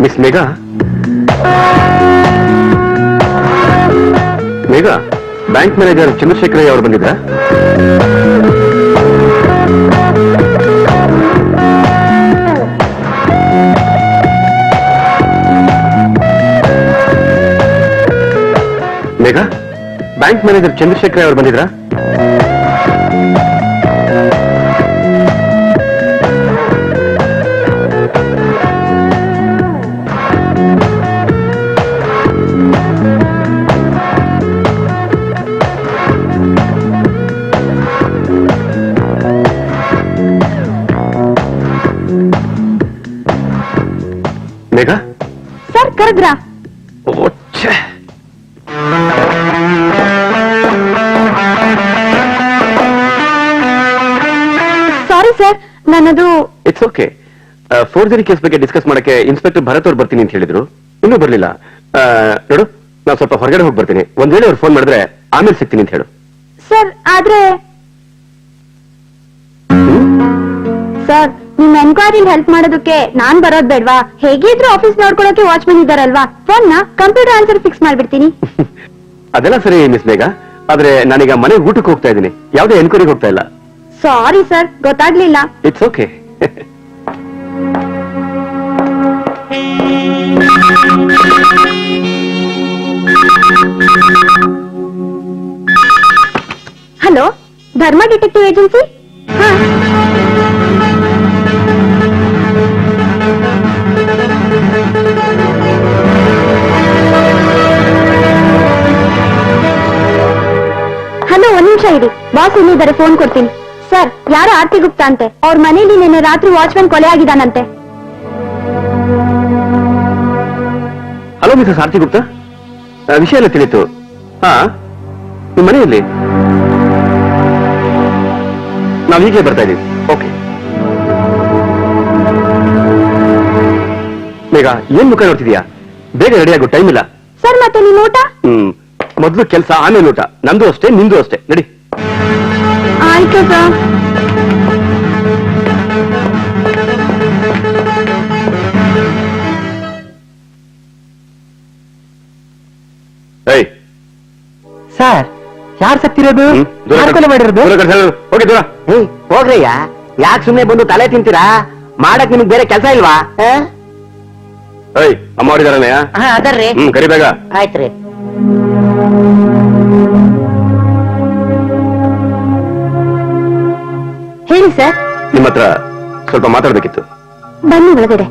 Miss Megha, Megha, bank manager Chandrashekharaiah ಅವರು ಬಂದಿದ್ರಾ? Megha, bank manager Chandrashekharaiah ಅವರು ಬಂದಿದ್ರಾ? Megha sir ಕರೆದ್ರಾ? Sorry sir, ನನ್ನದು ಇಟ್ಸ್ ಓಕೆ. ಫೋರ್ಜರಿ ಕೇಸ್ ಬಗ್ಗೆ ಡಿಸ್ಕಸ್ ಮಾಡಕ್ಕೆ ಇನ್ಸ್ಪೆಕ್ಟರ್ ಭರತ್ ಅವ್ರು ಬರ್ತೀನಿ ಅಂತ ಹೇಳಿದ್ರು, ಇನ್ನೂ ಬರ್ಲಿಲ್ಲ. ನೋಡು, ನಾನು ಸ್ವಲ್ಪ ಹೊರಗಡೆ ಹೋಗಿ ಬರ್ತೀನಿ. ಒಂದ್ ವೇಳೆ ಅವ್ರು ಫೋನ್ ಮಾಡಿದ್ರೆ ಆಮೇಲೆ ಸಿಗ್ತೀನಿ ಅಂತ ಹೇಳು. ಸರ್ ಆದ್ರೆ ಸರ್, ನಿಮ್ ಎನ್ಕ್ವೈರಿಲಿ ಹೆಲ್ಪ್ ಮಾಡೋದಕ್ಕೆ ನಾನ್ ಬರೋದ್ ಬೇಡ್ವಾ? ಹೇಗಿದ್ರು ಆಫೀಸ್ ನೋಡ್ಕೊಳಕ್ಕೆ ವಾಚ್ಮನ್ ಇದ್ದಾರಲ್ವಾ, ಫೋನ್ ನ ಕಂಪ್ಯೂಟರ್ ಆನ್ಸರ್ ಫಿಕ್ಸ್ ಮಾಡ್ಬಿಡ್ತೀನಿ. ಅದೆಲ್ಲ ಸರಿ ಮಿಸ್ ಬೇಗ, ಆದ್ರೆ ನಾನೀಗ ಮನೆಗೆ ಊಟಕ್ಕೆ ಹೋಗ್ತಾ ಇದ್ದೀನಿ, ಯಾವ್ದೇ ಎನ್ಕ್ವೈರಿಗೆ ಹೋಗ್ತಾ ಇಲ್ಲ. ಸಾರಿ ಸರ್, ಗೊತ್ತಾಗ್ಲಿಲ್ಲ. It's okay. ಹಲೋ, ಧರ್ಮ ಡಿಟೆಕ್ಟಿವ್ ಏಜೆನ್ಸಿ? ಹಾ, ಹಲೋ, ಒಂದ್ ನಿಮಿಷ ಇರಿ, ಬಾಸ್ ಇಲ್ಲಿದ್ದಾರೆ, ಫೋನ್ ಕೊಡ್ತೀನಿ. ಸರ್, ಯಾರೋ ಆರ್ತಿ ಗುಪ್ತಾ ಅಂತೆ, ಅವ್ರ ಮನೇಲಿ ನಿನ್ನೆ ರಾತ್ರಿ ವಾಚ್ಮನ್ ಕೊಲೆ ಆಗಿದ್ದಾನಂತೆ. ಹಲೋ ಮಿಸಸ್ ಆರ್ತಿ ಗುಪ್ತಾ, ವಿಷಯ ಎಲ್ಲ ತಿಳಿತು. ಹಾ, ನಿಮ್ಮ ಮನೆಯಲ್ಲಿ ನಾವು ಹೀಗೆ ಬರ್ತಾ ಇದ್ದೀವಿ. ಓಕೆ ಬೇಗ, ಏನ್ ಮುಖ ನೋಡ್ತಿದ್ಯಾ? ಬೇಗ ರೆಡಿ ಆಗೋ, ಟೈಮ್ ಇಲ್ಲ. ಸರ್, ಮತ್ತೆ ನಿಮ್ ಊಟ? ಮೊದ್ಲು ಕೆಲಸ, ಆಮೇಲೆ ಊಟ. ನಂದು ಅಷ್ಟೇ, ನಿಂದು ಅಷ್ಟೇ. ನಡಿ. ಆಯ್ತು ಸರ್. ಸರ್, ಯಾರು ಸತ್ತಿರೋದು? ಮಾಡಿರೋದು? ಹೋಗಿ ದೂರ ಹೋಗ್ರಯ್ಯ, ಯಾಕೆ ಸುಮ್ಮನೆ ಬಂದು ತಲೆ ತಿಂತೀರಾ? ಮಾಡಕ್ ನಿಮ್ಗೆ ಬೇರೆ ಕೆಲಸ ಇಲ್ವಾ? ಅಮ್ಮ ಹೊಡಿದಾರನೇ? ಅದರ್ರಿ. ಕರಿ ಬೇಗ. ಆಯ್ತ್ರಿ. ಹೇಳಿ ಸರ್. ನಿಮ್ಮ ಹತ್ರ ಸ್ವಲ್ಪ ಮಾತಾಡ್ಬೇಕಿತ್ತು. ಬನ್ನಿ ಒಳಗಡೆ.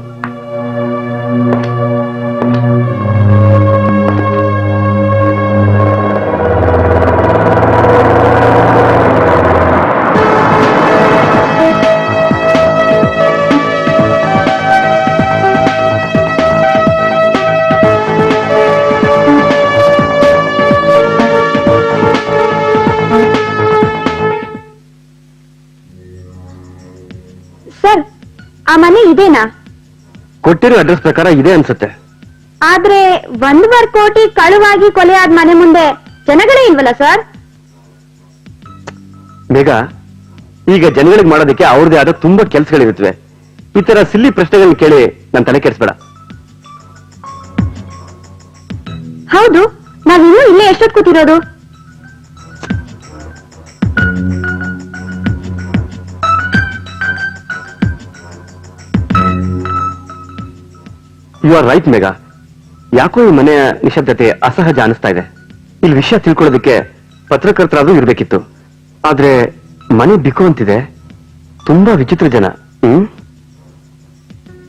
ಸರ್ ಆ ಮನೆ ಇದೇನಾ? ಕೊಟ್ಟಿರೋ ಅಡ್ರೆಸ್ ಪ್ರಕಾರ ಇದೆ ಅನ್ಸುತ್ತೆ. ಆದ್ರೆ 1.25 ಕೋಟಿ ಕಳುವಾಗಿ ಕೊಲೆ ಆದ ಮನೆ ಮುಂದೆ ಜನಗಳೇ ಇಲ್ವಲ್ಲ ಸರ್? ಮೇಘ, ಈಗ ಜನಗಳಿಗೆ ಮಾಡೋದಕ್ಕೆ ಅವ್ರದೇ ಆದ ತುಂಬಾ ಕೆಲಸಗಳಿರುತ್ತವೆ. ಈ ತರ ಸಿಲ್ಲಿ ಪ್ರಶ್ನೆಗಳನ್ನ ಕೇಳಿ ನನ್ ತಲೆ ಕೆಡಿಸ್ಬೇಡ. ಹೌದು, ನಾವಿನ್ನೂ ಇಲ್ಲೇ ಎಷ್ಟೊತ್ತು ಕೂತಿರೋದು? ಯು ಆರ್ ರೈಟ್ ಮೇಘ. ಯಾಕೋ ಈ ಮನೆಯ ನಿಶಬ್ದತೆ ಅಸಹಜ ಅನಿಸ್ತಾ ಇದೆ. ಇಲ್ಲಿ ವಿಷಯ ತಿಳ್ಕೊಳ್ಳೋದಕ್ಕೆ ಪತ್ರಕರ್ತರಾದ್ರೂ ಇರ್ಬೇಕಿತ್ತು. ಆದ್ರೆ ಮನೆ ಬಿಕು ಅಂತಿದೆ. ತುಂಬಾ ವಿಚಿತ್ರ ಜನ.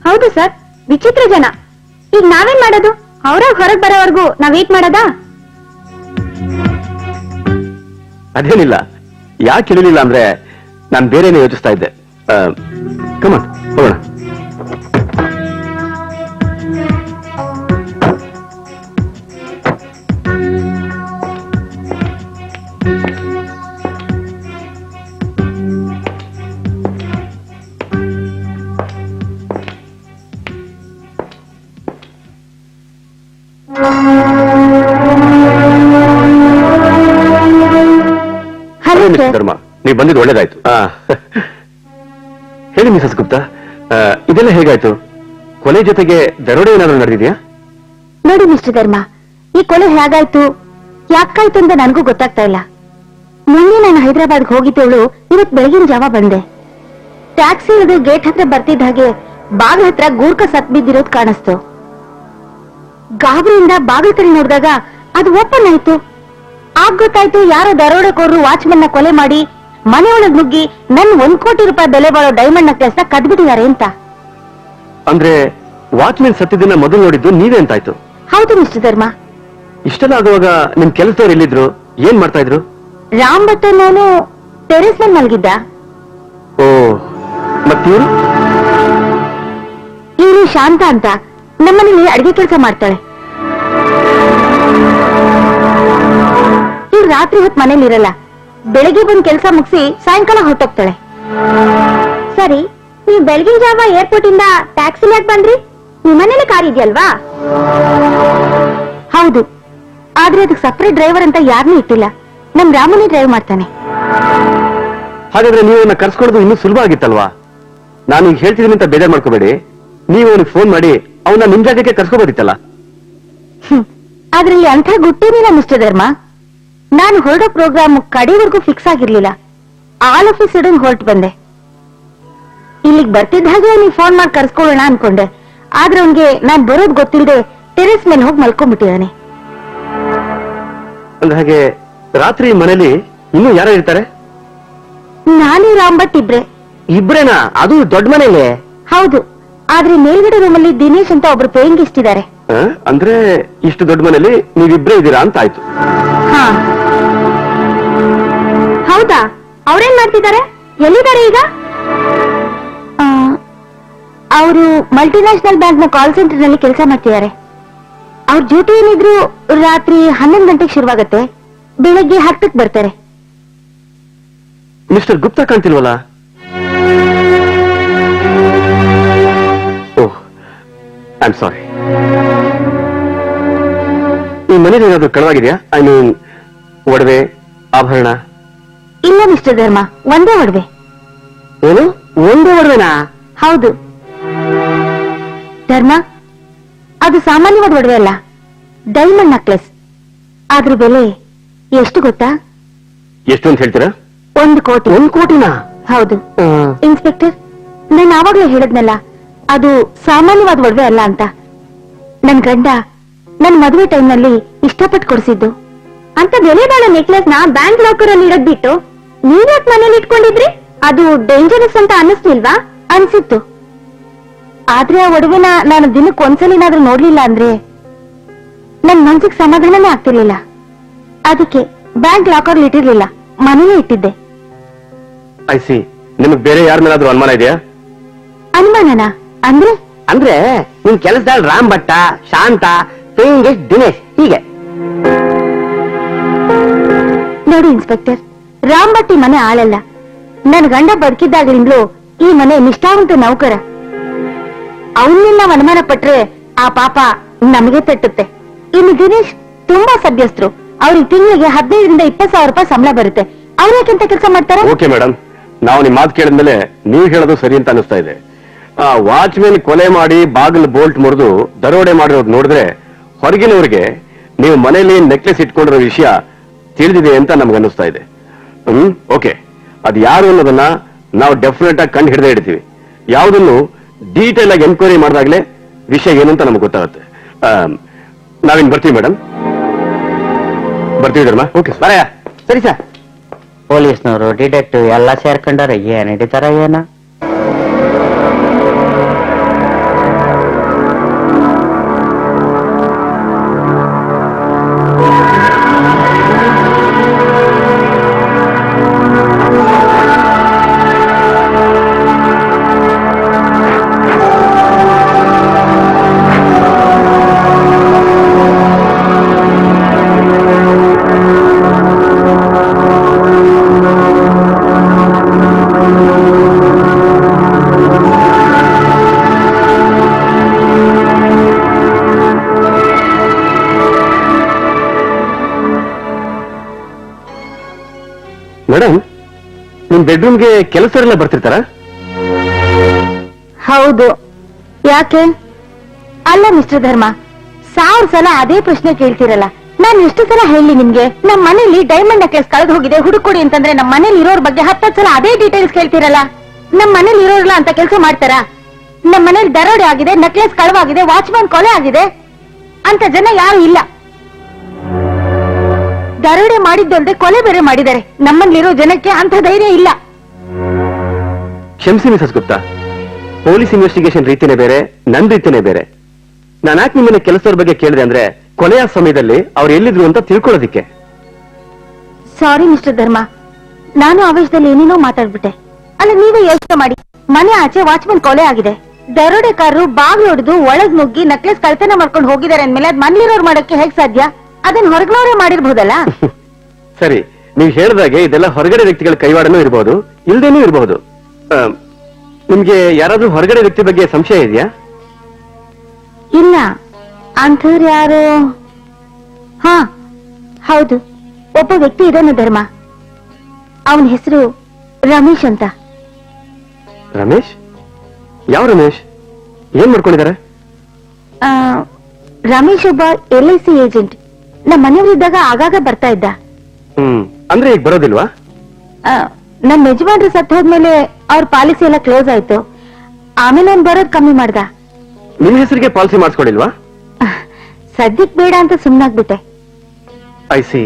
ಹೌದು ಸರ್, ವಿಚಿತ್ರ ಜನ. ಈಗ ನಾವೇನ್ ಮಾಡೋದು? ಅವ್ರಾಗ ಹೊರಗ್ ಬರೋವರೆಗೂ ನಾವ್ ವೇಟ್ ಮಾಡೋದಾ? ಅದೇನಿಲ್ಲ, ಯಾಕೆ ಇರಲಿಲ್ಲ ಅಂದ್ರೆ ನಾನು ಬೇರೆನೇ ಯೋಚಿಸ್ತಾ ಇದ್ದೆ. ಕಮಾನ್ ಹೋಗೋಣ. Hello mister sir. ಧರ್ಮ, ನೀವು ಬಂದಿದ್ದು ಒಳ್ಳೇದಾಯ್ತು. ಹೇಳಿ ಮಿಸಸ್ ಗುಪ್ತಾ, ಇದೆಲ್ಲ ಹೇಗಾಯ್ತು? ಕೊಲೆ ಜೊತೆಗೆ ದರೋಡೆ ಏನಾದ್ರು ನಡೆದಿದ್ಯಾ? ನೋಡಿ ಮಿಸ್ಟರ್ ಧರ್ಮ, ಈ ಕೊಲೆ ಹೇಗಾಯ್ತು, ಯಾಕಾಯ್ತು ಅಂತ ನನಗೂ ಗೊತ್ತಾಗ್ತಾ ಇಲ್ಲ. ಮೊನ್ನೆ ನಾನು ಹೈದರಾಬಾದ್ಗೆ ಹೋಗಿದ್ದವಳು ಇವತ್ ಬೆಳಗಿನ ಜಾವ ಬಂದೆ. ಟ್ಯಾಕ್ಸಿ ಇಳಿದು ಗೇಟ್ ಹತ್ರ ಬರ್ತಿದ್ದ ಹಾಗೆ ಬಾಗಿಲ ಹತ್ರ ಗೂರ್ಖ ಸತ್ ಬಿದ್ದಿರೋದು ಕಾಣಿಸ್ತು. ಗಾಬರಿಯಿಂದ ಬಾಗಿಲು ತೆರೆ ನೋಡಿದಾಗ ಅದು ಓಪನ್ ಆಯ್ತು. ಆಗ ಗೊತ್ತಾಯ್ತು ಯಾರೋ ದರೋಡೆಕೋರರು ವಾಚ್ಮನ್ ನ ಕೊಲೆ ಮಾಡಿ ಮನೆಯೊಳಗ್ ನುಗ್ಗಿ ನನ್ 1 ಕೋಟಿ ರೂಪಾಯಿ ಬೆಲೆ ಬಾಳೋ ಡೈಮಂಡ್ ನೆಕ್ಲೆಸ್ ನ ಕದ್ಬಿಟ್ಟಿದ್ದಾರೆ ಅಂತ. ಅಂದ್ರೆ ವಾಚ್ಮೆನ್ ಸತ್ತಿದ್ದನ್ನ ಮೊದಲು ನೋಡಿದ್ದು ನೀವೇ ಅಂತಾಯ್ತು? ಹೌದು ಮಿಸ್ಟರ್ ಧರ್ಮ. ಇಷ್ಟೆಲ್ಲ ಆಗುವಾಗ ನಿಮ್ ಕೆಲಸದವ್ರು ಎಲ್ಲಿದ್ರು, ಏನ್ ಮಾಡ್ತಾ ಇದ್ರು? ರಾಮ್ ಭಟ್ ಅನ್ನೋನು ಟೆರೆಸ್ ಮೇಲೆ ಮಲಗಿದ್ದ. ಓ, ಮತ್ತಿವ್ರು? ಇವನು ಶಾಂತ ಅಂತ ನಮ್ಮನೇಲಿ ಅಡಿಗೆ ಕೆಲಸ ಮಾಡ್ತಾಳೆ. ಇವ್ರು ರಾತ್ರಿ ಹೊತ್ತು ಮನೇಲಿ ಇರಲ್ಲ. ಬೆಳಗ್ಗೆ ಬಂದ್ ಕೆಲಸ ಮುಗಿಸಿ ಸಾಯಂಕಾಲ ಹೊರಟೋಗ್ತಾಳೆ. ಸರಿ, ನೀವು ಬೆಳಗಿನ ಜಾವ ಏರ್ಪೋರ್ಟ್ ಇಂದ ಟ್ಯಾಕ್ಸಿ ಯಾಕೆ ಬಂದ್ರಿ? ನಿಮ್ಮ ಮನೇಲಿ ಕಾರ್ ಇದೆಯಲ್ವಾ? ಹೌದು, ಆದ್ರೆ ಅದಕ್ಕೆ ಸಪರೇಟ್ ಡ್ರೈವರ್ ಅಂತ ಯಾರನ್ನೂ ಇಟ್ಟಿಲ್ಲ. ನಮ್ ರಾಮನೇ ಡ್ರೈವ್ ಮಾಡ್ತಾನೆ. ಹಾಗಾದ್ರೆ ನೀವು ಅವನ್ನ ಕರ್ಸ್ಕೊಳ್ಳೋದು ಇನ್ನೂ ಸುಲಭ ಆಗಿತ್ತಲ್ವಾ? ನಾನು ಈಗ ಹೇಳ್ತಿದ್ದೀನಿ ಅಂತ ಬೇಜಾರ್ ಮಾಡ್ಕೋಬೇಡಿ. ನೀವು ಅವನಿಗೆ ಫೋನ್ ಮಾಡಿ ಅವನ್ನ ನಿಮ್ ಜಾಗಕ್ಕೆ ಕರ್ಸ್ಕೋಬೋದಿತ್ತಲ್ಲ. ಅದ್ರಲ್ಲಿ ಅಂಥ ಗುಟ್ಟೇನಿಲ್ಲ ಮಿಸ್ಟರ್ ಧರ್ಮ. ನಾನು ಹೊರಡೋ ಪ್ರೋಗ್ರಾಮ್ ಕಡೆವರೆಗೂ ಫಿಕ್ಸ್ ಆಗಿರ್ಲಿಲ್ಲ. ಆಲ್ ಆಫ್ ಎ ಸಡನ್ ಹೊರಟು ಬಂದೆ. ಇಲ್ಲಿಗೆ ಬರ್ತಿದ್ದ ಹಾಗೆ ನೀವು ಫೋನ್ ಮಾಡಿ ಕರ್ಸ್ಕೊಳ್ಳೋಣ ಅನ್ಕೊಂಡೆ. ಆದ್ರೆ ಅವ್ನಿಗೆ ನಾನ್ ಬರೋದ್ ಗೊತ್ತಿಲ್ಲದೆ ಟೆರೆಸ್ ಮೇಲೆ ಹೋಗಿ ಮಲ್ಕೊಂಡ್ಬಿಟ್ಟಿದ್ದಾನೆ. ಅಂದ್ರೆ ಹಾಗೆ ರಾತ್ರಿ ಮನೇಲಿ ಇನ್ನೂ ಯಾರು ಇರ್ತಾರೆ? ನಾನು ರಾಮ್ ಭಟ್ ಇಬ್ರೆ. ಇಬ್ರೇನಾ? ಅದು ದೊಡ್ಡ ಮನೇಲಿ? ಹೌದು, ಆದ್ರೆ ಮೇಲ್ಗಡೆ ರೂಮಲ್ಲಿ ದಿನೇಶ್ ಅಂತ ಒಬ್ರು ಪೇಯಿಂಗ್ ಗೆಸ್ಟ್ ಇದ್ದಾರೆ. ಅಂದ್ರೆ ಇಷ್ಟು ದೊಡ್ಡ ಮನೇಲಿ ನೀವಿಬ್ರೇ ಇದ್ದೀರಾ ಅಂತ ಆಯ್ತು. ಹಾ, ಹೌದಾ? ಅವ್ರೇನ್ ಮಾಡ್ತಿದ್ದಾರೆ? ಎಲ್ಲಿದ್ದಾರೆ ಈಗ? ಅವರು ಮಲ್ಟಿನ್ಯಾಷನಲ್ ಬ್ಯಾಂಕ್ ನ ಕಾಲ್ ಸೆಂಟರ್ ನಲ್ಲಿ ಕೆಲಸ ಮಾಡ್ತಿದ್ದಾರೆ. ಅವ್ರ ಡ್ಯೂಟಿ ಏನಿದ್ರು ರಾತ್ರಿ 11 ಗಂಟೆಗೆ ಶುರುವಾಗತ್ತೆ, ಬೆಳಗ್ಗೆ 10ಕ್ಕೆ ಬರ್ತಾರೆ. ಮಿಸ್ಟರ್ ಗುಪ್ತಾ ಕಾಣ್ತಿಲ್ವಲ್ಲ? Oh, I am sorry. ಈ ಮನೇಲಿ ಏನಾದ್ರು ಕಳವಾಗಿದೆಯಾ? ಐ ಮೀನ್ ಒಡವೆ, ಆಭರಣ? ಇಲ್ಲ ಮಿಸ್ಟರ್ ಧರ್ಮ, ಒಂದೇ ಒಡವೆ. ಏನು, ಒಂದೇ ಒಡವೆನಾ? ಹೌದು ಧರ್ಮ, ಅದು ಸಾಮಾನ್ಯವಾದ ಒಡವೆ ಅಲ್ಲ, ಡೈಮಂಡ್ ನೆಕ್ಲೆಸ್. ಅದ್ರ ಬೆಲೆ ಎಷ್ಟು ಗೊತ್ತಾ? ಎಷ್ಟು ಅಂತ ಹೇಳ್ತೀರಾ? 1 ಕೋಟಿ. 1 ಕೋಟಿನಾ? ಹೌದು ಇನ್ಸ್ಪೆಕ್ಟರ್, ನಾನು ಆವಾಗ್ಲೇ ಹೇಳಿದ್ನಲ್ಲ, ಅದು ಸಾಮಾನ್ಯವಾದ ಒಡವೆ ಅಲ್ಲ ಅಂತ. ನನ್ ಗಂಡ ನನ್ ಮದುವೆ ಟೈಮ್ ನಲ್ಲಿ ಇಷ್ಟಪಟ್ಟು ಕೊಡಿಸಿದ್ದು ಅಂತ ಬೆಲೆ ಬಾಳೋ ನೆಕ್ಲೆಸ್ ನ ಬ್ಯಾಂಕ್ ಲಾಕರ್ ಅಲ್ಲಿ ಇಡೋದ್ ಬಿಟ್ಟು ನೀವ್ಯಾಕ್ ಮನೇಲಿ ಇಟ್ಕೊಂಡಿದ್ರಿ? ಅದು ಡೇಂಜರಸ್ ಅಂತ ಅನ್ನಿಸ್ಲಿಲ್ವಾ? ಅನ್ಸಿತ್ತು. ಆದ್ರೆ ಆ ಒಡವೆನ ನಾನು ದಿನಕ್ಕೆ ಒಂದ್ಸಲಿನಾದ್ರೂ ನೋಡ್ಲಿಲ್ಲ ಅಂದ್ರೆ ನನ್ ಮನ್ಸಿಗೆ ಸಮಾಧಾನನೇ ಆಗ್ತಿರ್ಲಿಲ್ಲ. ಅದಕ್ಕೆ ಬ್ಯಾಂಕ್ ಲಾಕರ್ ಇಟ್ಟಿರ್ಲಿಲ್ಲ, ಮನೇಲೇ ಇಟ್ಟಿದ್ದೆ. I C. ನಿಮಗ್ ಬೇರೆ ಯಾರ ಮೇಲಾದ್ರೂ ಅನುಮಾನ ಇದೆಯಾ? ಅನುಮಾನನ? ಅಂದ್ರೆ ಅಂದ್ರೆ ನಿನ್ ಕೆಲಸದಲ್ಲಿ ರಾಮ್ ಭಟ್ಟ, ಶಾಂತ, ಪೇಯಿಂಗ್ ಗೆಸ್ಟ್ ದಿನೇಶ್, ಹೀಗೆ. ನೋಡಿ ಇನ್ಸ್ಪೆಕ್ಟರ್, ರಾಮ್ ಭಟ್ಟಿ ಮನೆ ಆಳಲ್ಲ. ನನ್ ಗಂಡ ಬದುಕಿದ್ದಾಗ್ಲಿಂದಲೂ ಈ ಮನೆ ನಿಷ್ಠಾವಂತ ನೌಕರ. ಅವನ್ನ ನಾವು ಅನುಮಾನ ಪಟ್ರೆ ಆ ಪಾಪ ನಮಗೆ ತಟ್ಟುತ್ತೆ. ಇನ್ನು ದಿನೇಶ್ ತುಂಬಾ ಸಭ್ಯಸ್ಥರು. ಅವ್ರಿಗೆ ತಿಂಗಳಿಗೆ 15ರಿಂದ 20,000 ರೂಪಾಯಿ ಸಂಬಳ ಬರುತ್ತೆ. ಅವ್ರೇಕೆಂತ ಕೆಲಸ ಮಾಡ್ತಾರೆ? ಓಕೆ ಮೇಡಮ್, ನಾವು ನಿಮ್ ಮಾತು ಕೇಳಿದ್ಮೇಲೆ ನೀವು ಹೇಳೋದು ಸರಿ ಅಂತ ಅನಿಸ್ತಾ ಇದೆ. ಆ ವಾಚ್ಮೆನ್ ಕೊಲೆ ಮಾಡಿ ಬಾಗಿಲು ಬೋಲ್ಟ್ ಮುರಿದು ದರೋಡೆ ಮಾಡಿರೋದು ನೋಡಿದ್ರೆ ಹೊರಗಿನವ್ರಿಗೆ ನೀವು ಮನೇಲಿ ನೆಕ್ಲೆಸ್ ಇಟ್ಕೊಂಡಿರೋ ವಿಷಯ ತಿಳಿದಿದೆ ಅಂತ ನಮ್ಗೆ ಅನ್ನಿಸ್ತಾ ಇದೆ. ಓಕೆ, ಅದು ಯಾರು ಅನ್ನೋದನ್ನ ನಾವು ಡೆಫಿನೆಟ್ ಆಗಿ ಕಂಡು ಹಿಡಿದೇ ಹಿಡಿತೀವಿ. ಯಾವುದನ್ನು ಡೀಟೇಲ್ ಆಗಿ ಎನ್ಕ್ವೈರಿ ಮಾಡಿದಾಗಲೇ ವಿಷಯ ಏನು ಅಂತ ನಮ್ಗೆ ಗೊತ್ತಾಗುತ್ತೆ. ನಾವಿನ್ ಬರ್ತೀವಿ ಮೇಡಮ್. ಬರ್ತೀವಿ ಧರ್ಮ. ಓಕೆ ಬರಯ್ಯ. ಸರಿ ಸರ್. ಪೊಲೀಸ್ನವರು ಡಿಟೆಕ್ಟಿವ್ ಎಲ್ಲ ಸೇರ್ಕೊಂಡಾರ, ಏನ್ ಹಿಡಿತಾರ ಏನ? ಮೇಡಮ್, ನಿಮ್ ಬೆಡ್ರೂಮ್ಗೆ ಕೆಲಸರೆಲ್ಲ ಬರ್ತಿರ್ತಾರ? ಹೌದು. ಯಾಕೆ? ಅಲ್ಲ ಮಿಸ್ಟರ್ ಧರ್ಮ, 1000 ಸಲ ಅದೇ ಪ್ರಶ್ನೆ ಕೇಳ್ತಿರಲ್ಲ. ನಾನು ಎಷ್ಟು ಸಲ ಹೇಳಿ ನಿಮ್ಗೆ, ನಮ್ಮ ಮನೇಲಿ ಡೈಮಂಡ್ ನೆಕ್ಲೆಸ್ ಕಳೆದು ಹೋಗಿದೆ, ಹುಡುಕೊಡಿ ಅಂತಂದ್ರೆ ನಮ್ಮ ಮನೇಲಿ ಇರೋರ್ ಬಗ್ಗೆ 10 ಸಲ ಅದೇ ಡೀಟೇಲ್ಸ್ ಕೇಳ್ತಿರಲ್ಲ. ನಮ್ಮ ಮನೇಲಿ ಇರೋರ್ಲ ಅಂತ ಕೆಲಸ ಮಾಡ್ತಾರಾ? ನಮ್ಮ ಮನೇಲಿ ದರೋಡೆ ಆಗಿದೆ, ನೆಕ್ಲೆಸ್ ಕಳವಾಗಿದೆ, ವಾಚ್ಮನ್ ಕೊಲೆ ಆಗಿದೆ ಅಂತ ಜನ ಯಾರು ಇಲ್ಲ. ದರೋಡೆ ಮಾಡಿದ್ದಲ್ದೆ ಕೊಲೆ ಬೇರೆ ಮಾಡಿದ್ದಾರೆ. ನಮ್ಮಲ್ಲಿರೋ ಜನಕ್ಕೆ ಅಂತ ಧೈರ್ಯ ಇಲ್ಲ. ಕ್ಷಮಿಸಿ ಮಿಸಸ್ ಗುಪ್ತಾ, ಪೊಲೀಸ್ ಇನ್ವೆಸ್ಟಿಗೇಷನ್ ರೀತಿನೇ ಬೇರೆ, ನನ್ ರೀತಿನೇ ಬೇರೆ. ನಾನು ಯಾಕೆ ನಿಮ್ಮನ್ನ ಕೆಲಸದ ಬಗ್ಗೆ ಕೇಳಿದೆ ಅಂದ್ರೆ ಕೊಲೆಯ ಸಮಯದಲ್ಲಿ ಅವ್ರು ಎಲ್ಲಿದ್ರು ಅಂತ ತಿಳ್ಕೊಳ್ಳೋದಿಕ್ಕೆ. ಸಾರಿ ಮಿಸ್ಟರ್ ಧರ್ಮ, ನಾನು ಆವೇಶದಲ್ಲಿ ಏನೇನೋ ಮಾತಾಡ್ಬಿಟ್ಟೆ. ಅಲ್ಲ, ನೀವೇ ಯೋಚನೆ ಮಾಡಿ. ಮನೆ ಆಚೆ ವಾಚ್ಮನ್ ಕೊಲೆ ಆಗಿದೆ, ದರೋಡೆಕಾರರು ಬಾಗ್ಲು ಹೊಡೆದು ಒಳಗ್ ನುಗ್ಗಿ ನೆಕ್ಲೆಸ್ ಕಳ್ತನ ಮಾಡ್ಕೊಂಡು ಹೋಗಿದ್ದಾರೆ ಅಂದ್ಮೇಲೆ ಅದ್ ಮನೇಲಿರೋರು ಮಾಡಕ್ಕೆ ಹೇಗ್ ಸಾಧ್ಯ? ಅದನ್ನ ಹೊರಗನವರೇ ಮಾಡಿರ್ಬೋದಲ್ಲ. ಸರಿ, ನೀವು ಹೇಳಿದಾಗೆ ಇದೆಲ್ಲ ಹೊರಗಡೆ ವ್ಯಕ್ತಿಗಳ ಕೈವಾಡನೂ ಇರಬಹುದು, ಇಲ್ದೇನೂ ಇರಬಹುದು. ನಿಮ್ಗೆ ಯಾರಾದ್ರೂ ಹೊರಗಡೆ ವ್ಯಕ್ತಿ ಬಗ್ಗೆ ಸಂಶಯ ಇದೆಯಾ? ಇಲ್ಲ. ಅಂಥವ್ರು ಯಾರು? ಹಾ, ಹೌದು, ಒಬ್ಬ ವ್ಯಕ್ತಿ ಇದ್ದಾನೆ ಧರ್ಮ. ಅವನ ಹೆಸರು ರಮೇಶ್ ಅಂತ. ರಮೇಶ್? ಯಾವ ರಮೇಶ್? ಏನ್ ಮಾಡ್ಕೊಂಡಿದ್ದಾರೆ? ಆ, ರಮೇಶ್ ಒಬ್ಬ LIC ಏಜೆಂಟ್. ನಮ್ಮ ಮನೆಯವರಿದ್ದಾಗ ಆಗಾಗ ಬರ್ತಾ ಇದ್ದ. ಅಂದ್ರೆ ಈಗ ಬರೋದಿಲ್ವಾ? ನಮ್ಮ ಯಜಮಾನ್ರು ಸತ್ತು ಹೋದ್ಮೇಲೆ ಅವ್ರ ಪಾಲಿಸಿ ಎಲ್ಲ ಕ್ಲೋಸ್ ಆಯ್ತು. ಆಮೇಲೆ ಅವ್ನ್ ಬರೋದ್ ಕಮ್ಮಿ ಮಾಡ್ದ. ನಿಮ್ ಹೆಸರಿಗೆ ಪಾಲಿಸಿ ಮಾಡಿಸ್ಕೊಡಿಲ್ವಾ? ಸದ್ಯಕ್ ಬೇಡ ಅಂತ ಸುಮ್ನಾಗ್ಬಿಟ್ಟೆ. I C.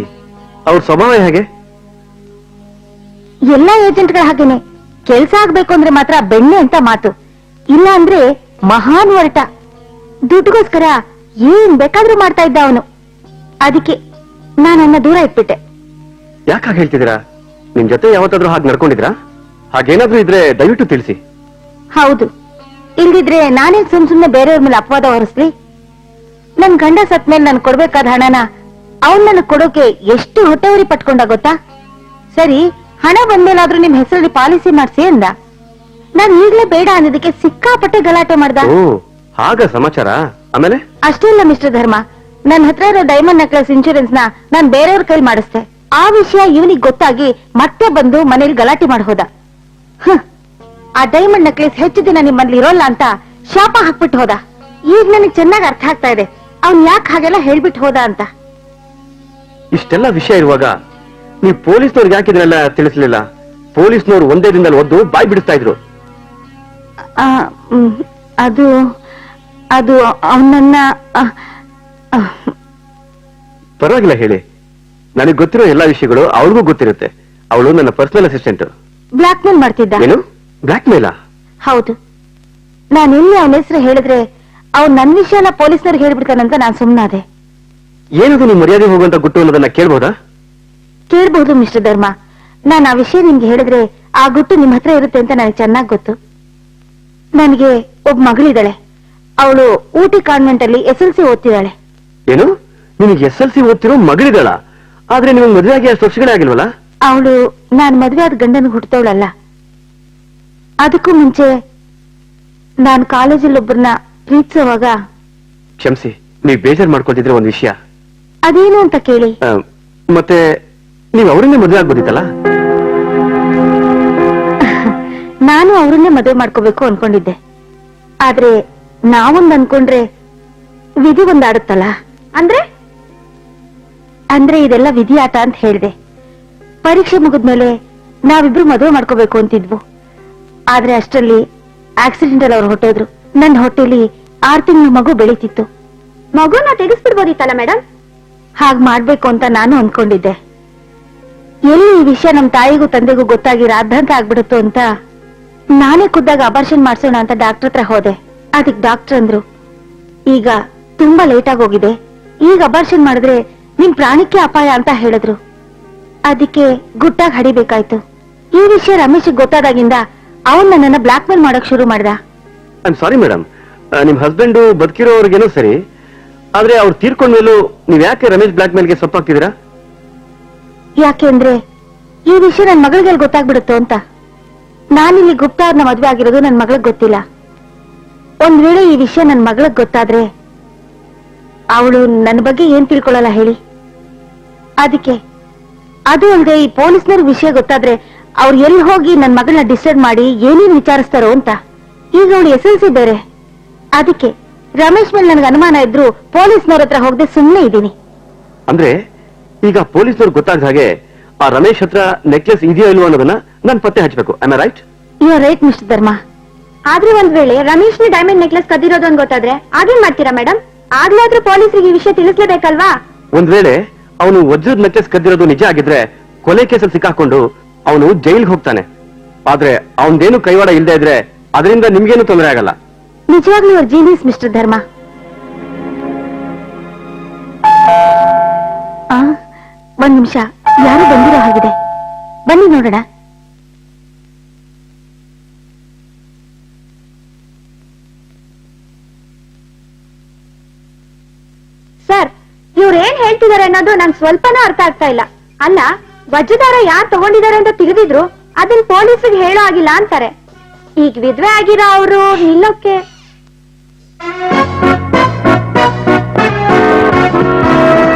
ಅವ್ರ ಸ್ವಭಾವ ಹೇಗೆ? ಎಲ್ಲಾ ಏಜೆಂಟ್ಗಳ ಹಾಗೇನೆ, ಕೆಲ್ಸ ಆಗ್ಬೇಕು ಅಂದ್ರೆ ಮಾತ್ರ ಬೆಣ್ಣೆ ಅಂತ ಮಾತು, ಇಲ್ಲ ಅಂದ್ರೆ ಮಹಾನ್ ಹೊರಟ. ದುಡ್ಡುಗೋಸ್ಕರ ಏನ್ ಬೇಕಾದ್ರೂ ಮಾಡ್ತಾ ಇದ್ದ ಅವನು. ಅದಕ್ಕೆ ನಾನನ್ನ ದೂರ ಇಟ್ಬಿಟ್ಟೆ. ಯಾಕಾಗ ಹೇಳ್ತಿದ್ದೀರಾ? ನಿಮ್ ಜೊತೆ ಯಾವತ್ತಾದ್ರೂ ಹಾಗೆ ನಡ್ಕೊಂಡಿದ್ರಾ? ಹಾಗೇನಾದ್ರೂ ಇದ್ರೆ ದಯವಿಟ್ಟು ತಿಳಿಸಿ. ಹೌದು, ಇಲ್ದಿದ್ರೆ ನಾನೇ ಸುಮ್ನೆ ಬೇರೆಯವ್ರ ಮೇಲೆ ಅಪವಾದ ಹೊರಿಸ್ಲಿ? ನನ್ ಗಂಡ ಸತ್ ಮೇಲೆ ನನ್ ಕೊಡ್ಬೇಕಾದ ಹಣನ ಅವನ್ ನನಗ್ ಕೊಡೋಕೆ ಎಷ್ಟು ಹೊಟ್ಟೆವರಿ ಪಟ್ಕೊಂಡ ಗೊತ್ತಾ? ಸರಿ, ಹಣ ಬಂದ್ಮೇಲಾದ್ರೂ ನಿಮ್ ಹೆಸರಲ್ಲಿ ಪಾಲಿಸಿ ಮಾಡ್ಸಿ ಅಂದ. ನಾನ್ ಈಗ್ಲೇ ಬೇಡ ಅನ್ನೋದಕ್ಕೆ ಸಿಕ್ಕಾಪಟ್ಟೆ ಗಲಾಟೆ ಮಾಡ್ದ. ಓ, ಹಾಗ ಸಮಾಚಾರ. ಆಮೇಲೆ? ಅಷ್ಟೇ ಇಲ್ಲ ಮಿಸ್ಟರ್ ಧರ್ಮ, ನನ್ನ ಹತ್ರ ಇರೋ ಡೈಮಂಡ್ ನೆಕ್ಲೆಸ್ ಇನ್ಶೂರೆನ್ಸ್ ನ ನಾನ್ ಬೇರೆಯವ್ರ ಕೈಲಿ ಮಾಡಿಸ್ದೆ. ಆ ವಿಷಯ ಇವನಿಗೆ ಗೊತ್ತಾಗಿ ಮತ್ತೆ ಬಂದು ಮನೇಲಿ ಗಲಾಟೆ ಮಾಡಿ ಹೋದ. ಆ ಡೈಮಂಡ್ ನೆಕ್ಲೆಸ್ ಹೆಚ್ಚು ದಿನ ನಿಮ್ಮಲ್ಲಿ ಇರೋಲ್ಲ ಅಂತ ಶಾಪ ಹಾಕ್ಬಿಟ್ಟು ಹೋದ. ಈಗ ನನಗೆ ಚೆನ್ನಾಗಿ ಅರ್ಥ ಆಗ್ತಾ ಇದೆ ಅವ್ನ್ ಯಾಕೆ ಹಾಗೆಲ್ಲ ಹೇಳ್ಬಿಟ್ಟು ಹೋದ ಅಂತ. ಇಷ್ಟೆಲ್ಲ ವಿಷಯ ಇರುವಾಗ ನೀವು ಪೊಲೀಸ್ನವ್ರಿಗೆ ಯಾಕೆ ಇದನ್ನೆಲ್ಲ ತಿಳಿಸ್ಲಿಲ್ಲ? ಪೊಲೀಸ್ನವ್ರು ಒಂದೇ ದಿನದಲ್ಲಿ ಒದ್ದು ಬಾಯಿ ಬಿಡಿಸ್ತಾ ಇದ್ರು. ಆ, ಅದು ಅದು ಅವನನ್ನ ಪರವಾಗಿಲ್ಲ, ಹೇಳಿ. ನನಗೆ ಗೊತ್ತಿರೋ ಎಲ್ಲಾ ವಿಷಯಗಳು ಅವಳಿಗೂ ಗೊತ್ತಿರುತ್ತೆ. ಅವಳು ನನ್ನ ಪರ್ಸನಲ್ ಅಸಿಸ್ಟೆಂಟ್. ಬ್ಲಾಕ್ ಮೇಲ್ ಮಾಡ್ತಿದ್ದ. ಏನು? ಬ್ಲಾಕ್ ಮೇಲಾ? ಹೌದು. ನಾನು ಎಲ್ಲಿ ಅವನ ಹೆಸರು ಹೇಳಿದ್ರೆ ಅವ್ನು ನನ್ನ ವಿಷಯನ ಪೊಲೀಸ್ನವ್ರಿಗೆ ಹೇಳ್ಬಿಡ್ತಾನಂತ ನಾನು ಸುಮ್ಮನಾದೆ. ಏನದು ನೀವು ಮರ್ಯಾದೆ ಹೋಗುವಂತ ಗುಟ್ಟು ಅನ್ನೋದನ್ನ ಕೇಳ್ಬೋದಾ? ಕೇಳ್ಬಹುದು ಮಿಸ್ಟರ್ ಧರ್ಮ. ನಾನು ಆ ವಿಷಯ ನಿಮ್ಗೆ ಹೇಳಿದ್ರೆ ಆ ಗುಟ್ಟು ನಿಮ್ ಹತ್ರ ಇರುತ್ತೆ ಅಂತ ನನಗೆ ಚೆನ್ನಾಗಿ ಗೊತ್ತು. ನನಗೆ ಒಬ್ಬ ಮಗಳಿದ್ದಾಳೆ. ಅವಳು ಊಟಿ ಕಾನ್ವೆಂಟ್ ಅಲ್ಲಿ SLC ಓದ್ತಿದ್ದಾಳೆ. ಏನು? ನಿಮಗೆ SLC ಓದ್ತಿರೋ ಮಗಳಿದ್ದಾಳ? ಆದ್ರೆ ನಿಮಗೆ ಮದುವೆಯಾಗಿ ಅಷ್ಟು ವರ್ಷಗಳೇ ಆಗಿಲ್ವಲ್ಲ? ಅವಳು ನಾನ್ ಮದ್ವೆ ಆದ ಗಂಡನ ಹುಟ್ಟದವಳಲ್ಲ. ಅದಕ್ಕೂ ಮುಂಚೆ ನಾನು ಕಾಲೇಜಲ್ಲಿ ಒಬ್ಬರನ್ನ ಪ್ರೀತಿಸುವಾಗ ಕ್ಷಮಿಸಿ, ನೀವು ಬೇಜಾರು ಮಾಡ್ಕೊಳ್ತಿದ್ರೆ ಒಂದು ವಿಷಯ. ಅದೇನು ಅಂತ ಕೇಳಿ. ಮತ್ತೆ ನೀವು ಅವರನ್ನೇ ಮದುವೆ ಆಗ್ಬೋದಿತ್ತಲ್ಲ? ನಾನು ಅವರನ್ನೇ ಮದುವೆ ಮಾಡ್ಕೋಬೇಕು ಅನ್ಕೊಂಡಿದ್ದೆ. ಆದ್ರೆ ನಾವೊಂದ್ ಅನ್ಕೊಂಡ್ರೆ ವಿಧಿ ಒಂದಾಡುತ್ತಲ್ಲ. ಅಂದ್ರೆ ಇದೆಲ್ಲ ವಿಧಿ ಆಟ ಅಂತ ಹೇಳ್ದೆ. ಪರೀಕ್ಷೆ ಮುಗಿದ್ಮೇಲೆ ನಾವಿಬ್ರು ಮದುವೆ ಮಾಡ್ಕೋಬೇಕು ಅಂತಿದ್ವು. ಆದ್ರೆ ಅಷ್ಟರಲ್ಲಿ ಆಕ್ಸಿಡೆಂಟ್ ಅಲ್ಲಿ ಅವ್ರು ಹೊಟ್ಟೋದ್ರು. ನನ್ನ ಹೊಟ್ಟೆಲಿ 6 ತಿಂಗಳ ಮಗು ಬೆಳೀತಿತ್ತು. ಮಗುನ ತೆಗೆಸ್ಬಿಡ್ಬೋದಿತ್ತಲ್ಲ ಮೇಡಮ್? ಹಾಗ್ ಮಾಡ್ಬೇಕು ಅಂತ ನಾನು ಅನ್ಕೊಂಡಿದ್ದೆ. ಎಲ್ಲಿ ಈ ವಿಷಯ ನಮ್ ತಾಯಿಗೂ ತಂದೆಗೂ ಗೊತ್ತಾಗಿ ರಾದ್ಧಾಂತ ಆಗ್ಬಿಡುತ್ತೋ ಅಂತ ನಾನೇ ಖುದ್ದಾಗ ಅಬಾರ್ಷನ್ ಮಾಡ್ಸೋಣ ಅಂತ ಡಾಕ್ಟರ್ ಹತ್ರ ಹೋದೆ. ಅದಕ್ಕೆ ಡಾಕ್ಟರ್ ಅಂದ್ರು, ಈಗ ತುಂಬಾ ಲೇಟ್ ಆಗೋಗಿದೆ, ಈಗ ಅಬಾರ್ಷನ್ ಮಾಡಿದ್ರೆ ನಿಮ್ ಪ್ರಾಣಕ್ಕೆ ಅಪಾಯ ಅಂತ ಹೇಳಿದ್ರು. ಅದಕ್ಕೆ ಗುಟ್ಟಾಗಿ ಹಡಿಬೇಕಾಯ್ತು. ಈ ವಿಷಯ ರಮೇಶ್ ಗೊತ್ತಾದಾಗಿಂದ ಅವನ್ ನನ್ನನ್ನ ಬ್ಲಾಕ್ ಮೇಲ್ ಮಾಡಕ್ ಶುರು ಮಾಡ್ದ. ಐ ಆಮ್ ಸಾರಿ ಮೇಡಮ್, ನಿಮ್ ಹಸ್ಬೆಂಡ್ ಬದುಕಿರೋರ್ಗೇನೋ ಸರಿ, ಆದ್ರೆ ಅವ್ರು ತೀರ್ಕೊಂಡ್ಮೇಲೂ ನೀವ್ ಯಾಕೆ ರಮೇಶ್ ಬ್ಲಾಕ್ ಮೇಲ್ಗೆ ಸೊಪ್ಪಾಗ್ತಿದ್ದೀರಾ? ಯಾಕೆಂದ್ರೆ ಈ ವಿಷಯ ನನ್ ಮಗಳಿಗೆ ಗೊತ್ತಾಗ್ಬಿಡುತ್ತೋ ಅಂತ. ನಾನಿಲ್ಲಿ ಗುಪ್ತ ಅವ್ರನ್ನ ಮದ್ವೆ ಆಗಿರೋದು ನನ್ ಮಗಳಿಗೆ ಗೊತ್ತಿಲ್ಲ. ಒಂದ್ ವೇಳೆ ಈ ವಿಷಯ ನನ್ ಮಗಳಿಗೆ ಗೊತ್ತಾದ್ರೆ ಅವಳು ನನ್ನ ಬಗ್ಗೆ ಏನ್ ತಿಳ್ಕೊಳ್ಳಲ್ಲ ಹೇಳಿ. ಅದಕ್ಕೆ ಅದು ಅಲ್ಲದೆ ಈ ಪೊಲೀಸ್ನವ್ರ ವಿಷಯ ಗೊತ್ತಾದ್ರೆ ಅವ್ರು ಎಲ್ಲಿ ಹೋಗಿ ನನ್ ಮಗಳನ್ನ ಡಿಸೈಡ್ ಮಾಡಿ ಏನೇನ್ ವಿಚಾರಿಸ್ತಾರೋ ಅಂತ. ಈಗ ಅವಳು SLC ಬೇರೆ. ಅದಕ್ಕೆ ರಮೇಶ್ ಮೇಲೆ ನನ್ಗೆ ಅನುಮಾನ ಇದ್ರು ಪೊಲೀಸ್ನವ್ರ ಹತ್ರ ಹೋಗದೆ ಸುಮ್ಮನೆ ಇದ್ದೀನಿ. ಅಂದ್ರೆ ಈಗ ಪೊಲೀಸ್ನವ್ರು ಗೊತ್ತಾದ ಹಾಗೆ ಆ ರಮೇಶ್ ಹತ್ರ ನೆಕ್ಲೆಸ್ ಇದೆಯೋ ಇಲ್ವೋ ಅನ್ನೋದನ್ನ ನಾನು ಪತ್ತೆ ಹಚ್ಚಬೇಕು. Am I right? You are right mister Dharma. ಆದ್ರೆ ಒಂದ್ ವೇಳೆ ರಮೇಶ್ನ ಡೈಮಂಡ್ ನೆಕ್ಲೆಸ್ ಕದ್ದಿರೋದು ಅಂತ ಗೊತ್ತಾದ್ರೆ ಆಗೇನ್ ಮಾಡ್ತೀರಾ ಮೇಡಮ್? ಆಗ್ಲಾದ್ರೂ ಪೊಲೀಸರಿಗೆ ಈ ವಿಷಯ ತಿಳಿಸ್ಲೇಬೇಕಲ್ವಾ? ಒಂದ್ ವೇಳೆ ಅವನು ವಜ್ರದ ನೆಕ್ಲೆಸ್ ಕದ್ದಿರೋದು ನಿಜ ಆಗಿದ್ರೆ ಕೊಲೆ ಕೇಸಲ್ಲಿ ಸಿಕ್ಕಾಕೊಂಡು ಅವನು ಜೈಲ್ಗೆ ಹೋಗ್ತಾನೆ. ಆದ್ರೆ ಅವನದೇನು ಕೈವಾಡ ಇಲ್ಲದೆ ಇದ್ರೆ ಅದರಿಂದ ನಿಮ್ಗೇನು ತೊಂದರೆ ಆಗಲ್ಲ. ನಿಜವಾಗ್ಲೂ ಯುವರ್ ಜೀನಿಯಸ್ ಮಿಸ್ಟರ್ ಧರ್ಮ. ಒಂದ್ ನಿಮಿಷ, ಯಾರು ಬಂದಿರೋ ಹಾಗಿದೆ, ಬನ್ನಿ ನೋಡೋಣ. ಸರ್, ಇವ್ರೇನ್ ಹೇಳ್ತಿದಾರೆ ಅನ್ನೋದು ನಂಗೆ ಸ್ವಲ್ಪನೂ ಅರ್ಥ ಆಗ್ತಾ ಇಲ್ಲ. ಅಲ್ಲ, ವಜ್ರದಾರ ಯಾರು ತಗೊಂಡಿದ್ದಾರೆ ಅಂತ ತಿಳಿದಿದ್ರು ಅದನ್ನ ಪೊಲೀಸರಿಗೆ ಹೇಳೋ ಆಗಿಲ್ಲ ಅಂತಾರೆ. ಈಗ ವಿಧವೆ ಆಗಿರೋ ಅವರು ನಿಲ್ಲೋಕೆ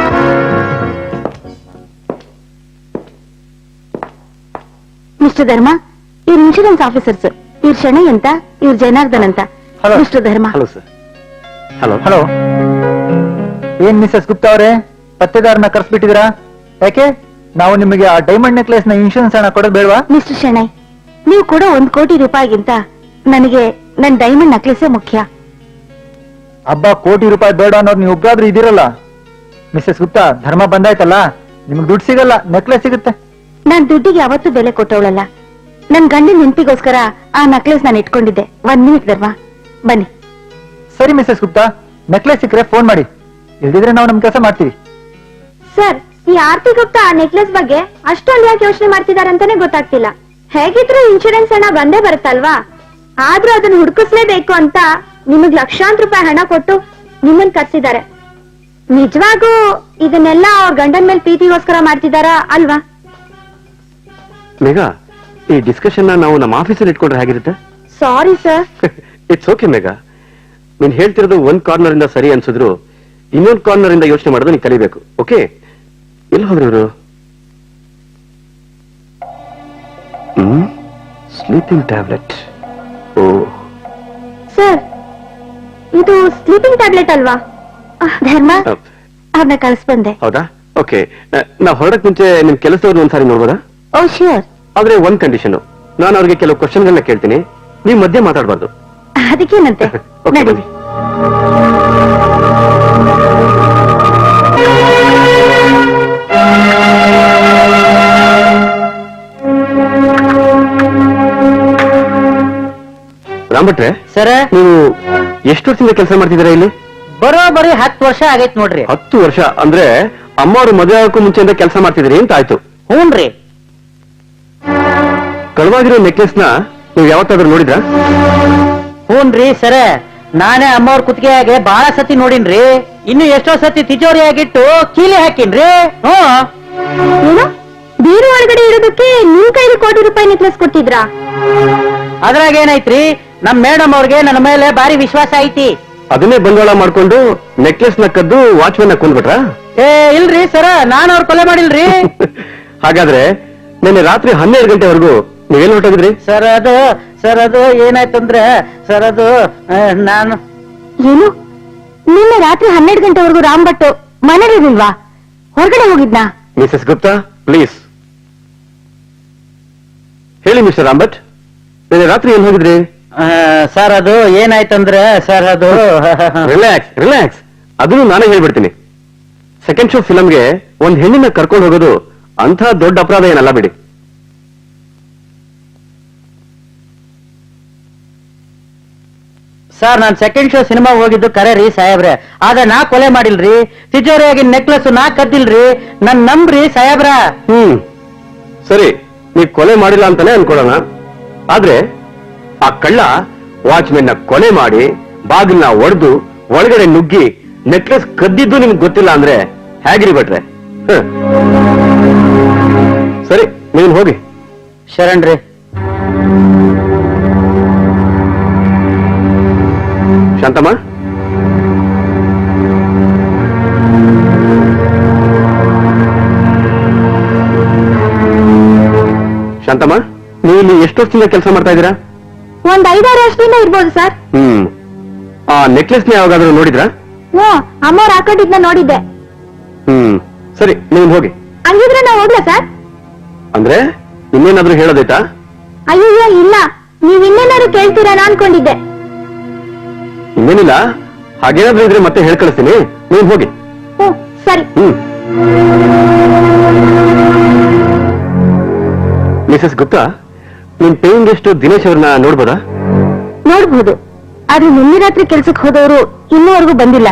ಮಿಸ್ಟರ್ ಧರ್ಮ, ಇವ್ರ ಇನ್ಶೂರೆನ್ಸ್ ಆಫೀಸರ್ಸ್. ಇವ್ರ ಶಣೈ ಅಂತ, ಇವ್ರ ಜನಾರ್ದನ್ ಅಂತ. Hello. ಮಿಸ್ಟರ್ ಧರ್ಮ. Hello sir. ಹಲೋ ಹಲೋ, ಏನ್ ಮಿಸಸ್ ಗುಪ್ತಾ ಅವರೇ, ಪತ್ತೆದಾರನ ಕರ್ಸ್ಬಿಟ್ಟಿದ್ದೀರಾ? ಯಾಕೆ ನಾವು ನಿಮಗೆ ಆ ಡೈಮಂಡ್ ನೆಕ್ಲೆಸ್ ನ ಇನ್ಶೂರೆನ್ಸ್ ಹಣ ಕೊಡೋದು ಬೇಡವಾ? ಮಿಸ್ಟರ್ ಶಣೈ, ನೀವು ಕೂಡ 1 ಕೋಟಿ ರೂಪಾಯಿಗಿಂತ ನನಗೆ ನನ್ ಡೈಮಂಡ್ ನೆಕ್ಲೆಸೇ ಮುಖ್ಯ. ಹಬ್ಬ ಕೋಟಿ ರೂಪಾಯಿ ಬೇಡ ಅನ್ನೋದು ನೀವು ಒಬ್ಬರಾದ್ರೂ ಇದಿರಲ್ಲ. ಮಿಸಸ್ ಗುಪ್ತಾ, ಧರ್ಮ ಬಂದಾಯ್ತಲ್ಲ, ನಿಮ್ಗೆ ದುಡ್ಡು ಸಿಗಲ್ಲ, ನೆಕ್ಲೆಸ್ ಸಿಗುತ್ತೆ. ನಾನ್ ದುಡ್ಡಿಗೆ ಯಾವತ್ತೂ ಬೆಲೆ ಕೊಟ್ಟವಳಲ್ಲ. ನನ್ ಗಂಡಿನ ನೆನಪಿಗೋಸ್ಕರ ಆ ನೆಕ್ಲೆಸ್ ನಾನು ಇಟ್ಕೊಂಡಿದ್ದೆ. 1 ಮಿನಿಟ್ ಧರ್ಮ, ಬನ್ನಿ. ಸರಿ ಮಿಸಸ್ ಗುಪ್ತಾ, ನೆಕ್ಲೆಸ್ ಸಿಕ್ಕರೆ ಫೋನ್ ಮಾಡಿ, ಇಲ್ದಿದ್ರೆ ನಾವು ನಮ್ ಕೆಲಸ ಮಾಡ್ತೀವಿ. ಸರ್, ಈ ಆರ್ತಿ ಗುಪ್ತಾ ಆ ನೆಕ್ಲೆಸ್ ಬಗ್ಗೆ ಅಷ್ಟೊಂದು ಯಾಕೆ ಯೋಚನೆ ಮಾಡ್ತಿದ್ದಾರೆ ಅಂತಾನೆ ಗೊತ್ತಾಗ್ತಿಲ್ಲ. ಹೇಗಿದ್ರು ಇನ್ಶೂರೆನ್ಸ್ ಹಣ ಬಂದೇ ಬರುತ್ತಲ್ವಾ? ಆದ್ರೂ ಅದನ್ನ ಹುಡುಕಿಸ್ಲೇಬೇಕು ಅಂತ ನಿಮಗ್ ಲಕ್ಷಾಂತರ ರೂಪಾಯಿ ಹಣ ಕೊಟ್ಟು ನಿಮ್ಮನ್ ಕರ್ಸಿದ್ದಾರೆ. ನಿಜವಾಗೂ ಇದನ್ನೆಲ್ಲ ಅವ್ರ ಗಂಡನ್ ಮೇಲೆ ಪ್ರೀತಿಗೋಸ್ಕರ ಮಾಡ್ತಿದಾರಾ ಅಲ್ವಾ? ಮೇಘಾ, ಈ ಡಿಸ್ಕಷನ್ ನಾವು ನಮ್ಮ ಆಫೀಸಲ್ಲಿ ಇಟ್ಕೊಂಡ್ರೆ ಹೇಗಿರುತ್ತೆ? ಸಾರಿ ಸರ್. ಇಟ್ಸ್ ಓಕೆ ಮೇಘಾ, ನೀನ್ ಹೇಳ್ತಿರೋದು ಒಂದ್ ಕಾರ್ನರ್ ಇಂದ ಸರಿ ಅನ್ಸಿದ್ರು ಇನ್ನೊಂದು ಕಾರ್ನರ್ ಇಂದ ಯೋಚನೆ ಮಾಡೋದು ನೀನ್ ಕಲಿಬೇಕು. ಓಕೆ, ಎಲ್ಲಿ ಹೋದ್ರು ಇವರು? Sleeping tablet. ಓ ಸರ್, ಇದು ಸ್ಲೀಪಿಂಗ್ ಟ್ಯಾಬ್ಲೆಟ್ ಅಲ್ವಾ? ಧರ್ಮ, ಅವ್ರನ್ನ ಕಳಿಸ್ಬಂದೆ. ಹೌದಾ? ಓಕೆ, ನಾವು ಹೊರಡಕ್ ಮುಂಚೆ ನಿಮ್ ಕೆಲಸದವ್ರನ್ನ ಒಂದ್ಸಾರಿ ನೋಡ್ಬೋದಾ? ಓ ಶ್ಯೂರ್. ಆದ್ರೆ ಒಂದ್ ಕಂಡೀಷನ್, ನಾನು ಅವ್ರಿಗೆ ಕೆಲವು ಕ್ವಶನ್ಗಳನ್ನ ಕೇಳ್ತೀನಿ, ನೀವು ಮಧ್ಯೆ ಮಾತಾಡಬಾರ್ದು. ಅದಕ್ಕೇನಂತೆ, Okay, ನಡೀರಿ. ರಾಮಭಟ್ರೆ, ಸರ, ನೀವು ಎಷ್ಟು ವರ್ಷದಿಂದ ಕೆಲಸ ಮಾಡ್ತಿದ್ದೀರಾ ಇಲ್ಲಿ? ಬರೋಬ್ಬರಿ 10 ವರ್ಷ ಆಗೈತ್ ನೋಡ್ರಿ. 10 ವರ್ಷ ಅಂದ್ರೆ ಅಮ್ಮವ್ರು ಮದುವೆ ಆಗೋಕ್ಕೂ ಮುಂಚೆಯಿಂದ ಕೆಲಸ ಮಾಡ್ತಿದ್ದೀರಿ ಅಂತ ಆಯ್ತು. ಹೂನ್ರಿ. ಕಳವಾಗಿರೋ ನೆಕ್ಲೆಸ್ ನ ನೀವು ಯಾವತ್ತಾದ್ರೂ ನೋಡಿದ್ರಾ? ಹೂನ್ರಿ ಸರ, ನಾನೇ ಅಮ್ಮವ್ರ ಕುತ್ತಿಗೆಯಾಗೆ ಬಹಳ ಸತಿ ನೋಡಿನ್ರಿ. ಇನ್ನು ಎಷ್ಟೋ ಸತಿ ತಿಜೋರಿಯಾಗಿಟ್ಟು ಕೀಲಿ ಹಾಕಿನ್ರಿ. ಏನು ಬೀರು ಒಳಗಡೆ ಇಡೋದಕ್ಕೆ ನಿಮ್ ಕೈಲಿ ₹1,00,00,000 ನೆಕ್ಲೆಸ್ ಕೊಟ್ಟಿದ್ರಾ? ಅದ್ರಾಗ ಏನೈತ್ರಿ, ನಮ್ ಮೇಡಮ್ ಅವ್ರಿಗೆ ನನ್ನ ಮೇಲೆ ಭಾರಿ ವಿಶ್ವಾಸ ಐತಿ. ಅದನ್ನೇ ಬಂಡವಾಳ ಮಾಡ್ಕೊಂಡು ನೆಕ್ಲೆಸ್ ನ ಕದ್ದು ವಾಚ್ಮನ್ ನ ಕೊಂಡ್ಬಿಟ್ರಾ? ಏ ಇಲ್ರಿ ಸರ, ನಾನು ಅವ್ರ ಕೊಲೆ ಮಾಡಿಲ್ರಿ. ಹಾಗಾದ್ರೆ ನಿನ್ನೆ ರಾತ್ರಿ 12 ಗಂಟೆವರೆಗೂ ನೀವೆಲ್ಲ ಹೊರಟೋಗಿದ್ರಿ? ಸರ್ ಅದು ಏನಾಯ್ತಂದ್ರೆ ಸರ್ ಅದು ನಾನು ಏನು, ನಿನ್ನೆ ರಾತ್ರಿ 12 ಗಂಟೆವರೆಗೂ ರಾಮ್ ಭಟ್ ಮನೇಲಿರ್ಲಿಲ್ವಾ? ಹೊರಗಡೆ ಹೋಗಿದ್ನಾ? ಮಿಸಸ್ ಗುಪ್ತಾ ಪ್ಲೀಸ್ ಹೇಳಿ. ಮಿಸ್ಟರ್ ರಾಂಭಟ್, ನಿನ್ನೆ ರಾತ್ರಿ ಏನ್ ಹೋಗಿದ್ರಿ? ಸರ್ ಅದು ಏನಾಯ್ತಂದ್ರೆ ಸರ್ ಅದು ರಿಲ್ಯಾಕ್ಸ್ ರಿಲ್ಯಾಕ್ಸ್, ಅದನ್ನು ನಾನೇ ಹೇಳ್ಬಿಡ್ತೀನಿ. ಸೆಕೆಂಡ್ ಶೋ ಫಿಲಂಗೆ ಒಂದ್ ಹೆಣ್ಣಿನ ಕರ್ಕೊಂಡು ಹೋಗೋದು ಅಂಥ ದೊಡ್ಡ ಅಪರಾಧ ಏನಲ್ಲ ಬಿಡಿ. ಸರ್ ನಾನ್ ಸೆಕೆಂಡ್ ಶೋ ಸಿನಿಮಾ ಹೋಗಿದ್ದು ಕರೆ ರೀ ಸಾಹೇಬ್ರೆ, ಆದ್ರೆ ನಾ ಕೊಲೆ ಮಾಡಿಲ್ರಿ. ತಿಜೋರಿಯಾಗಿ ನೆಕ್ಲೆಸ್ ನಾ ಕದ್ದಿಲ್ರಿ, ನನ್ ನಂಬ್ರಿ ಸಾಹೇಬ್ರ. ಸರಿ, ನೀವ್ ಕೊಲೆ ಮಾಡಿಲ್ಲ ಅಂತಾನೆ ಅನ್ಕೊಳ್ಳೋಣ. ಆದ್ರೆ ಆ ಕಳ್ಳ ವಾಚ್ಮೆನ್ ನ ಕೊಲೆ ಮಾಡಿ ಬಾಗಿಲ್ನ ಒಡೆದು ಒಳಗಡೆ ನುಗ್ಗಿ ನೆಕ್ಲೆಸ್ ಕದ್ದಿದ್ದು ನಿಮ್ಗೆ ಗೊತ್ತಿಲ್ಲ ಅಂದ್ರೆ ಹೇಗಿರಿ ಭಟ್ರೆ? ಸರಿ, ನೀನ್ ಹೋಗಿ. ಶರಣ್ರಿ. ಶಾಂತಮ್ಮ, ಶಾಂತಮ್ಮ, ನೀವು ಇಲ್ಲಿ ಎಷ್ಟು ವರ್ಷದಿಂದ ಕೆಲಸ ಮಾಡ್ತಾ ಇದ್ದೀರಾ? ಒಂದ್ 5-6 ವರ್ಷದಿಂದ ಇರ್ಬೋದು ಸರ್. ಆ ನೆಕ್ಲೆಸ್ ನ ಯಾವಾಗಾದ್ರೂ ನೋಡಿದ್ರಾ? ಹ್ಞೂ, ಅಮ್ಮವ್ರು ಹಾಕೊಂಡಿದ್ನ ನೋಡಿದ್ದೆ. ಸರಿ, ನೀವು ಹೋಗಿ. ಹಂಗಿದ್ರೆ ನಾ ಹೋಗ್ಲಾ ಸರ್? ಅಂದ್ರೆ ಇನ್ನೇನಾದ್ರೂ ಹೇಳೋದೈತಾ? ಅಯ್ಯಯ್ಯೋ ಇಲ್ಲ, ನೀವ್ ಇನ್ನೇನಾದ್ರು ಕೇಳ್ತೀರಾ ಅನ್ಕೊಂಡಿದ್ದೆ. ಇನ್ನೇನಿಲ್ಲ, ಹಾಗೇನಾದ್ರೂ ಇದ್ರೆ ಮತ್ತೆ ಹೇಳ್ ಕಳಿಸ್ತೀನಿ, ನೀವು ಹೋಗಿ. ಹ್ಞೂ ಸರಿ. ಮಿಸಸ್ ಗುಪ್ತಾ, ನಿಮ್ ಪೇಯಿಂಗ್ ಗೆಸ್ಟ್ ದಿನೇಶ್ ಅವ್ರನ್ನ ನೋಡ್ಬೋದಾ? ನೋಡ್ಬೋದು, ಆದ್ರೆ ನಿನ್ನೆ ರಾತ್ರಿ ಕೆಲ್ಸಕ್ಕೆ ಹೋದವರು ಇನ್ನೂವರೆಗೂ ಬಂದಿಲ್ಲ.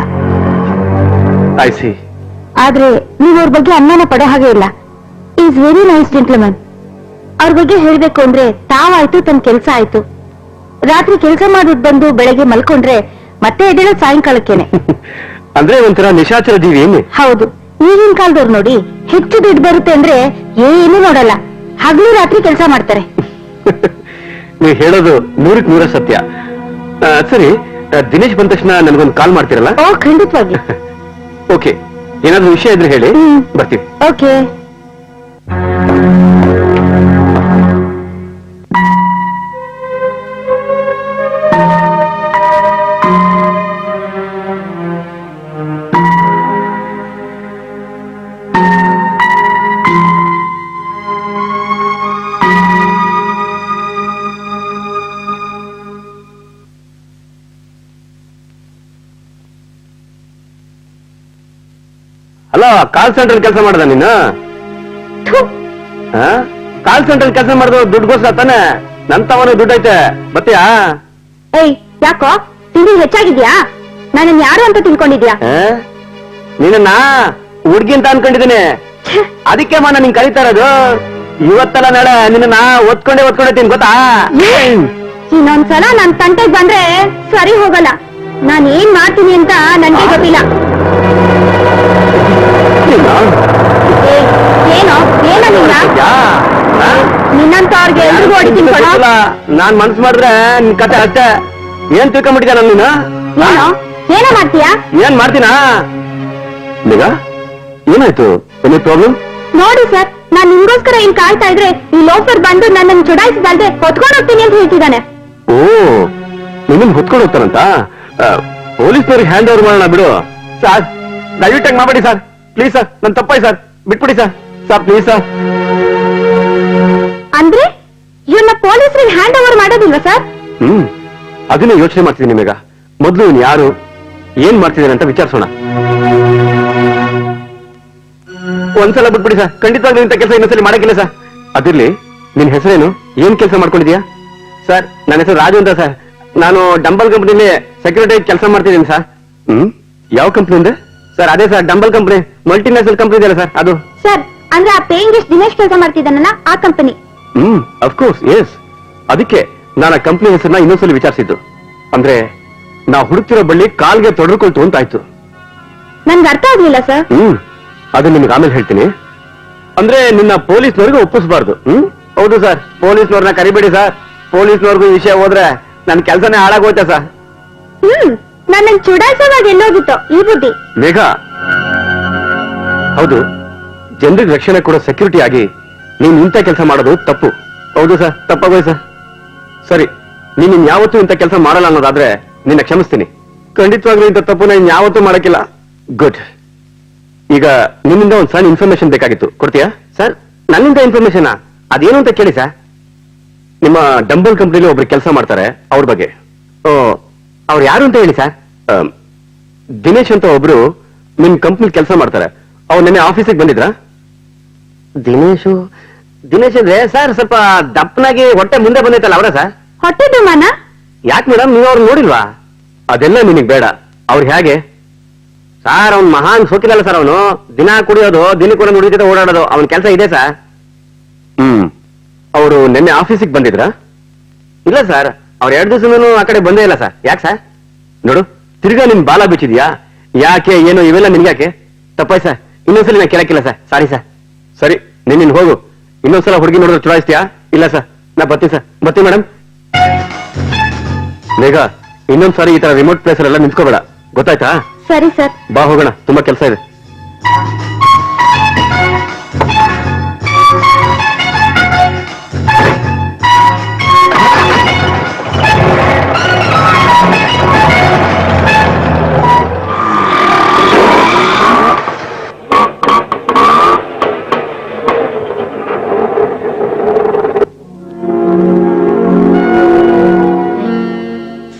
I C. ಆದ್ರೆ ನೀವು ಅವ್ರ ಬಗ್ಗೆ ಅನುಮಾನ ಪಡೋ ಹಾಗೆ ಇಲ್ಲ. Is very nice gentleman. ಅವ್ರ ಬಗ್ಗೆ ಹೇಳ್ಬೇಕು ಅಂದ್ರೆ ತಾವಾಯ್ತು, ತನ್ನ ಕೆಲ್ಸ ಆಯ್ತು. ರಾತ್ರಿ ಕೆಲಸ ಮಾಡೋದ್ ಬಂದು ಬೆಳಗ್ಗೆ ಮಲ್ಕೊಂಡ್ರೆ ಮತ್ತೆ ಎದ್ದೇಳೋದು ಸಾಯಂಕಾಲಕ್ಕೇನೆ. ಅಂದ್ರೆ ಒಂಥರ ನಿಶಾಚರ ಜೀವಿ ಏನು? ಹೌದು, ಈಗಿನ ಕಾಲದವ್ರು ನೋಡಿ ಹೆಚ್ಚು ದುಡ್ಡು ಬರುತ್ತೆ ಅಂದ್ರೆ ಏನು ನೋಡಲ್ಲ, ಹಗಲು ರಾತ್ರಿ ಕೆಲಸ ಮಾಡ್ತಾರೆ. ನೀವು ಹೇಳೋದು 100ಕ್ಕೆ 100 ಸತ್ಯ. ಸರಿ, ದಿನೇಶ್ ಬಂದ ತಕ್ಷಣ ನನಗೊಂದು ಕಾಲ್ ಮಾಡ್ತೀರಲ್ಲ? ಓ ಖಂಡಿತವಾಗಿ. ಓಕೆ, ಏನಾದ್ರೂ ವಿಷಯ ಇದ್ರೆ ಹೇಳಿ, ಬರ್ತೀವಿ. ಓಕೆ. ಅಲ್ಲ, ಕಾಲ್ ಸೆಂಟರ್ ಕೆಲಸ ಮಾಡ್ದ ನೀನು? ಕಾಲ್ ಸೆಂಟರ್ ಕೆಲಸ ಮಾಡಿದ್ರು ದುಡ್ಡುಗೋಸ್ಕರ ತಾನೆ. ನನ್ ತವನು ದುಡ್ಡೈತೆ, ಬತ್ತೀಯಾ? ಏಯ್, ಯಾಕೋ ತಿಂಡಿ ಹೆಚ್ಚಾಗಿದ್ಯಾ? ನಾನು ಯಾರು ಅಂತ ತಿಳ್ಕೊಂಡಿದ್ಯಾ? ನೀನನ್ನ ಹುಡ್ಗಿ ಅಂತ ಅನ್ಕೊಂಡಿದ್ದೀನಿ, ಅದಕ್ಕೆ ನಾನು ನಿನ್ ಕರೀತಾ ಇರೋದು. ಇವತ್ತಲ್ಲ ನಾಳೆ ನಿನ್ನ ಒತ್ಕೊಂಡೇತೀನಿ, ಗೊತ್ತಾ? ಇನ್ನೊಂದ್ಸಲ ನನ್ ತಂಟೆಗ್ ಬಂದ್ರೆ ಸರಿ ಹೋಗಲ್ಲ. ನಾನ್ ಏನ್ ಮಾಡ್ತೀನಿ ಅಂತ ನನ್ಗೆ ಗೊತ್ತಿಲ್ಲ. ಏನೋ ಏನಲ್ಲ, ನಿನ್ನಂತ ಅವ್ರಿಗೆ ಎಲ್ರಿಗೂ ಹೊಡಿತೀನಿ ಕೊಡ. ನಾನ್ ಮನ್ಸು ಮಾಡಿದ್ರೆ ನಿನ್ ಕತೆ ಅಷ್ಟೇ. ಏನ್ ತಿಳ್ಕೊಂಡ್ಬಿಟ್ಟಿದ್ಯಾ ನೀನು? ಏನೋ ಏನೋ ಮಾಡ್ತೀಯಾ? ಏನ್ ಮಾಡ್ತೀನಾ? ಈಗ ಏನಾಯ್ತು? Any problem? ನೋಡಿ ಸರ್, ನಾನ್ ನಿಮ್ಗೋಸ್ಕರ ಏನ್ ಕಾಯ್ತಾ ಇದ್ರೆ ಈ ಲೋಫರ್ ಬಂದು ನನ್ನನ್ನು ಚುಡಾಯಿಸಿದಲ್ದೆ ಹೊತ್ಕೊಂಡು ಹೋಗ್ತೀನಿ ಅಂತ ಹೇಳ್ತಿದ್ದಾನೆ. ಓ, ನಿಮ್ಮನ್ನ ಹೊತ್ಕೊಂಡು ಹೋಗ್ತಾರಂತ? ಪೊಲೀಸ್ನವ್ರಿಗೆ ಹ್ಯಾಂಡ್ ಓವರ್ ಮಾಡೋಣ ಬಿಡು. ಸರ್, ದಯವಿಟ್ಟಾಗಿ ಮಾಡಬೇಡಿ ಸರ್, ಪ್ಲೀಸ್ ಸರ್, ನನ್ ತಪ್ಪಾಯ್ ಸರ್, ಬಿಟ್ಬಿಡಿ ಸರ್. Sir please sir. ಅಂದ್ರೆ ಇವನ್ನ ಪೊಲೀಸರಿಗೆ ಹ್ಯಾಂಡ್ ಓವರ್ ಮಾಡೋದಿಲ್ವಾ ಸರ್? ಅದನ್ನೇ ಯೋಚನೆ ಮಾಡ್ತಿದ್ದೀನಿ ನಿಮಗ. ಮೊದ್ಲು ಇವ್ನು ಯಾರು, ಏನ್ ಮಾಡ್ತಿದ್ದಾನೆ ಅಂತ ವಿಚಾರಿಸೋಣ. ಒಂದ್ಸಲ ಬಿಟ್ಬಿಡಿ ಸರ್, ಖಂಡಿತವಾಗ್ಲೂ ಇಂಥ ಕೆಲಸ ಇನ್ನೊಂದ್ಸಲಿ ಮಾಡಕ್ಕಿಲ್ಲ ಸರ್. ಅದಿರ್ಲಿ, ನಿನ್ ಹೆಸರೇನು, ಏನ್ ಕೆಲಸ ಮಾಡ್ಕೊಂಡಿದ್ಯಾ? ಸರ್, ನನ್ನ ಹೆಸರು ರಾಜು ಅಂತ ಸರ್. ನಾನು ಡಂಬಲ್ ಕಂಪನಿಲಿ ಸೆಕ್ರೆಟರಿ ಕೆಲಸ ಮಾಡ್ತಿದ್ದೀನಿ ಸರ್. ಯಾವ ಕಂಪ್ನಿ ಅಂದ್ರೆ? ಸರ್ ಅದೇ sir, dumbbell company, multinational company ಇದೆಯಲ್ಲ ಸರ್, ಅದು. ಸರ್, ಅಂದ್ರೆ ಆ ಪೇಯಿಂಗ್ ಗೆಸ್ಟ್ ದಿನೇಶ್ ಕೆಲಸ ಮಾಡ್ತಿದ್ದಾನಲ್ಲ, ಆ ಕಂಪನಿ. Of course, S. ಅದಕ್ಕೆ ನಾನು ಆ ಕಂಪ್ನಿ ಹೆಸರನ್ನ ಇನ್ನೊಂದ್ಸಲ ವಿಚಾರಿಸಿದ್ದು. ಅಂದ್ರೆ ನಾವು ಹುಡುಕ್ತಿರೋ ಬಳ್ಳಿ ಕಾಲ್ಗೆ ತೊಡರ್ಕೊಳ್ತು ಅಂತಾಯ್ತು. ನನ್ಗೆ ಅರ್ಥ ಆಗ್ಲಿಲ್ಲ ಸರ್. ಅದನ್ನ ನಿಮ್ಗೆ ಆಮೇಲೆ ಹೇಳ್ತೀನಿ. ಅಂದ್ರೆ ನಿನ್ನ ಪೊಲೀಸ್ನವ್ರಿಗೆ ಒಪ್ಪಿಸಬಾರ್ದು. ಹೌದು ಸರ್, ಪೊಲೀಸ್ನವ್ರನ್ನ ಕರಿಬೇಡಿ ಸರ್. ಪೊಲೀಸ್ನವ್ರಿಗೂ ಈ ವಿಷಯ ಹೋದ್ರೆ ನನ್ನ ಕೆಲಸನೇ ಹಾಳಾಗೋಯ್ತಾ ಸರ್. ನನ್ನ ಚುಡಾಯಿಸುವಾಗ ಎಲ್ಲೋಗಿತ್ತು ಈ ಬುದ್ಧಿ. ಮೇಘ, ಹೌದು, ಜನರಿಗೆ ರಕ್ಷಣೆ ಕೊಡೋ ಸೆಕ್ಯೂರಿಟಿ ಆಗಿ ನೀನ್ ಇಂಥ ಕೆಲಸ ಮಾಡೋದು ತಪ್ಪು. ಹೌದು ಸರ್, ತಪ್ಪಾಗೋಯ್ ಸರ್. ಸರಿ, ನೀನ್ ಯಾವತ್ತೂ ಇಂಥ ಕೆಲಸ ಮಾಡಲ್ಲ ಅನ್ನೋದಾದ್ರೆ ನಿನ್ನ ಕ್ಷಮಿಸ್ತೀನಿ. ಖಂಡಿತವಾಗ್ಲೂ ಇಂಥ ತಪ್ಪು ನಾನು ಯಾವತ್ತೂ ಮಾಡಕ್ಕಿಲ್ಲ. ಗುಡ್. ಈಗ ನಿನ್ನಿಂದ ಒಂದು ಸಣ್ಣ ಇನ್ಫಾರ್ಮೇಶನ್ ಬೇಕಾಗಿತ್ತು, ಕೊಡ್ತೀಯಾ? ಸರ್, ನನ್ನಿಂದ ಇನ್ಫಾರ್ಮೇಶನ್ ಅದೇನು ಅಂತ ಕೇಳಿ ಸರ್. ನಿಮ್ಮ ಡಂಬಲ್ ಕಂಪ್ನಿಲಿ ಒಬ್ರು ಕೆಲಸ ಮಾಡ್ತಾರೆ, ಅವ್ರ ಬಗ್ಗೆ. ಓ, ಅವ್ರು ಯಾರು ಅಂತ ಹೇಳಿ ಸರ್. ದಿನೇಶ್ ಅಂತ ಒಬ್ರು ನಿಮ್ ಕಂಪ್ನಿ ಕೆಲಸ ಮಾಡ್ತಾರೆ. ಅವ್ರು ನಿನ್ನೆ ಆಫೀಸಿಗೆ ಬಂದಿದ್ರಾ? ದಿನೇಶ್ ಅಂದ್ರೆ ಸರ್ ಸ್ವಲ್ಪ ದಪ್ಪನಾಗಿ ಹೊಟ್ಟೆ ಮುಂದೆ ಬಂದೈತಲ್ಲ ಅವರ ಸರ್? ಹೊಟ್ಟೆ ದುಮಾನ? ಯಾಕೆ ಮೇಡಮ್, ನೀವು ಅವ್ರು ನೋಡಿಲ್ವಾ? ಅದೆಲ್ಲ ನಿನಗ್ ಬೇಡ. ಅವ್ರು ಹೇಗೆ ಸರ್? ಅವ್ನ್ ಮಹಾನ್ ಸೋಕಿದಲ್ಲ ಸರ್. ಅವನು ದಿನ ಕುಡಿಯೋದು, ದಿನ ಕೂಡ ನುಡಿದ ಓಡಾಡೋದು, ಅವನ ಕೆಲಸ ಇದೆ ಸರ್. ಅವರು ನಿನ್ನೆ ಆಫೀಸಿಗೆ ಬಂದಿದ್ರಾ? ಇಲ್ಲ ಸರ್, ಅವ್ರು 2 ದಿವಸನೂ ಆ ಕಡೆ ಬಂದೇ ಇಲ್ಲ ಸರ್. ಯಾಕೆ ಸರ್? ನೋಡು, ತಿರ್ಗಾ ನಿನ್ ಬಾಲ ಬಿಚ್ಚಿದ್ಯಾ? ಯಾಕೆ ಏನು ಇವೆಲ್ಲ ನಿನ್ಗ್ಯಾಕೆ? ತಪ್ಪಾಯ್ ಸರ್, ಇನ್ನೊಂದ್ಸಲ ನಾನು ಕೇಳಕ್ಕಿಲ್ಲ ಸರ್. Sorry sir. ಸರಿ, ನಿನ್ನ ಹೋಗು. ಇನ್ನೊಂದ್ಸಲ ಹುಡುಗಿ ನೋಡಿದ್ರೆ ಚುಡಾಯಿಸ್ತೀಯಾ? ಇಲ್ಲ ಸರ್, ನಾ ಬರ್ತೀನಿ ಸರ್. ಬರ್ತೀನಿ ಮೇಡಮ್. ಮೇಘ, ಇನ್ನೊಂದ್ಸಾರಿ ಈ ತರ ರಿಮೋಟ್ ಪ್ಲೇಸ್ ಎಲ್ಲ ನಿಂತ್ಕೋಬೇಡ, ಗೊತ್ತಾಯ್ತಾ? ಸರಿ ಸರ್. ಬಾ ಹೋಗೋಣ, ತುಂಬಾ ಕೆಲಸ ಇದೆ.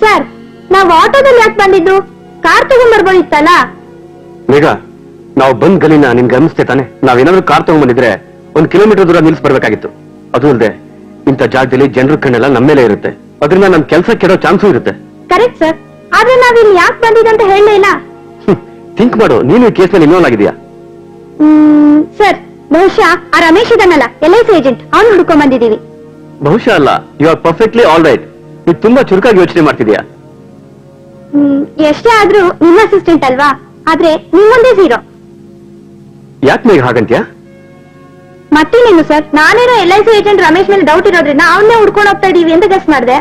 ಸರ್, ನಾವು ಆಟೋದಲ್ಲಿ ಯಾಕೆ ಬಂದಿದ್ದು? ಕಾರ್ ತಗೊಂಡ್ಬರ್ಬೋದಿತ್ತಲ್ಲ. ಮೇಘ, ನಾವು ಬಂದ್ ಗಲಿನ ನಿನ್ಗೆ ಅನಿಸ್ತೇ ತಾನೆ? ನಾವೇನಾದ್ರೂ ಕಾರ್ ತಗೊಂಡ್ಬಂದಿದ್ರೆ 1 ಕಿಲೋಮೀಟರ್ ದೂರ ನಿಲ್ಸ್ ಬರ್ಬೇಕಾಗಿತ್ತು. ಅದು ಅಲ್ಲದೆ ಇಂಥ ಜಾಗದಲ್ಲಿ ಜನರ ಕಣ್ಣೆಲ್ಲ ನಮ್ಮ ಮೇಲೆ ಇರುತ್ತೆ. ಅದರಿಂದ ನಮ್ ಕೆಲಸ ಕೆಡೋ ಚಾನ್ಸು ಇರುತ್ತೆ. ಕರೆಕ್ಟ್ ಸರ್, ಆದ್ರೆ ನಾವಿಲ್ಲಿ ಯಾಕೆ ಬಂದಿದಂತ ಹೇಳಲೇ ಇಲ್ಲ. ಥಿಂಕ್ ಮಾಡು, ನೀನು ಈ ಕೇಸ್ನಲ್ಲಿ ಇನ್ವಾಲ್ವ್ ಆಗಿದೆಯಾ? ಸರ್, ಬಹುಶಃ ಆ ರಮೇಶ್ ಇದನ್ನಲ್ಲ, LIC ಏಜೆಂಟ್, ಅವ್ನು ಹುಡ್ಕೊಂಡ್ ಬಂದಿದೀವಿ. ಬಹುಶಃ ಅಲ್ಲ, you are perfectly all right. ನೀನು ತುಂಬಾ ಚುರುಕಾಗಿ ಯೋಚನೆ ಮಾಡ್ತಿದ್ಯಾ. ಎಷ್ಟೇ ಆದ್ರೂ ನಿಮ್ಮ ಅಸಿಸ್ಟೆಂಟ್ ಅಲ್ವಾ? ಆದ್ರೆ ನಿಮ್ಮೊಂದೇ 0. ಯಾಕೆ ಮೇಘ ಹಾಗಂತ್ಯಾ? ಮತ್ತೇನೇನು ಸರ್, ನಾನೇನೋ LIC ಏಜೆಂಟ್ ರಮೇಶ್ ಮೇಲೆ ಡೌಟ್ ಇರೋದ್ರಿಂದ ಅವನ್ನೇ ಹುಡ್ಕೊಂಡು ಹೋಗ್ತಾ ಇದೀವಿ ಅಂತ ಗೆಸ್ ಮಾಡಿದೆ.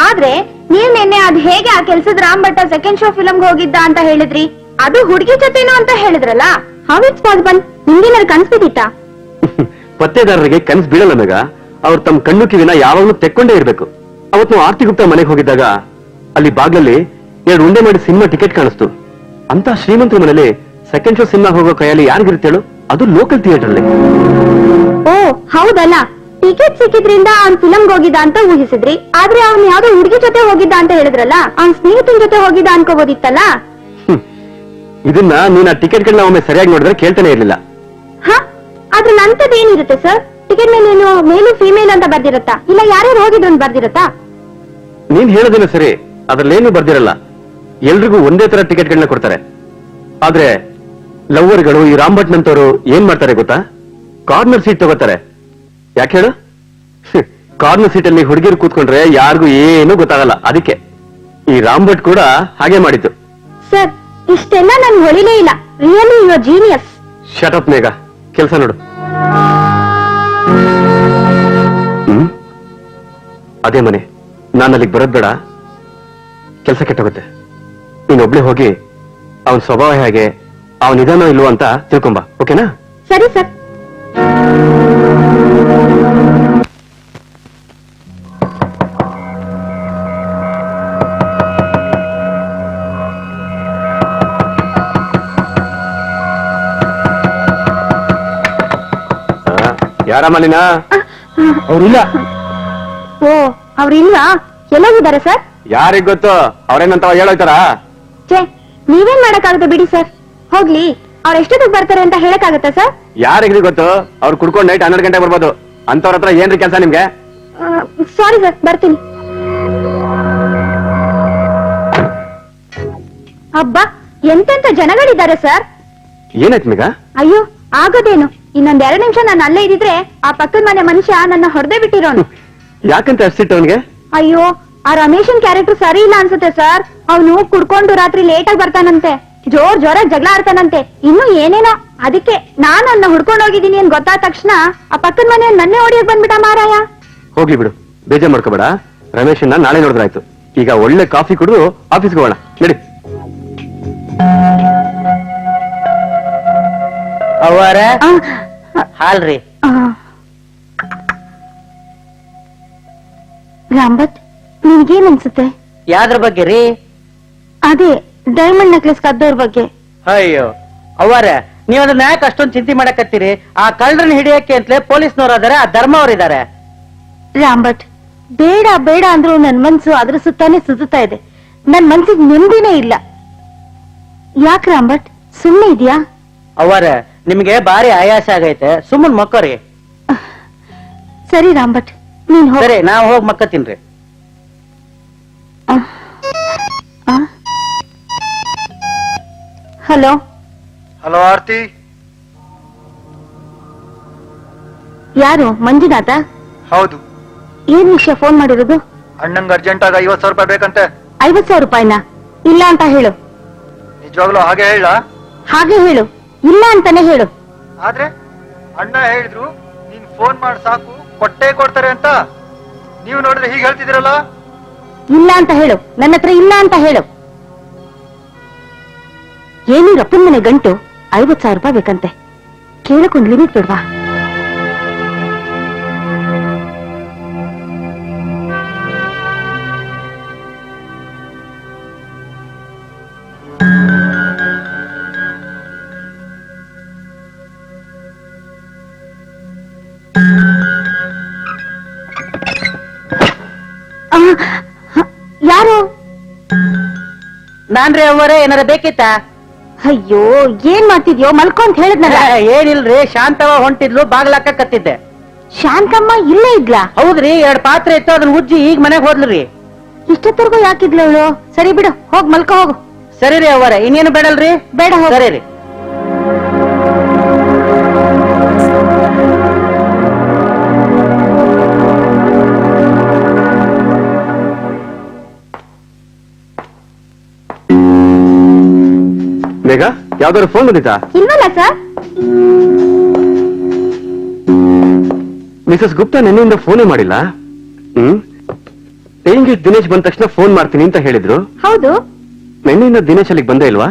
ಆದ್ರೆ ನೀವ್ ನಿನ್ನೆ ಅದ್ ಹೇಗೆ ಆ ಕೆಲ್ಸದ ರಾಮ್ ಭಟ್ಟ ಸೆಕೆಂಡ್ ಶೋ ಫಿಲ್ಮ್ಗೆ ಹೋಗಿದ್ದ ಅಂತ ಹೇಳಿದ್ರಿ? ಅದು ಹುಡುಗಿ ಜೊತೆನೋ ಅಂತ ಹೇಳಿದ್ರಲ್ಲ, ಹೌ ಇಟ್ಸ್ ಪಾಸಿಬಲ್? ನಿಮ್ಗೇನಾದ್ರು ಕನ್ಸ್ಬಿಟ್ಟಿತ್ತಾ? ಪತ್ತೆದಾರರಿಗೆ ಕನ್ಸ್ ಬೀಳಲ್ಲ ಮೇಘ. ಅವ್ರು ತಮ್ಮ ಕಣ್ಣು ಕಿವಿನ ಯಾವಾಗ್ಲೂ ತೆಕ್ಕೊಂಡೇ ಇರ್ಬೇಕು. ಅವತ್ತು ನಾವು ಆರ್ತಿ ಗುಪ್ತಾ ಮನೆಗೆ ಹೋಗಿದ್ದಾಗ ಅಲ್ಲಿ ಬಾಗ್ಲಲ್ಲಿ 2 ಉಂಡೆ ಮಾಡಿ ಸಿನಿಮಾ ಟಿಕೆಟ್ ಕಾಣಿಸ್ತು. ಅಂತ ಶ್ರೀಮಂತರ ಮನೇಲಿ ಸೆಕೆಂಡ್ ಶೋ ಸಿನಿಮಾ ಹೋಗೋ ಕೈಯಲ್ಲಿ ಯಾರಿಗಿರುತ್ತೆ ಹೇಳು? ಅದು ಲೋಕಲ್ ಥಿಯೇಟರ್ ಅಲ್ಲಿ. ಓ ಹೌದಲ್ಲ, ಟಿಕೆಟ್ ಸಿಕ್ಕಿದ್ರಿಂದ ಅವ್ನ್ ಫಿಲಮ್ಗೆ ಹೋಗಿದ್ದ ಅಂತ ಊಹಿಸಿದ್ರಿ. ಆದ್ರೆ ಅವ್ನ್ ಯಾವ್ದೋ ಹುಡುಗಿ ಜೊತೆ ಹೋಗಿದ್ದ ಅಂತ ಹೇಳಿದ್ರಲ್ಲ, ಅವ್ನ್ ಸ್ನೇಹಿತನ ಜೊತೆ ಹೋಗಿದ್ದ ಅನ್ಕೋಬೋದಿತ್ತಲ್ಲ. ಇದನ್ನ ನೀನ್ ಆ ಟಿಕೆಟ್ಗಳನ್ನ ಒಮ್ಮೆ ಸರಿಯಾಗಿ ನೋಡಿದ್ರೆ ಕೇಳ್ತಾನೆ ಇರ್ಲಿಲ್ಲ. ಹ, ಆದ್ರೆ ನಂತದೇನಿರುತ್ತೆ ಸರ್? ಟಿಕೆಟ್ ಮೇಲೆ ಏನು ಮೇಲು ಫಿಮೇಲ್ ಅಂತ ಬರ್ದಿರತ್ತಾ? ಇಲ್ಲ ಯಾರ್ಯಾರು ಹೋಗಿದ್ರು ಅಂತ ಬರ್ದಿರತ್ತಾ? ನೀನ್ ಹೇಳೋದೇನು ಸರಿ, ಅದ್ರಲ್ಲೇನು ಬರ್ದಿರಲ್ಲ. ಎಲ್ರಿಗೂ ಒಂದೇ ತರ ಟಿಕೆಟ್ಗಳನ್ನ ಕೊಡ್ತಾರೆ. ಆದ್ರೆ ಲವ್ವರ್ಗಳು, ಈ ರಾಮ್ಭಟ್ ನಂತವರು ಏನ್ ಮಾಡ್ತಾರೆ ಗೊತ್ತಾ? ಕಾರ್ನರ್ ಸೀಟ್ ತಗೋತಾರೆ. ಯಾಕೆ ಹೇಳು? ಕಾರ್ನರ್ ಸೀಟ್ ಅಲ್ಲಿ ಹುಡುಗಿರು ಕೂತ್ಕೊಂಡ್ರೆ ಯಾರಿಗೂ ಏನು ಗೊತ್ತಾಗಲ್ಲ. ಅದಕ್ಕೆ ಈ ರಾಮ್ಭಟ್ ಕೂಡ ಹಾಗೆ ಮಾಡಿದ್ದು. ಸರ್, ಇಷ್ಟೆಲ್ಲ ನನ್ ಹೊಳಿಲೇ ಇಲ್ಲ. Really you are genius. Shut up Megha, ಕೆಲಸ ನೋಡು. ಅದೇ ಮನೆ, ನಾನು ಅಲ್ಲಿಗೆ ಬರೋದ್ ಬೇಡ. ಕೆಲಸ ಕೆಟ್ಟೋಗುತ್ತೆ. ನೀನೊಬ್ಳೆ ಹೋಗಿ ಅವನ್ ಸ್ವಭಾವ ಹೇಗೆ, ಅವನ್ ಇದಾನೋ ಇಲ್ವೋ ಅಂತ ತಿಳ್ಕೊಂಬ. ಓಕೆನಾ? ಸರಿ ಸರ್. ಯಾರಮ್ಮಲಿನ? ಅವ್ರಿಲ್ಲ. ಓ, ಅವ್ರಿಲ್ವಾ? ಎಲ್ಲೋಗಿದ್ದಾರೆ ಸರ್? ಯಾರಿಗ್ ಗೊತ್ತು, ಅವ್ರೇನಂತ ಹೇಳೋಯ್ತಾರ? ಛೇ, ನೀವೇನ್ ಮಾಡಕ್ಕಾಗುತ್ತೆ ಬಿಡಿ ಸರ್. ಹೋಗ್ಲಿ, ಅವ್ರ ಎಷ್ಟೊತ್ತಿಗೆ ಬರ್ತಾರೆ ಅಂತ ಹೇಳಕ್ಕಾಗತ್ತಾ ಸರ್? ಯಾರಿಗ್ರಿ ಗೊತ್ತು? ಅವ್ರು ಕುಡ್ಕೊಂಡು ನೈಟ್ 12 ಗಂಟೆ ಬರ್ಬೋದು. ಅಂತವ್ರ ಹತ್ರ ಏನ್ರಿ ಕೆಲಸ ನಿಮ್ಗೆ? ಸಾರಿ ಸರ್, ಬರ್ತೀನಿ. ಅಬ್ಬಾ, ಎಂತೆಂತ ಜನಗಳಿದ್ದಾರೆ ಸರ್. ಏನಾಯ್ತು ಮೇಘ? ಅಯ್ಯೋ, ಆಗೋದೇನು, ಇನ್ನೊಂದ್ 2 ನಿಮಿಷ ನಾನು ಅಲ್ಲೇ ಇದ್ದಿದ್ರೆ ಆ ಪಕ್ಕದ ಮನೆ ಮನುಷ್ಯ ನನ್ನ ಹೊಡೆದೇ ಬಿಟ್ಟಿರೋನು. ಯಾಕಂತ ಅಷ್ಟಿಟ್ಟು ಅವನಿಗೆ? ಅಯ್ಯೋ, ಆ ರಮೇಶನ್ ಕ್ಯಾರೆಕ್ಟರ್ ಸರಿ ಇಲ್ಲ ಅನ್ಸುತ್ತೆ ಸರ್. ಅವನು ಕುಡ್ಕೊಂಡು ರಾತ್ರಿ ಲೇಟ್ ಆಗಿ ಬರ್ತಾನಂತೆ. ಜೋರಾಗಿ ಜಗಳ ಆಡ್ತಾನಂತೆ. ಇನ್ನು ಏನೇನೋ. ಅದಕ್ಕೆ ನಾನು ಅನ್ನ ಹುಡ್ಕೊಂಡು ಹೋಗಿದ್ದೀನಿ ಅಂತ ಗೊತ್ತಾದ ತಕ್ಷಣ ಆ ಪಕ್ಕದ ಮನೆ ನನ್ನೇ ಹೊಡಿಯೋಕ್ ಬಂದ್ಬಿಟ್ಟ ಮಾರಾಯ. ಹೋಗ್ಲಿ ಬಿಡು, ಬೇಜಾರ್ ಮಾಡ್ಕೋಬೇಡ. ರಮೇಶನ್ನ ನಾಳೆ ನೋಡಿದ್ರಾಯ್ತು. ಈಗ ಒಳ್ಳೆ ಕಾಫಿ ಕುಡಿದು ಆಫೀಸ್ಗೆ ಹೋಗೋಣ, ನಡಿ. ಅವರ ಆ, ಹಾಲ್ರಿ. ಆ. ರಾಂಬತ್, ನಿನ್ಗೇನ್ ಅನ್ಸುತ್ತೆ? ಯಾವ್ದ್ರ ಬಗ್ಗೆ ರೀ? ಅದೇ ಡೈಮಂಡ್ ನೆಕ್ಲೆಸ್ ಕದ್ದೋರ್ ಬಗ್ಗೆ. ಅಯ್ಯೋ ಅವರ, ನೀವ್ ಅದನ್ನ ಯಾಕೆ ಅಷ್ಟೊಂದು ಚಿಂತೆ ಮಾಡಕತ್ತೀರಿ? ಆ ಕಳ್ಳರನ್ನ ಹಿಡಿಯಕ್ಕೆ ಅಂತಲೇ ಪೊಲೀಸ್ನವ್ರು ಅದಾರೆ, ಆ ಧರ್ಮ ಅವ್ರಿದ್ದಾರೆ. ರಾಂಬಟ್, ಬೇಡ ಬೇಡ ಅಂದ್ರೂ ನನ್ ಮನ್ಸು ಅದ್ರ ಸುತ್ತಾನೆ ಸುತ್ತಾ ಇದೆ. ನನ್ ಮನ್ಸಿಗೆ ನೆಮ್ಮದಿನೇ ಇಲ್ಲ. ಯಾಕೆ ರಾಂಬಟ್, ಸುಮ್ಮನೆ ಇದೆಯಾ? ಅವರ, ನಿಮ್ಗೆ ಬಾರಿ ಆಯಾಸ ಆಗೈತೆ, ಸುಮ್ಮನ್ ಮಕ್ಕೋರಿ. ಸರಿ ರಾಂಬಟ್, ನೀನ್ ಹೋಗ್. ಸರಿ, ನಾವ್ ಹೋಗಿ ಮಕ್ಕತ್ತೀನ್ರಿ. ಹಲೋ. ಹಲೋ ಆರ್ತಿ. ಯಾರು? ಮಂಜುನಾಥ? ಹೌದು. ಏನ್ ವಿಷಯ ಫೋನ್ ಮಾಡಿರೋದು? ಅಣ್ಣಂಗ್ ಅರ್ಜೆಂಟ್ ಆಗ 50,000 ರೂಪಾಯಿ ಬೇಕಂತೆ. 50,000 ರೂಪಾಯಿನ? ಇಲ್ಲ ಅಂತ ಹೇಳು. ನಿಜವಾಗ್ಲೂ ಹಾಗೆ ಹೇಳ? ಹಾಗೆ ಹೇಳು, ಇಲ್ಲ ಅಂತಾನೆ ಹೇಳು. ಆದ್ರೆ ಅಣ್ಣ ಹೇಳಿದ್ರು ನೀನ್ ಫೋನ್ ಮಾಡಿ ಸಾಕು ಕೊಟ್ಟೇ ಕೊಡ್ತಾರೆ ಅಂತ. ನೀವು ನೋಡಿದ್ರೆ ಹೀಗೆ ಹೇಳ್ತಿದ್ದೀರಲ್ಲ. ಇಲ್ಲ ಅಂತ ಹೇಳು, ನನ್ನ ಹತ್ರ ಇಲ್ಲ ಅಂತ ಹೇಳು. ಏನು ರಪ್ಪನ ಮನೆ ಗಂಟು 50,000 ರೂಪಾಯಿ ಬೇಕಂತೆ. ಕೇಳಕ್ಕೊಂದು ಲಿಮಿಟ್ ಬಿಡ್ವಾ? ಯಾರು? ನಾನ್ರಿ ಅವರೇ, ಏನಾರ ಬೇಕಿತ್ತ? ಅಯ್ಯೋ, ಏನ್ ಮಾಡ್ತಿದ್ಯೋ? ಮಲ್ಕೊಂತ ಹೇಳಿದ್ನಲ್ಲ. ಏನಿಲ್ರಿ, ಶಾಂತವ ಹೊಂಟಿದ್ಲು, ಬಾಗ್ಲಾಕ ಕತ್ತಿದ್ದೆ. ಶಾಂತಮ್ಮ ಇಲ್ಲೇ ಇದ್ಲಾ? ಹೌದ್ರಿ, 2 ಪಾತ್ರೆ ಇತ್ತು, ಅದನ್ನ ಉಜ್ಜಿ ಈಗ ಮನೆಗ್ ಹೋದ್ಲ್ರಿ. ಇಷ್ಟೊತ್ತರ್ಗೂ ಯಾಕಿದ್ಲು ಅವಳು? ಸರಿ ಬಿಡು, ಹೋಗ್ ಮಲ್ಕೋ ಹೋಗು. ಸರಿ ರೀ ಅವರ, ಇನ್ನೇನು ಬೇಡಲ್ರಿ? ಬೇಡ, ಹೋಗು. ಸರಿ ರೀ. ಬೇಗ ಯಾವ್ದಾದ್ರು ಫೋನ್ ಬಂದಿತ್ತಾ? ಇಲ್ವಲ್ಲ ಸರ್. ಮಿಸಸ್ ಗುಪ್ತಾ ನಿನ್ನೆಯಿಂದ ಫೋನೇ ಮಾಡಿಲ್ಲ. ಪೇಯಿಂಗ್ ಗೆಸ್ಟ್ ದಿನೇಶ್ ಬಂದ ತಕ್ಷಣ ಫೋನ್ ಮಾಡ್ತೀನಿ ಅಂತ ಹೇಳಿದ್ರು. ಹೌದು, ನಿನ್ನೆಯಿಂದ ದಿನೇಶ್ ಅಲ್ಲಿಗೆ ಬಂದೇ ಇಲ್ವಾ?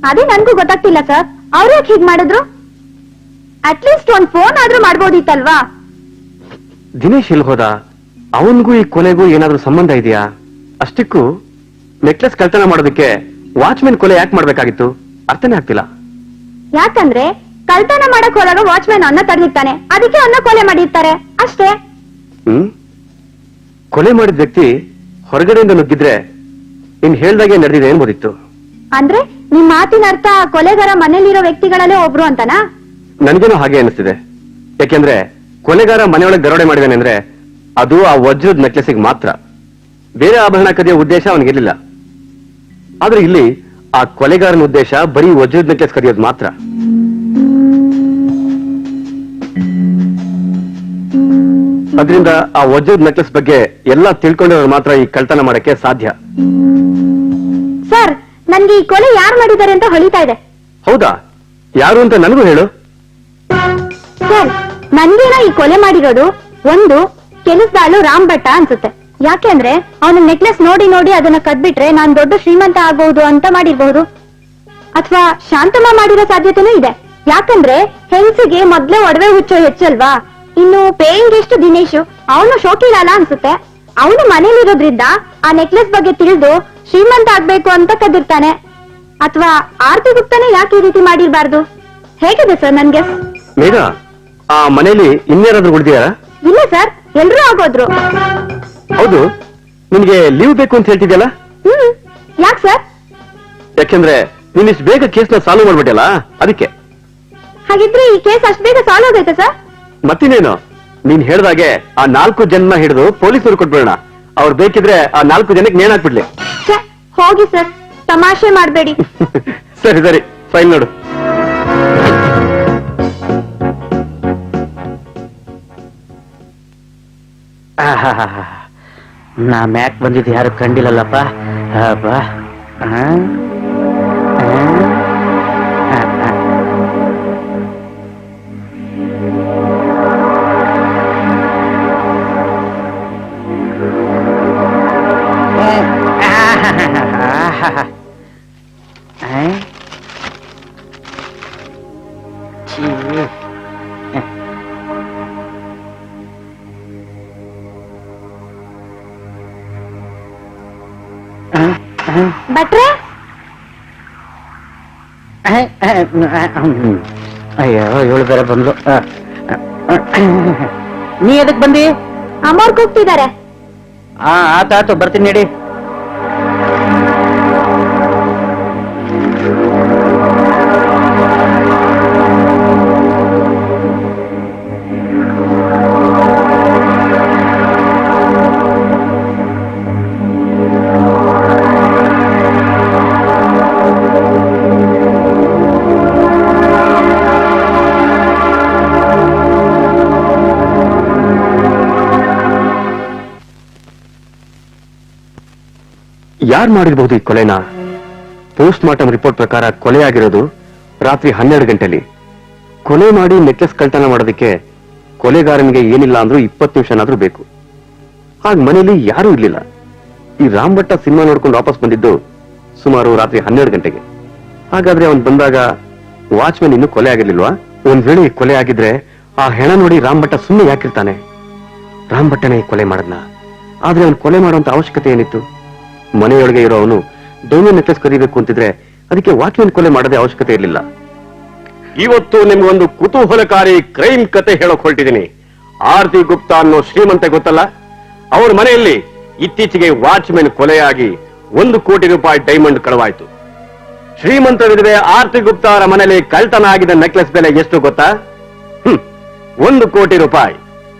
ಅದೇ ನನ್ಗೂ ಗೊತ್ತಾಗ್ತಿಲ್ಲ ಸರ್. ಅವ್ರು ಯಾಕೆ ಹೀಗ್ ಮಾಡಿದ್ರು? ಅಟ್ಲೀಸ್ಟ್ ಒಂದ್ ಫೋನ್ ಆದ್ರೂ ಮಾಡ್ಬೋದಿತ್ತಲ್ವಾ? ದಿನೇಶ್ ಎಲ್ಲಿ ಹೋದ? ಅವನಿಗೂ ಈ ಕೊಲೆಗೂ ಏನಾದ್ರೂ ಸಂಬಂಧ ಇದೆಯಾ? ಅಷ್ಟಕ್ಕೂ ನೆಕ್ಲೆಸ್ ಕಳ್ತನ ಮಾಡೋದಕ್ಕೆ ವಾಚ್ಮೆನ್ ಕೊಲೆ ಯಾಕೆ ಮಾಡ್ಬೇಕಾಗಿತ್ತು? ಅರ್ಥನೇ ಆಗ್ತಿಲ್ಲ. ಯಾಕಂದ್ರೆ ಕಳ್ತನ ಮಾಡಕ್ ಹೋದಾಗ ವಾಚ್ಮ್ಯಾನ್ ಅನ್ನ ತಡೆದಿರ್ತಾನೆ, ಅದಕ್ಕೆ ಅನ್ನ ಕೊಲೆ ಮಾಡಿರ್ತಾರೆ ಅಷ್ಟೇ. ಕೊಲೆ ಮಾಡಿದ ವ್ಯಕ್ತಿ ಹೊರಗಡೆಯಿಂದ ನುಗ್ಗಿದ್ರೆ ಇನ್ ಹೇಳ್ದಾಗೆ ನಡೆದಿದೆ ಏನ್ಬೋದಿತ್ತು. ಅಂದ್ರೆ ನಿಮ್ ಮಾತಿನ ಅರ್ಥ ಕೊಲೆಗಾರ ಮನೇಲಿರೋ ವ್ಯಕ್ತಿಗಳಲ್ಲೇ ಒಬ್ರು ಅಂತನಾ? ನನ್ಗೇನೋ ಹಾಗೆ ಅನಿಸ್ತಿದೆ. ಯಾಕೆಂದ್ರೆ ಕೊಲೆಗಾರ ಮನೆಯೊಳಗೆ ದರೋಡೆ ಮಾಡಿದಾನೆ ಅಂದ್ರೆ ಅದು ಆ ವಜ್ರದ ನೆಕ್ಲೆಸ್ಗೆ ಮಾತ್ರ. ಬೇರೆ ಆಭರಣ ಕದಿಯೋ ಉದ್ದೇಶ ಅವನಿಗಿರ್ಲಿಲ್ಲ. ಆದ್ರೆ ಇಲ್ಲಿ ಆ ಕೊಲೆಗಾರನ ಉದ್ದೇಶ ಬರೀ ವಜ್ರದ ನೆಕ್ಲೆಸ್ ಕದಿಯೋದು ಮಾತ್ರ. ಅದರಿಂದ ಆ ವಜ್ರದ ನೆಕ್ಲೆಸ್ ಬಗ್ಗೆ ಎಲ್ಲ ತಿಳ್ಕೊಂಡಿರೋರು ಮಾತ್ರ ಈ ಕಳ್ತನ ಮಾಡಕ್ಕೆ ಸಾಧ್ಯ. ಸರ್, ನನ್ಗೆ ಈ ಕೊಲೆ ಯಾರು ಮಾಡಿದ್ದಾರೆ ಅಂತ ಹೊಳಿತಾ ಇದೆ. ಹೌದಾ? ಯಾರು ಅಂತ ನನಗೂ ಹೇಳು. ಸರ್, ನನ್ಗೇನ ಈ ಕೊಲೆ ಮಾಡಿರೋದು ಒಂದು ಕೆಲಸದಾಳು ರಾಮ್ ಭಟ್ಟ ಅನ್ಸುತ್ತೆ. ಯಾಕೆಂದ್ರೆ ಅವನ ನೆಕ್ಲೆಸ್ ನೋಡಿ ನೋಡಿ ಅದನ್ನ ಕದ್ಬಿಟ್ರೆ ನಾನ್ ದೊಡ್ಡ ಶ್ರೀಮಂತ ಆಗಬಹುದು ಅಂತ ಮಾಡಿರ್ಬಹುದು. ಅಥವಾ ಶಾಂತಮ್ಮ ಮಾಡಿರೋ ಸಾಧ್ಯತೆನೂ ಇದೆ. ಯಾಕಂದ್ರೆ ಹೆಂಗಸಿಗೆ ಮೊದ್ಲೇ ಒಡವೆ ಹುಚ್ಚೋ ಹೆಚ್ಚಲ್ವಾ. ಇನ್ನು ಪೇಯಿಂಗ್ ಗೆಸ್ಟ್ ದಿನೇಶ್, ಅವನು ಶೋಕಿಲಾಲ ಅನ್ಸುತ್ತೆ. ಅವನು ಮನೇಲಿರೋದ್ರಿಂದ ಆ ನೆಕ್ಲೆಸ್ ಬಗ್ಗೆ ತಿಳಿದು ಶ್ರೀಮಂತ ಆಗ್ಬೇಕು ಅಂತ ಕದ್ದಿರ್ತಾನೆ. ಅಥವಾ ಆರ್ತಿ ಗುಪ್ತನೇ ಯಾಕೆ ಈ ರೀತಿ ಮಾಡಿರ್ಬಾರ್ದು? ಹೇಗಿದೆ ಸರ್ ನನ್ಗೆ? ಮೇಘ, ಆ ಮನೇಲಿ ಇನ್ಯಾರಾದ್ರೂ ಉಳಿದಿಯಾರ? ಇಲ್ಲ ಸರ್, ಎಲ್ರೂ ಆಗೋದ್ರು. ಹೌದು, ನಿನ್ಗೆ ಲೀವ್ ಬೇಕು ಅಂತ ಹೇಳ್ತಿದ್ಯಲ್ಲ? ಯಾಕೆ ಸರ್? ಯಾಕೆಂದ್ರೆ ನೀನ್ ಇಷ್ಟು ಬೇಗ ಕೇಸ್ನ ಸಾಲ್ವ್ ಮಾಡ್ಬಿಟ್ಟಲ್ಲ, ಅದಕ್ಕೆ. ಹಾಗಿದ್ರೆ ಈ ಕೇಸ್ ಅಷ್ಟು ಬೇಗ ಸಾಲ್ವ್ ಆಗೈತೆ ಸರ್? ಮತ್ತಿನೇನು, ನೀನ್ ಹೇಳ್ದಾಗೆ ಆ 4 ಜನ ಹಿಡಿದು ಪೊಲೀಸರು ಕೊಟ್ಬಿಡೋಣ. ಅವ್ರು ಬೇಕಿದ್ರೆ ಆ 4 ಜನಕ್ಕೆ ನೇಣಾಕ್ಬಿಡ್ಲಿ. ಹೋಗಿ ಸರ್, ತಮಾಷೆ ಮಾಡ್ಬೇಡಿ. ಸರಿ ಸರಿ, ಫೈಲ್ ನೋಡು. ನಾ ಮ್ಯಾಕ್ ಬಂದಿದ್ದು ಯಾರು ಕಂಡಿಲ್ಲಲ್ಲಪ್ಪ. ಭಟ್ರೆ ಅಯ್ಯೋ ಇವಳು ಬೇರೆ ಬಂದ್ಲು. ನೀ ಎದಕ್ ಬಂದಿ? ಅಮ್ಮವ್ರು ಕೂಗ್ತಿದ್ದಾರೆ. ಆತಾತು ಬರ್ತೀನಿ ನಡಿ. ಯಾರು ಮಾಡಿರಬಹುದು ಈ ಕೊಲೆನ? ಪೋಸ್ಟ್ ಮಾರ್ಟಮ್ ರಿಪೋರ್ಟ್ ಪ್ರಕಾರ ಕೊಲೆಯಾಗಿರೋದು ರಾತ್ರಿ 12 ಗಂಟೆಲಿ. ಕೊಲೆ ಮಾಡಿ ನೆಕ್ಲೆಸ್ ಕಳ್ತನ ಮಾಡೋದಕ್ಕೆ ಕೊಲೆಗಾರನಿಗೆ ಏನಿಲ್ಲ ಅಂದ್ರೂ 20 ನಿಮಿಷನಾದ್ರೂ ಬೇಕು. ಆಗ ಮನೇಲಿ ಯಾರೂ ಇರ್ಲಿಲ್ಲ. ಈ ರಾಮ್ ಭಟ್ಟ ಸಿನಿಮಾ ನೋಡ್ಕೊಂಡು ವಾಪಸ್ ಬಂದಿದ್ದು ಸುಮಾರು ರಾತ್ರಿ 12 ಗಂಟೆಗೆ. ಹಾಗಾದ್ರೆ ಅವನ್ ಬಂದಾಗ ವಾಚ್ಮನ್ ಇನ್ನೂ ಕೊಲೆ ಆಗಿರ್ಲಿಲ್ವಾ? ಒಂದ್ ವೇಳೆ ಕೊಲೆ ಆಗಿದ್ರೆ ಆ ಹೆಣ ನೋಡಿ ರಾಮ್ ಭಟ್ಟ ಸುಮ್ಮನೆ ಯಾಕಿರ್ತಾನೆ? ರಾಮ್ ಭಟ್ಟನೇ ಕೊಲೆ ಮಾಡದ್ನ. ಆದ್ರೆ ಅವನ್ ಕೊಲೆ ಮಾಡುವಂತ ಅವಶ್ಯಕತೆ ಏನಿತ್ತು? ಮನೆಯೊಳಗೆ ಇರೋ ಅವನು ಡೈಮಂಡ್ ನೆಕ್ಲೆಸ್ ಕದಿಬೇಕು ಅಂತಿದ್ರೆ ಅದಕ್ಕೆ ವಾಚ್ಮನ್ ಕೊಲೆ ಮಾಡೋದೇ ಅವಶ್ಯಕತೆ ಇರಲಿಲ್ಲ. ಇವತ್ತು ನಿಮ್ಗೊಂದು ಕುತೂಹಲಕಾರಿ ಕ್ರೈಮ್ ಕತೆ ಹೇಳೋಕ್ ಹೊರಟಿದ್ದೀನಿ. ಆರತಿ ಗುಪ್ತಾ ಅನ್ನೋ ಶ್ರೀಮಂತ ಗೊತ್ತಲ್ಲ, ಅವ್ರ ಮನೆಯಲ್ಲಿ ಇತ್ತೀಚೆಗೆ ವಾಚ್ಮನ್ ಕೊಲೆಯಾಗಿ 1 ಕೋಟಿ ರೂಪಾಯಿ ಡೈಮಂಡ್ ಕಳವಾಯ್ತು. ಶ್ರೀಮಂತ ವಿಧವೆ ಆರತಿ ಗುಪ್ತಾ ಅವರ ಮನೆಯಲ್ಲಿ ಕಳ್ತನ ಆಗಿದ್ದ ನೆಕ್ಲೆಸ್ ಬೆಲೆ ಎಷ್ಟು ಗೊತ್ತಾ? 1 ಕೋಟಿ ರೂಪಾಯಿ.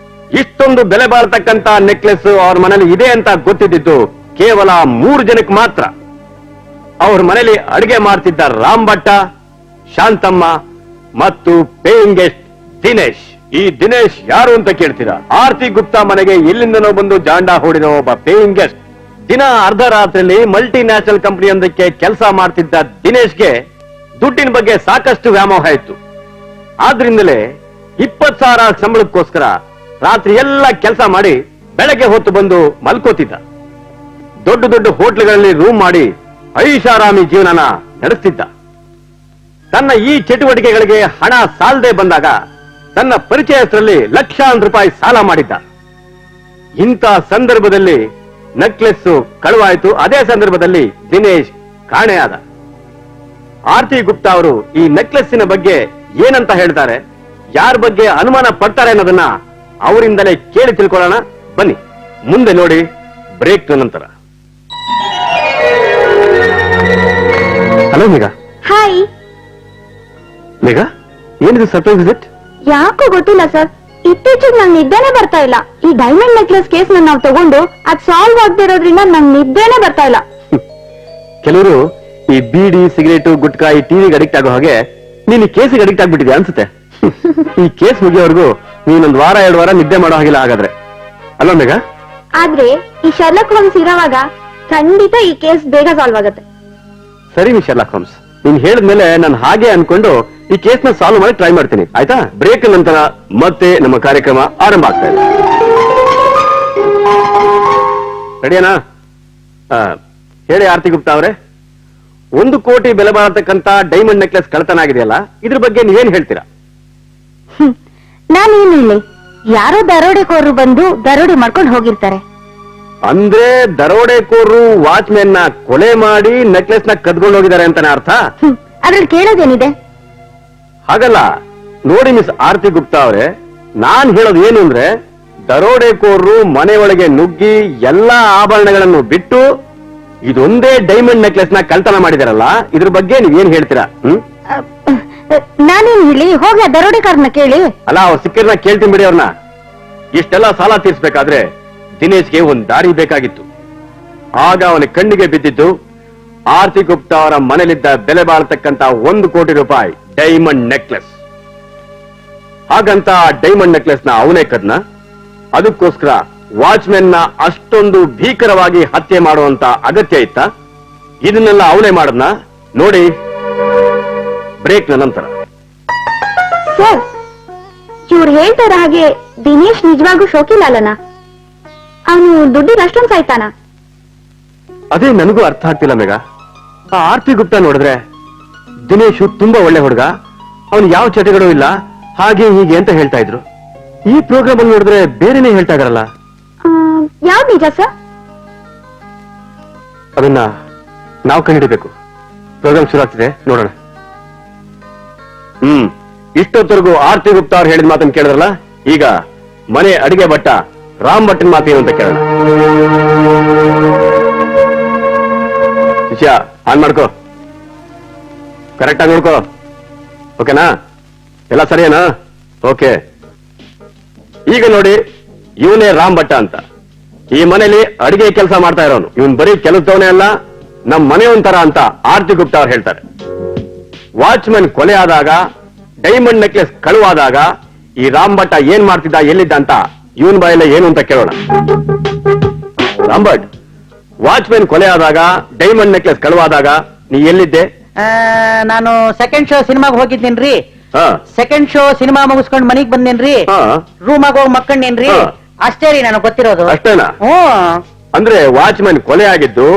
ಇಷ್ಟೊಂದು ಬೆಲೆ ಬಾಳ್ತಕ್ಕಂತ ನೆಕ್ಲೆಸ್ ಅವ್ರ ಮನೇಲಿ ಇದೆ ಅಂತ ಗೊತ್ತಿದ್ದು ಕೇವಲ 3 ಜನಕ್ಕೆ ಮಾತ್ರ. ಅವ್ರ ಮನೇಲಿ ಅಡಿಗೆ ಮಾಡ್ತಿದ್ದ ರಾಮ್ ಭಟ್ಟ, ಶಾಂತಮ್ಮ ಮತ್ತು ಪೇಯಿಂಗ್ ಗೆಸ್ಟ್ ದಿನೇಶ್. ಈ ದಿನೇಶ್ ಯಾರು ಅಂತ ಕೇಳ್ತೀರಾ? ಆರತಿ ಗುಪ್ತಾ ಮನೆಗೆ ಎಲ್ಲಿಂದನೋ ಬಂದು ಜಾಂಡ ಹೂಡಿದ ಒಬ್ಬ ಪೇಯಿಂಗ್ ಗೆಸ್ಟ್. ದಿನ ಅರ್ಧ ರಾತ್ರಿಯಲ್ಲಿ ಮಲ್ಟಿ ನ್ಯಾಷನಲ್ ಕಂಪನಿಯೊಂದಕ್ಕೆ ಕೆಲಸ ಮಾಡ್ತಿದ್ದ ದಿನೇಶ್ಗೆ ದುಡ್ಡಿನ ಬಗ್ಗೆ ಸಾಕಷ್ಟು ವ್ಯಾಮೋಹ ಇತ್ತು. ಆದ್ರಿಂದಲೇ 20,000 ಸಂಬಳಕ್ಕೋಸ್ಕರ ರಾತ್ರಿ ಎಲ್ಲ ಕೆಲಸ ಮಾಡಿ ಬೆಳಗ್ಗೆ ಹೊತ್ತು ಬಂದು ಮಲ್ಕೋತಿದ್ದ. ದೊಡ್ಡ ದೊಡ್ಡ ಹೋಟ್ಲ್ಗಳಲ್ಲಿ ರೂಮ್ ಮಾಡಿ ಐಷಾರಾಮಿ ಜೀವನನ ನಡೆಸ್ತಿದ್ದ. ತನ್ನ ಈ ಚಟುವಟಿಕೆಗಳಿಗೆ ಹಣ ಸಾಲದೆ ಬಂದಾಗ ತನ್ನ ಪರಿಚಯಸ್ಥರಲ್ಲಿ ಲಕ್ಷಾಂತರ ರೂಪಾಯಿ ಸಾಲ ಮಾಡಿದ್ದ. ಇಂಥ ಸಂದರ್ಭದಲ್ಲಿ ನೆಕ್ಲೆಸ್ ಕಳುವಾಯಿತು. ಅದೇ ಸಂದರ್ಭದಲ್ಲಿ ದಿನೇಶ್ ಕಾಣೆಯಾದ. ಆರತಿ ಗುಪ್ತಾ ಅವರು ಈ ನೆಕ್ಲೆಸ್ಸಿನ ಬಗ್ಗೆ ಏನಂತ ಹೇಳ್ತಾರೆ, ಯಾರ ಬಗ್ಗೆ ಅನುಮಾನ ಪಡ್ತಾರೆ ಅನ್ನೋದನ್ನ ಅವರಿಂದಲೇ ಕೇಳಿ ತಿಳ್ಕೊಳ್ಳೋಣ ಬನ್ನಿ. ಮುಂದೆ ನೋಡಿ ಬ್ರೇಕ್ ನಂತರ. ಹಲೋ ಮೇಘಾ. ಹಾಯ್. ಮೇಘಾ, ಏನಿದು ಸರ್ಪ್ರೈಸ್ ವಿಸಿಟ್? ಯಾಕೋ ಗೊತ್ತಿಲ್ಲ ಸರ್, ಇತ್ತೀಚೆಗೆ ನಂಗೆ ನಿದ್ದೆನೆ ಬರ್ತಾ ಇಲ್ಲ. ಈ ಡೈಮಂಡ್ ನೆಕ್ಲೆಸ್ ಕೇಸ್ ನಾವು ತಗೊಂಡು ಅದ್ ಸಾಲ್ವ್ ಆಗದೆ ಇರೋದ್ರಿಂದ ನಂಗೆ ನಿದ್ದೆನೆ ಬರ್ತಾ ಇಲ್ಲ. ಕೆಲವರು ಈ ಬೀಡಿ, ಸಿಗರೇಟು, ಗುಟ್ಕಾ, ಈ ಟಿವಿಗೆ ಅಡಿಕ್ಟ್ ಆಗೋ ಹಾಗೆ ನೀನು ಈ ಕೇಸಿಗೆ ಅಡಿಕ್ಟ್ ಆಗ್ಬಿಟ್ಟಿದೆ ಅನ್ಸುತ್ತೆ. ಈ ಕೇಸ್ ಮುಗಿಯೋವರೆಗೂ ನೀನೊಂದ್ ವಾರ 2 ವಾರ ನಿದ್ದೆ ಮಾಡೋ ಹಾಗಿಲ್ಲ ಹಾಗಾದ್ರೆ, ಅಲ್ವಾ ಮೇಘಾ? ಆದ್ರೆ ಈ ಶರ್ಲಕ್ ಹೋಮ್ಸ್ ಇರೋವಾಗ ಖಂಡಿತ ಈ ಕೇಸ್ ಬೇಗ ಸಾಲ್ವ್ ಆಗುತ್ತೆ. ಸರಿ ಶರ್ಲಾಕ್ ಹೋಮ್ಸ್, ನೀನ್ ಹೇಳಿದ್ಮೇಲೆ ನಾನು ಹಾಗೆ ಅನ್ಕೊಂಡು ಈ ಕೇಸ್ ನ ಸಾಲ್ವ್ ಮಾಡಿ ಟ್ರೈ ಮಾಡ್ತೀನಿ, ಆಯ್ತಾ? ಬ್ರೇಕ್ ನಂತರ ಮತ್ತೆ ನಮ್ಮ ಕಾರ್ಯಕ್ರಮ ಆರಂಭ ಆಗ್ತಾ ಇದೆ. ರೆಡಿಯಾನಾ? ಹೇಳಿ ಆರತಿ ಗುಪ್ತಾ ಅವರೇ, 1 ಕೋಟಿ ಬೆಲೆ ಬಾಳತಕ್ಕಂತ ಡೈಮಂಡ್ ನೆಕ್ಲೆಸ್ ಕಳ್ತನ ಆಗಿದೆಯಲ್ಲ, ಇದ್ರ ಬಗ್ಗೆ ನೀವೇನ್ ಹೇಳ್ತೀರಾ? ನಾನೇನು ಹೇಳಿ, ಯಾರೋ ದರೋಡೆಕೋರರು ಬಂದು ದರೋಡೆ ಮಾಡ್ಕೊಂಡು ಹೋಗಿರ್ತಾರೆ. ಅಂದ್ರೆ ದರೋಡೆಕೋರರು ವಾಚ್ಮೆನ್ ನ ಕೊಲೆ ಮಾಡಿ ನೆಕ್ಲೆಸ್ ನ ಕದ್ಕೊಂಡು ಹೋಗಿದ್ದಾರೆ ಅಂತಾನೆ ಅರ್ಥ? ಅದ್ರಲ್ಲಿ ಕೇಳೋದೇನಿದೆ? ಹಾಗಲ್ಲ ನೋಡಿ ಮಿಸ್ ಆರತಿ ಗುಪ್ತಾ ಅವರೇ, ನಾನ್ ಹೇಳೋದು ಏನು ಅಂದ್ರೆ, ದರೋಡೆಕೋರರು ಮನೆಯೊಳಗೆ ನುಗ್ಗಿ ಎಲ್ಲಾ ಆಭರಣಗಳನ್ನು ಬಿಟ್ಟು ಇದೊಂದೇ ಡೈಮಂಡ್ ನೆಕ್ಲೆಸ್ ನ ಕಳ್ತನ ಮಾಡಿದಾರಲ್ಲ, ಇದ್ರ ಬಗ್ಗೆ ನೀವೇನ್ ಹೇಳ್ತೀರಾ? ನಾನೇನ್ ಹೇಳಿ, ಹೋಗಿ ಆ ದರೋಡೆಕಾರನ್ನ ಕೇಳಿ. ಅಲ್ಲ, ಅವ್ರ ಸಿಕ್ಕಿರ್ನ ಕೇಳ್ತೀನಿ ಬಿಡಿ ಅವ್ರನ್ನ. ಇಷ್ಟೆಲ್ಲ ಸಾಲ ತೀರ್ಸ್ಬೇಕಾದ್ರೆ ದಿನೇಶ್ಗೆ ಒಂದ್ ದಾರಿ ಬೇಕಾಗಿತ್ತು. ಆಗ ಅವನ ಕಣ್ಣಿಗೆ ಬಿದ್ದಿದ್ದು ಆರತಿ ಗುಪ್ತಾ ಅವರ ಮನೇಲಿದ್ದ ಬೆಲೆ ಬಾಳ್ತಕ್ಕಂತ 1 ಕೋಟಿ ರೂಪಾಯಿ ಡೈಮಂಡ್ ನೆಕ್ಲೆಸ್. ಹಾಗಂತ ಡೈಮಂಡ್ ನೆಕ್ಲೆಸ್ ನ ಅವನೇ ಕದ್ನ. ಅದಕ್ಕೋಸ್ಕರ ವಾಚ್ಮೆನ್ ನ ಅಷ್ಟೊಂದು ಭೀಕರವಾಗಿ ಹತ್ಯೆ ಮಾಡುವಂತ ಅಗತ್ಯ ಇತ್ತ? ಇದನ್ನೆಲ್ಲ ಅವನೇ ಮಾಡದ್ನ. ನೋಡಿ, ಬ್ರೇಕ್ ನಂತರ. ಸರ್, ಇವ್ರು ಹೇಳ್ತಾರ ಹಾಗೆ ದಿನೇಶ್ ನಿಜವಾಗೂ ಶೋಕಿಲಾಲನ? ಅವನು ದುಡ್ಡಿಗೆ ಅಷ್ಟೊಂದು ಸಾಯ್ತಾನ? ಅದೇ ನನಗೂ ಅರ್ಥ ಆಗ್ತಿಲ್ಲ ಮೇಘ. ಆ ಆರ್ತಿ ಗುಪ್ತಾ ನೋಡಿದ್ರೆ ದಿನೇಶು ತುಂಬಾ ಒಳ್ಳೆ ಹುಡುಗ, ಅವನು ಯಾವ ಚಟಗಳು ಇಲ್ಲ, ಹಾಗೆ ಹೀಗೆ ಅಂತ ಹೇಳ್ತಾ ಇದ್ರು. ಈ ಪ್ರೋಗ್ರಾಮ್ ಅಲ್ಲಿ ನೋಡಿದ್ರೆ ಬೇರೆನೆ ಹೇಳ್ತಾ ಇದಾರಲ್ಲ. ಯಾವ್ದು ನಿಜ ಸರ್? ಅದನ್ನ ನಾವು ಕಂಡುಹಿಡಿಬೇಕು. ಪ್ರೋಗ್ರಾಮ್ ಶುರು ಆಗ್ತಿದೆ, ನೋಡೋಣ. ಇಷ್ಟೊತ್ತರೆಗೂ ಆರ್ತಿ ಗುಪ್ತಾ ಅವ್ರು ಹೇಳಿದ ಮಾತನ್ನು ಕೇಳಿದ್ರಲ್ಲ, ಈಗ ಮನೆ ಅಡಿಗೆ ಭಟ್ಟ ರಾಮ್ ಭಟ್ಟನ್ ಮಾತೇನು ಅಂತ ಕೇಳೋಣ. ಶಿಷ್ಯ, ಆನ್ ಮಾಡ್ಕೋ, ಕರೆಕ್ಟ್ ಆಗಿ ನೋಡ್ಕೋ. ಓಕೆನಾ? ಎಲ್ಲ ಸರಿಯೇನಾ? ಓಕೆ. ಈಗ ನೋಡಿ, ಇವನೇ ರಾಮ್ ಭಟ್ಟ ಅಂತ. ಈ ಮನೇಲಿ ಅಡಿಗೆ ಕೆಲಸ ಮಾಡ್ತಾ ಇರೋನು. ಇವನ್ ಬರೀ ಕೆಲಸದವನೇ ಅಲ್ಲ, ನಮ್ ಮನೆ ಒಂಥರ ಅಂತ ಆರ್ತಿ ಗುಪ್ತಾ ಅವ್ರು ಹೇಳ್ತಾರೆ. ವಾಚ್ಮನ್ ಕೊಲೆ ಆದಾಗ, ಡೈಮಂಡ್ ನೆಕ್ಲೆಸ್ ಕಳುವಾದಾಗ ಈ ರಾಮ್ ಭಟ್ಟ ಏನ್ ಮಾಡ್ತಿದ್ದ, ಎಲ್ಲಿದ್ದ ಅಂತ ಇವನ್ ಬಾಯಲ್ಲ ಏನು ಅಂತ ಕೇಳೋಣ. ರಾಮ್ ಭಟ್, ವಾಚ್ಮನ್ ಕೊಲೆ ಆದಾಗ, ಡೈಮಂಡ್ ನೆಕ್ಲೆಸ್ ಕಳುವಾದಾಗ ನೀ ಎಲ್ಲಿದ್ದೆ? ನಾನು ಸೆಕೆಂಡ್ ಶೋ ಸಿನಿಮಾಗ್ ಹೋಗಿದ್ದೀನ್ರಿ. ಹಾ. ಸೆಕೆಂಡ್ ಶೋ ಸಿನಿಮಾ ಮುಗಿಸ್ಕೊಂಡ್ ಮನಿಗ್ ಬಂದೇನ್ರಿ. ಹಾ. ರೂಮಾಗ ಹೋಗಿ ಮಕ್ಕಂಡೇನ್ರಿ. ಹಾ. ಅಷ್ಟೇ ರೀ ನನಗೆ ಗೊತ್ತಿರೋದು. ಅಷ್ಟೇನಾ? ಅಂದ್ರೆ ವಾಚ್ಮನ್ ಕೊಲೆ ಆಗಿದ್ದು,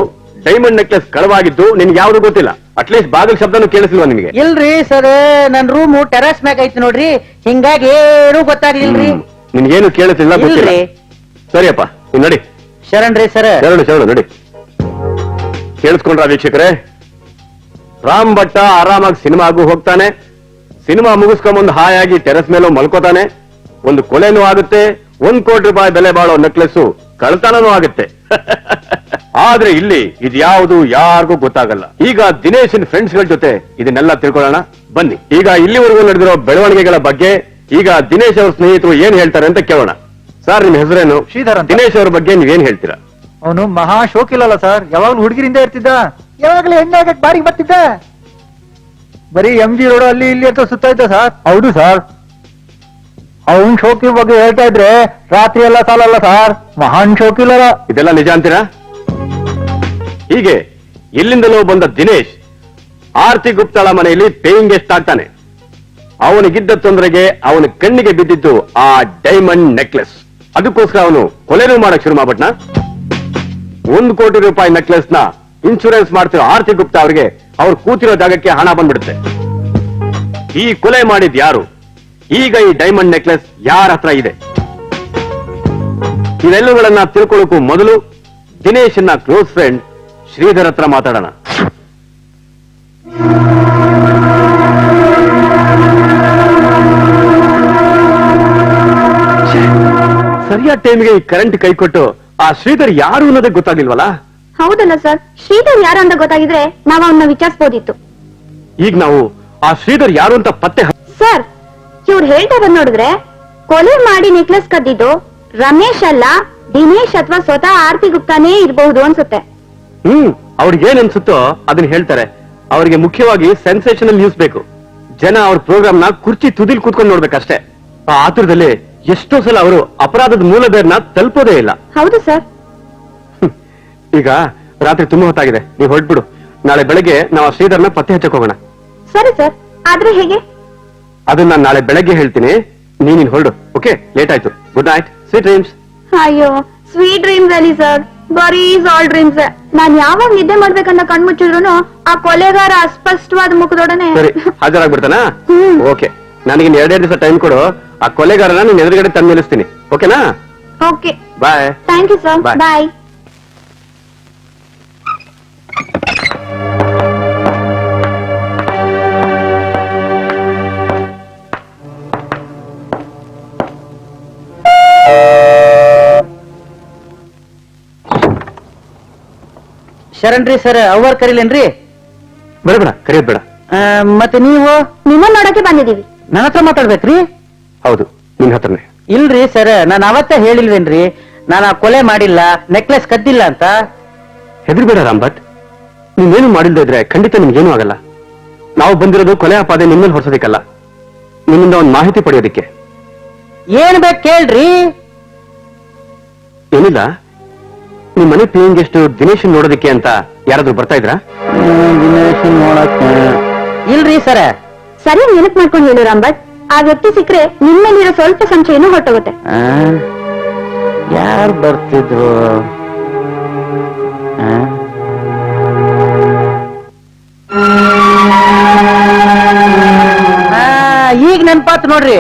ಡೈಮಂಡ್ ನೆಕ್ಲೆಸ್ ಕಳವಾಗಿದ್ದು ನಿನ್ಗೆ ಯಾವ್ದು ಗೊತ್ತಿಲ್ಲ? ಅಟ್ಲೀಸ್ಟ್ ಬಾಗಿಲು ಶಬ್ದನೂ ಕೇಳಿಸಿಲ್ವಾ ನಿನಗೆ? ಇಲ್ರಿ ಸರ್, ನನ್ ರೂಮು ಟೆರಸ್ ಮ್ಯಾಗ ಐತಿ ನೋಡ್ರಿ, ಹಿಂಗಾಗಿ ಏನೂ ಗೊತ್ತಾಗ್ಲಿಲ್ರಿ. ನಿನ್ಗೇನು ಕೇಳಿಸಿಲ್ಲ, ಗೊತ್ತಿಲ್ಲ. ಇಲ್ರಿ. ಸರಿಯಪ್ಪ, ನೀನ್ ನಡಿ. ಶರಣ್ರಿ ಸರ್. ಶರಣ ನಡಿ. ಕೇಳಿಸ್ಕೊಂಡ್ರ ವೀಕ್ಷಕರೇ? ರಾಮ್ ಭಟ್ಟ ಆರಾಮಾಗಿ ಸಿನಿಮಾಗೂ ಹೋಗ್ತಾನೆ, ಸಿನಿಮಾ ಮುಗಿಸ್ಕೊಂಬಂದು ಹಾಯಾಗಿ ಟೆರೆಸ್ ಮೇಲೂ ಮಲ್ಕೋತಾನೆ. ಒಂದು ಕೊಲೆನೂ ಆಗುತ್ತೆ, 1 ಕೋಟಿ ರೂಪಾಯಿ ಬೆಲೆ ಬಾಳೋ ನೆಕ್ಲೆಸ್ ಕಳ್ತನನೂ ಆಗುತ್ತೆ. ಆದ್ರೆ ಇಲ್ಲಿ ಇದ್ಯಾವುದು ಯಾರಿಗೂ ಗೊತ್ತಾಗಲ್ಲ. ಈಗ ದಿನೇಶನ್ ಫ್ರೆಂಡ್ಸ್ ಗಳ ಜೊತೆ ಇದನ್ನೆಲ್ಲ ತಿಳ್ಕೊಳ್ಳೋಣ ಬನ್ನಿ. ಈಗ ಇಲ್ಲಿವರೆಗೂ ನಡೆದಿರೋ ಬೆಳವಣಿಗೆಗಳ ಬಗ್ಗೆ ಈಗ ದಿನೇಶ್ ಅವ್ರ ಸ್ನೇಹಿತರು ಏನ್ ಹೇಳ್ತಾರೆ ಅಂತ ಕೇಳೋಣ. ಸರ್, ನಿಮ್ ಹೆಸರೇನು? ಶ್ರೀಧರ್ ಅಂತ. ದಿನೇಶ್ ಅವ್ರ ಬಗ್ಗೆ ನೀವೇನ್ ಹೇಳ್ತೀರಾ? ಅವನು ಮಹಾ ಶೋಕಿಲ್ಲಲ್ಲ ಸರ್, ಯಾವಾಗ್ಲೂ ಹುಡುಗಿರಿಂದ ಇರ್ತಿದ್ದ, ಯಾವಾಗ್ಲೂ ಎಣ್ಣೆ ಆಗಕ್ ಬಾರಿಗೆ ಬರ್ತಿದ್ದ, ಬರೀ MG ರೋಡ್ ಅಲ್ಲಿ ಇಲ್ಲಿ ಅಂತ ಸುತ್ತಾ ಇದ್ದ ಸರ್. ಹೌದು ಸರ್, ಅವನ್ ಶೋಕಿ ಬಗ್ಗೆ ಹೇಳ್ತಾ ಇದ್ರೆ ರಾತ್ರಿ ಎಲ್ಲ ಸಾಲಲ್ಲ ಸರ್, ಮಹಾನ್ ಶೋಕಿಲ್ಲ. ಇದೆಲ್ಲ ನಿಜ ಅಂತೀರಾ? ಹೀಗೆ ಎಲ್ಲಿಂದಲೋ ಬಂದ ದಿನೇಶ್ ಆರ್ತಿ ಗುಪ್ತಾಳ ಮನೆಯಲ್ಲಿ ಪೇಯಿಂಗ್ ಗೆಸ್ಟ್ ಆಗ್ತಾನೆ. ಅವನಿಗಿದ್ದ ತೊಂದರೆಗೆ ಅವನ ಕಣ್ಣಿಗೆ ಬಿದ್ದಿದ್ದು ಆ ಡೈಮಂಡ್ ನೆಕ್ಲೆಸ್. ಅದಕ್ಕೋಸ್ಕರ ಅವನು ಕೊಲೆನೂ ಮಾಡಕ್ ಶುರು ಮಾಡ್ಬಿಟ್ನ. 1 ಕೋಟಿ ರೂಪಾಯಿ ನೆಕ್ಲೆಸ್ ನ ಇನ್ಶೂರೆನ್ಸ್ ಮಾಡ್ತಿರೋ ಆರ್ತಿ ಗುಪ್ತಾ ಅವರಿಗೆ ಅವ್ರು ಕೂತಿರೋ ಜಾಗಕ್ಕೆ ಹಣ ಬಂದ್ಬಿಡುತ್ತೆ. ಈ ಕೊಲೆ ಮಾಡಿದ್ ಯಾರು? ಈಗ ಈ ಡೈಮಂಡ್ ನೆಕ್ಲೆಸ್ ಯಾರ ಹತ್ರ ಇದೆ? ಇವೆಲ್ಲವುಗಳನ್ನ ತಿಳ್ಕೊಳ್ಳೋಕ್ಕೂ ಮೊದಲು ದಿನೇಶನ್ನ ಕ್ಲೋಸ್ ಫ್ರೆಂಡ್ ಶ್ರೀಧರ್ ಹತ್ರ ಮಾತಾಡೋಣ. ಸರಿಯಾದ ಟೈಮ್ಗೆ ಈ ಕರೆಂಟ್ ಕೈ ಕೊಟ್ಟು ಆ ಶ್ರೀಧರ್ ಯಾರು ಅನ್ನೋದೇ ಗೊತ್ತಾಗ್ಲಿಲ್ವಲ್ಲ? ಹೌದಲ್ಲ ಸರ್, ಶ್ರೀಧರ್ ಯಾರು ಅಂತ ಗೊತ್ತಾಗಿದ್ರೆ ನಾವು ಅವನ್ನ ವಿಚಾರಿಸಬಹುದಿತ್ತು. ಈಗ ನಾವು ಆ ಶ್ರೀಧರ್ ಯಾರು ಅಂತ ಪತ್ತೆ ಸರ್, ಇವ್ರು ಹೇಳ್ತಾ ಬಂದ್ ನೋಡಿದ್ರೆ ಕೊಲೆ ಮಾಡಿ ನೆಕ್ಲೆಸ್ ಕದ್ದಿದ್ದು ರಮೇಶ್ ಅಲ್ಲ, ದಿನೇಶ್ ಅಥವಾ ಸ್ವತಃ ಆರ್ತಿ ಗುಪ್ತಾನೇ ಇರಬಹುದು ಅನ್ಸುತ್ತೆ. ಅವ್ರಿಗೆ ಏನ್ ಅನ್ಸುತ್ತೋ ಅದನ್ನ ಹೇಳ್ತಾರೆ. ಅವರಿಗೆ ಮುಖ್ಯವಾಗಿ ಸೆನ್ಸೇಷನಲ್ ನ್ಯೂಸ್ ಬೇಕು. ಜನ ಅವ್ರ ಪ್ರೋಗ್ರಾಮ್ ನ ಕುರ್ಚಿ ತುದಿಲ್ ಕೂತ್ಕೊಂಡು ನೋಡ್ಬೇಕಷ್ಟೇ. ಆ ಆತುರದಲ್ಲಿ ಎಷ್ಟೋ ಸಲ ಅವರು ಅಪರಾಧದ ಮೂಲ ಬೇರ್ನ ತಲುಪೋದೇ ಇಲ್ಲ. ಹೌದು ಸರ್. ಈಗ ರಾತ್ರಿ ತುಂಬಾ ಹೊತ್ತಾಗಿದೆ, ನೀವು ಹೊರಟ್ಬಿಡು. ನಾಳೆ ಬೆಳಗ್ಗೆ ನಾವು ಆ ಶ್ರೀಧರ್ನ ಪತ್ತೆ ಹಚ್ಚಕ್ ಹೋಗೋಣ. ಸರಿ ಸರ್, ಆದ್ರೆ ಹೇಗೆ? ಅದನ್ನ ನಾನು ನಾಳೆ ಬೆಳಗ್ಗೆ ಹೇಳ್ತೀನಿ, ನೀನ್ ಹೊರಡು. ಓಕೆ, ಲೇಟ್ ಆಯ್ತು. Good night, sweet dreams. ಅಯ್ಯೋ, ಸ್ವೀಟ್ ಡ್ರೀಮ್ಸ್ ಅಲ್ಲಿ ಸರ್, ಬರೀ ಆಲ್ ಡ್ರೀಮ್ಸ್. ನಾನ್ ಯಾವಾಗ ನಿದ್ದೆ ಮಾಡ್ಬೇಕನ್ನ ಕಣ್ಮುಚ್ಚಿದ್ರು ಆ ಕೊಲೆಗಾರ ಅಸ್ಪಷ್ಟವಾದ ಮುಖದೊಡನೆ ಸರಿ, ಹಾಜರಾಗ್ಬಿಡ್ತಾನ? ಹ್ಮ್. ಓಕೆ, ನನಗೆ 2 ದಿವಸ ಟೈಮ್ ಕೊಡು. ಆ ಕೊಲೆಗಾರನ ನೀನ್ ಎದುರುಗಡೆ ತಂದು ನಿಲ್ಲಿಸ್ತೀನಿ. ಓಕೆನಾ? Okay, bye. Thank you sir. Bye. Bye. ಶರಣ್ರಿ ಸರ್, ಅವ್ವರ್ ಕರೀಲೇನ್ರಿ? ಬೇಡ, ಕರೆಯೋದ್ ಬೇಡ. ಮತ್ತೆ ನೀವು? ನಿಮ್ಮನ್ನ ನೋಡಕ್ಕೆ ಬಂದಿದೀವಿ. ನನ್ನ ಹತ್ರ ಮಾತಾಡ್ಬೇಕ್ರಿ? ಹೌದು, ನಿನ್ ಹತ್ರನೇ. ಇಲ್ರಿ ಸರ್, ನಾನು ಅವತ್ತೇ ಹೇಳಿಲ್ವೇನ್ರಿ, ನಾನು ಆ ಕೊಲೆ ಮಾಡಿಲ್ಲ, ನೆಕ್ಲೆಸ್ ಕದ್ದಿಲ್ಲ ಅಂತ. ಹೆದರ್ಬೇಡ ರಾಮ್ ಭಟ್, ನೀವೇನು ಮಾಡಿಲ್ದೇ ಇದ್ರೆ ಖಂಡಿತ ನಿಮ್ಗೇನು ಆಗಲ್ಲ. ನಾವು ಬಂದಿರೋದು ಕೊಲೆ ಅಪಾದೆ ನಿಮ್ಮಲ್ಲಿ ಹೊರಸೋದಿಕ್ಕಲ್ಲ, ನಿಮ್ಮಿಂದ ಒಂದು ಮಾಹಿತಿ ಪಡೆಯೋದಿಕ್ಕೆ. ಏನ್ ಬೇಕು ಕೇಳ್ರಿ. ಏನಿಲ್ಲ, ನಿಮ್ ಮನೆ ಪೇಯಿಂಗ್ ಗೆಸ್ಟ್ ದಿನೇಶ್ ನೋಡೋದಿಕ್ಕೆ ಅಂತ ಯಾರಾದ್ರೂ ಬರ್ತಾ ಇದ್ರಾ? ಇಲ್ರಿ ಸರ್, ಸರಿ ನೆನಪು ಮಾಡ್ಕೊಂಡು ಹೇಳು ರಾಂಭಟ್. ಆ ವ್ಯಕ್ತಿ ಸಿಕ್ಕರೆ ನಿಮ್ಮಲ್ಲಿರೋ ಸ್ವಲ್ಪ ಸಂಶಯನೂ ಹೊರಟೋಗುತ್ತೆ. ಯಾರು ಬರ್ತಿದ್ರು? ಈಗ ನೆನ್ಪಾತ್ ನೋಡ್ರಿ,